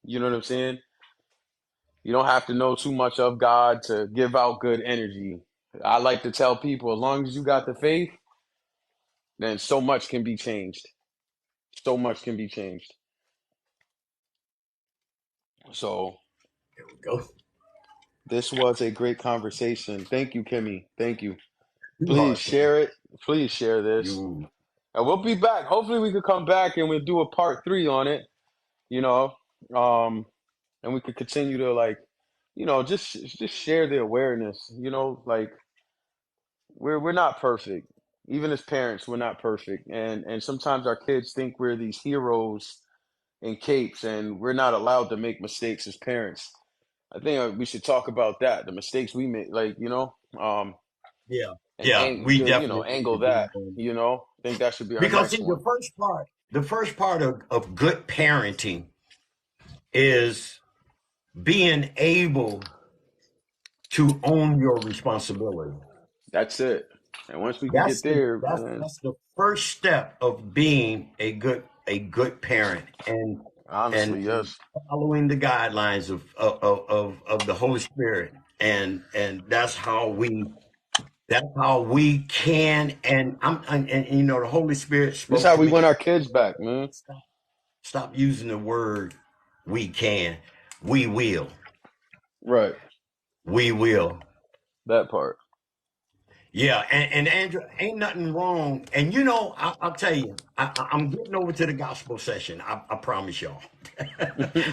S4: You know what I'm saying? You don't have to know too much of God to give out good energy. I like to tell people, as long as you got the faith, then so much can be changed. So much can be changed. So
S1: There we go.
S4: this was a great conversation. Thank you, Kimmy. Thank you.
S1: You
S4: Please
S1: are
S4: share it. Please share this.
S1: you.
S4: And we'll be back. Hopefully we could come back and we'll do a part 3 on it, you know. And we could continue to like, just share the awareness, like we're not perfect. Even as parents, we're not perfect. And sometimes our kids think we're these heroes in capes and we're not allowed to make mistakes as parents. I think we should talk about that, the mistakes we make, like,
S1: Yeah.
S4: and
S1: Yeah, we definitely need
S4: angle
S1: to do
S4: that,
S1: that.
S4: I think that should be our
S1: Because
S4: next
S1: see,
S4: one.
S1: the first part of good parenting is being able to own your responsibility.
S4: That's it. And once we can get there, man,
S1: That's the first step of being a good parent, and
S4: honestly, yes.
S1: following the guidelines of the Holy Spirit, and that's how we can, and you know, the Holy Spirit
S4: This is
S1: spoke
S4: how
S1: to
S4: we
S1: me.
S4: win our kids back, man.
S1: Stop using the word we can. We will.
S4: Right.
S1: We will.
S4: That part.
S1: Yeah, and Andrew, ain't nothing wrong. And you know, I'll tell you, I'm getting over to the gospel session. I promise y'all.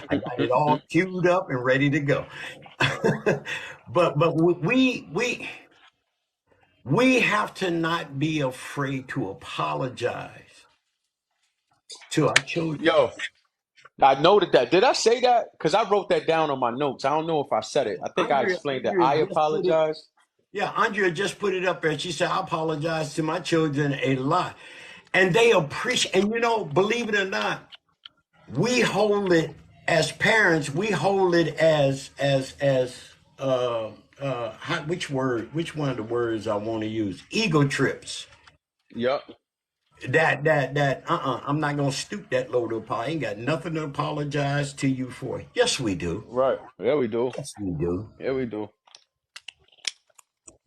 S1: I got it all queued up and ready to go. But we have to not be afraid to apologize to our children.
S4: Yo, I noted that. Did I say that? Because I wrote that down on my notes. I don't know if I said it. I think I explained that.
S1: Andrea
S4: I
S1: just put it.
S4: apologize.
S1: Yeah, Andrea just put it up there. She said, "I apologize to my children a lot," and they appreciate. And you know, believe it or not, we hold it as parents. We hold it which one of the words I want to use? Ego trips.
S4: Yep.
S1: I'm not gonna stoop that low to apologize. I ain't got nothing to apologize to you for. Yes, we do.
S4: Right. Yeah, we do.
S1: Yes, we do.
S4: Yeah, we do.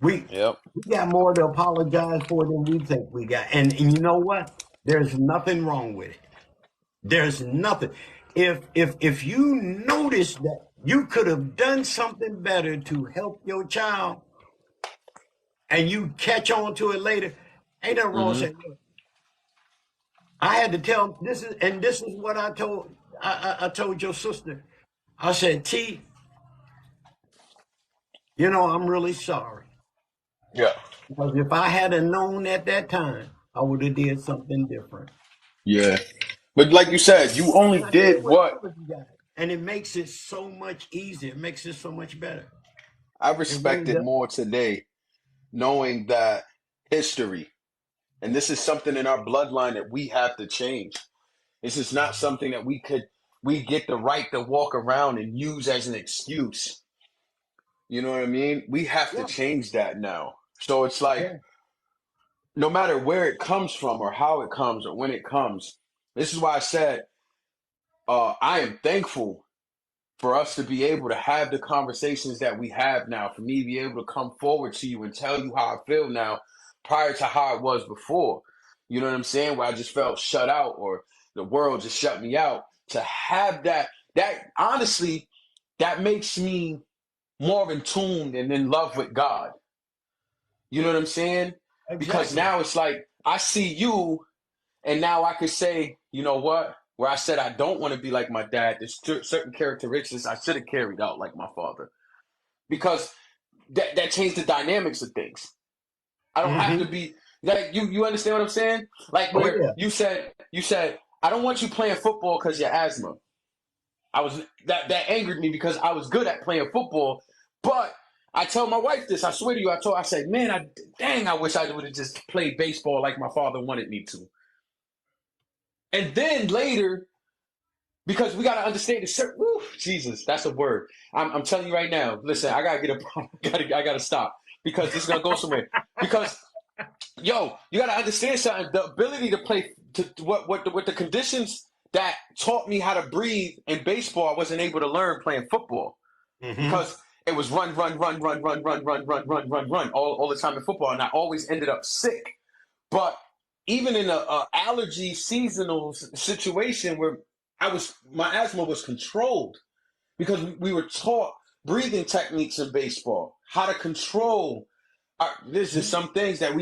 S1: We
S4: Yep.
S1: we got more to apologize for than we think we got. And you know what? There's nothing wrong with it. There's nothing. If you notice that you could have done something better to help your child and you catch on to it later, ain't nothing wrong
S4: Hmm.
S1: saying, "Look, I had to tell this is what I told I told your sister. I said, T, you know, I'm really sorry.
S4: Yeah.
S1: Because if I had have known at that time, I would have did something different."
S4: Yeah. But like you said, you only
S1: And I said it
S4: did
S1: with
S4: what
S1: all of you guys. And it makes it so much easier. It makes it so much better.
S4: I
S1: It really
S4: respected
S1: does.
S4: more today, knowing that history, and this is something in our bloodline that we have to change. This is not something that we get the right to walk around and use as an excuse. You know what I mean? We have to
S1: Yeah,
S4: change that now. So it's like,
S1: yeah,
S4: no matter where it comes from or how it comes or when it comes, this is why I said, I am thankful for us to be able to have the conversations that we have now, for me to be able to come forward to you and tell you how I feel now prior to how it was before. You know what I'm saying? Where I just felt shut out or the world just shut me out. To have that honestly, that makes me more in tune and in love with God. You know what I'm saying? Because
S1: exactly.
S4: now it's like I see you, and now I could say, you know what? Where I said I don't want to be like my dad, there's certain characteristics I should have carried out like my father. Because that changed the dynamics of things. I don't have to
S1: Hmm.
S4: be like you understand what I'm saying? Like
S1: Oh,
S4: where
S1: yeah.
S4: you said, I don't want you playing football because you're asthma. I was that angered me because I was good at playing football, but I tell my wife this. I swear to you, I said, man, I wish I would have just played baseball like my father wanted me to. And then later, because we gotta understand the Jesus, that's a word. I'm telling you right now. Listen, I gotta get up. I gotta stop because this is gonna go somewhere. Because yo, you gotta understand something. The ability to play what the conditions that taught me how to breathe in baseball, I wasn't able to learn playing football
S1: Hmm.
S4: because it was run all the time in football, and I always ended up sick. But even in a allergy seasonal situation where my asthma was controlled because we were taught breathing techniques in baseball, how to control. There's just some things that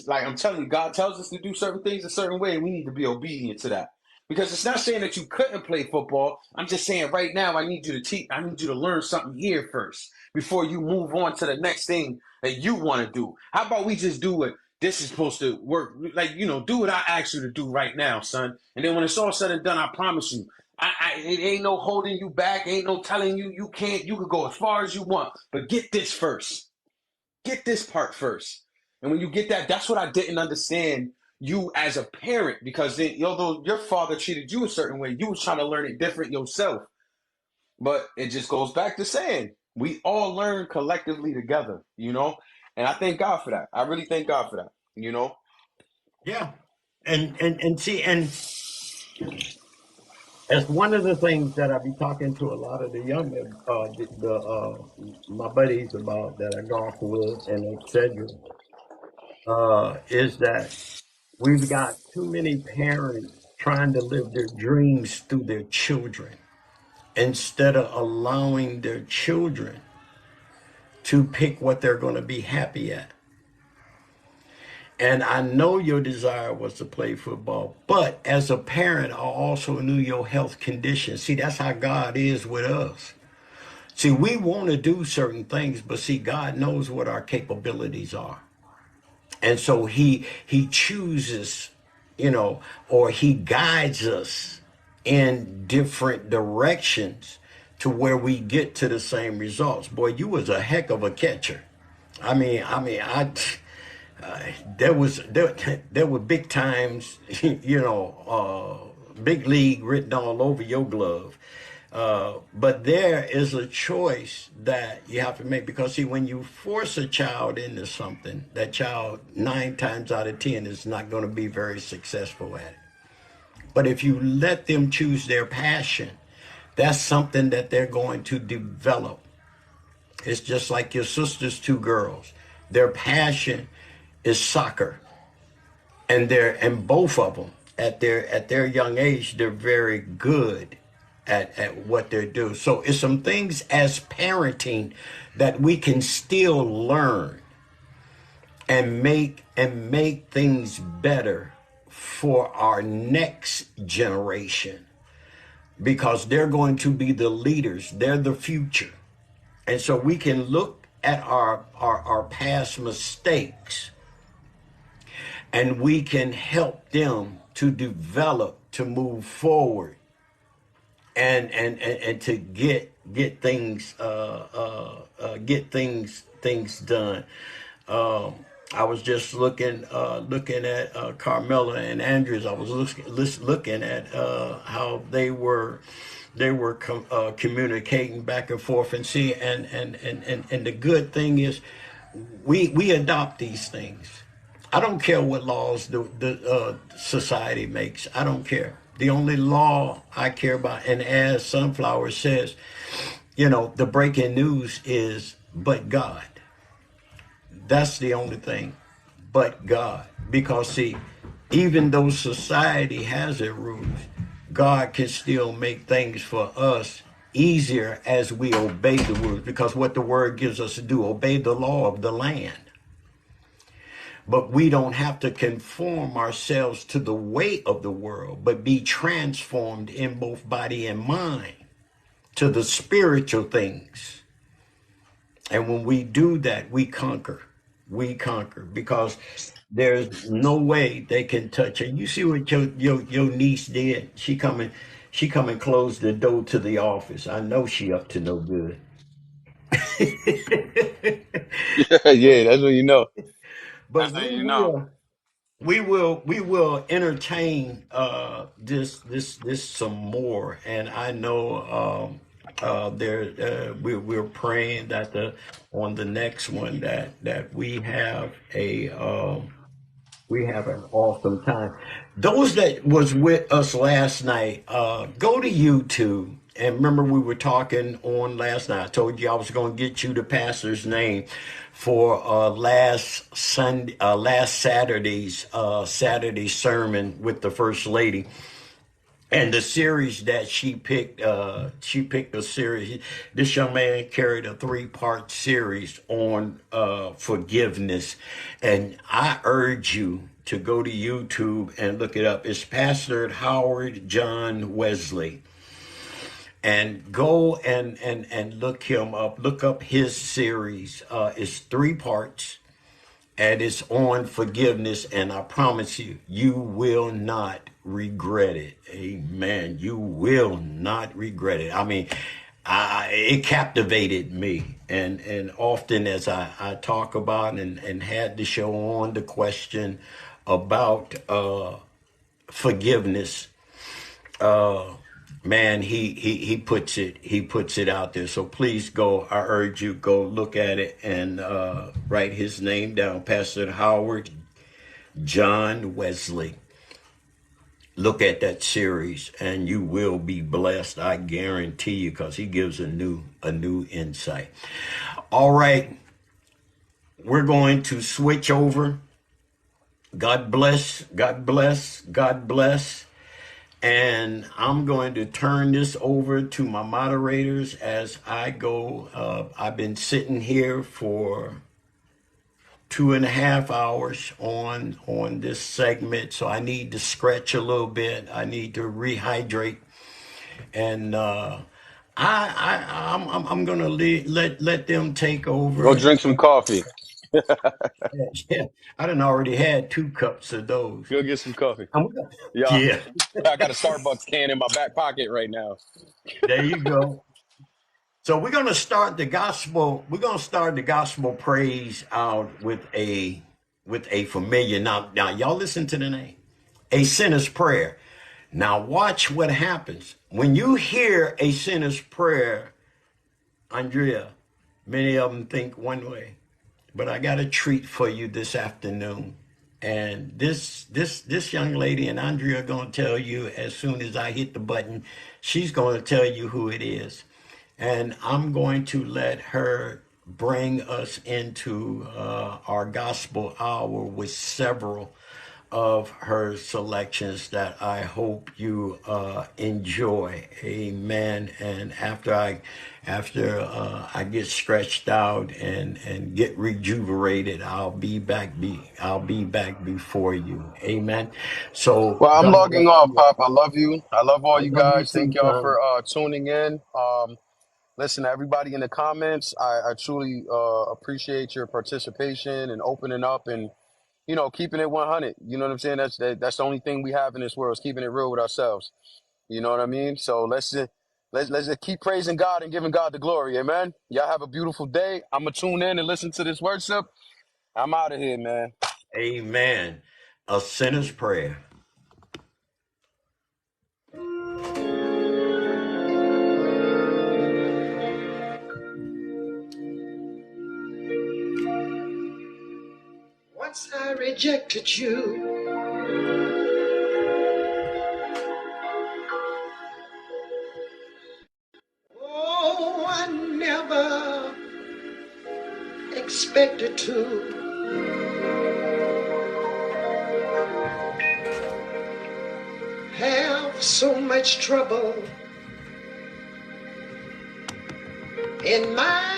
S4: like I'm telling you, God tells us to do certain things a certain way, and we need to be obedient to that. Because it's not saying that you couldn't play football. I'm just saying right now, I need you to learn something here first before you move on to the next thing that you want to do. How about we just do what this is supposed to work? Like, do what I asked you to do right now, son. And then when it's all said and done, I promise you, it ain't no holding you back. Ain't no telling you you can't. You could go as far as you want, but get this first. Get this part first. And when you get that, that's what I didn't understand you as a parent, because then, although your father treated you a certain way, you was trying to learn it different yourself. But it just goes back to saying we all learn collectively together, and I thank God for that. I really thank God for that.
S1: Yeah. And see, and that's one of the things that I be talking to a lot of the younger, my buddies about that I golf with and etc. Is that we've got too many parents trying to live their dreams through their children instead of allowing their children to pick what they're going to be happy at. And I know your desire was to play football, but as a parent, I also knew your health condition. See, that's how God is with us. See, we want to do certain things, but see, God knows what our capabilities are. And so he chooses, or he guides us in different directions to where we get to the same results. Boy, you was a heck of a catcher. There were big times, big league written all over your glove. But there is a choice that you have to make, because see, when you force a child into something, that child 9 times out of 10 is not going to be very successful at it. But if you let them choose their passion, that's something that they're going to develop. It's just like your sister's 2 girls. Their passion is soccer, and both of them at their young age, they're very good at what they do. So it's some things as parenting that we can still learn and make things better for our next generation, because they're going to be the leaders. They're the future. And so we can look at our past mistakes, and we can help them to develop, to move forward, and to get things done. I was just looking at Carmela and Andrews. I was looking at how they were communicating back and forth, and see, and the good thing is we adopt these things. I don't care what laws the society makes. I don't care. The only law I care about, and as Sunflower says, the breaking news is, but God. That's the only thing, but God. Because see, even though society has its rules, God can still make things for us easier as we obey the rules, because what the word gives us to do, obey the law of the land. But we don't have to conform ourselves to the way of the world, but be transformed in both body and mind to the spiritual things. And when we do that, we conquer. We conquer, because there's no way they can touch it. You see what your niece did? She come and close the door to the office. I know she up to no good.
S4: Yeah, that's what you know.
S1: But
S4: That's how you know.
S1: we will entertain this some more, and I know we're praying that on the next one that we have an awesome time. Those that was with us last night, go to YouTube And remember, we were talking on last night. I told you I was going to get you the pastor's name for last Saturday's Saturday sermon with the First Lady. And the series that she picked a series. This young man carried a 3-part series on forgiveness. And I urge you to go to YouTube and look it up. It's Pastor Howard John Wesley. And go and look him up. Look up his series. It's 3 parts. And it's on forgiveness, and I promise you, you will not regret it. Amen. You will not regret it. I mean, it captivated me. And often as I talk about and had the show on the question about forgiveness, man, he puts it out there. So please go. I urge you, go look at it and write his name down, Pastor Howard John Wesley. Look at that series and you will be blessed. I guarantee you, because he gives a new insight. All right, we're going to switch over. God bless. God bless. God bless. And I'm going to turn this over to my moderators as I go. I've been sitting here for 2.5 hours on this segment, so I need to stretch a little bit. I need to rehydrate, and I'm gonna let them take
S4: Go
S1: over.
S4: drink some coffee.
S1: Yeah, I done already had 2 cups of those.
S4: Go get some coffee.
S1: I'm-
S4: Yeah,
S1: Yeah,
S4: I got a Starbucks can in my back pocket right now.
S1: there you go. So we're going to start the gospel. We're going to start the gospel praise out with a familiar. Now y'all listen to the name, a sinner's prayer. Now watch what happens when you hear a sinner's prayer. Andrea, many of them think one way, but I got a treat for you this afternoon. And this young lady, and Andrea, are going to tell you as soon as I hit the button. She's going to tell you who it is. And I'm going to let her bring us into our gospel hour with several of her selections that I hope you enjoy. Amen. And after I get stretched out and get rejuvenated, I'll be back before you. Amen. So
S4: Well, I'm
S1: God
S4: logging
S1: bless
S4: off,
S1: you
S4: Pop.
S1: all.
S4: I love you. I love all
S1: I
S4: you
S1: love you
S4: guys. Thank
S1: too,
S4: y'all
S1: son.
S4: for tuning in. Listen, to everybody in the comments, I truly appreciate your participation and opening up and keeping it 100. You know what I'm saying? That's the only thing we have in this world is keeping it real with ourselves. You know what I mean? So let's just keep praising God and giving God the glory. Amen. Y'all have a beautiful day. I'm gonna tune in and listen to this worship. I'm out of here, man.
S1: Amen. A sinner's prayer. Once I rejected you, oh, I never expected to have so much trouble in my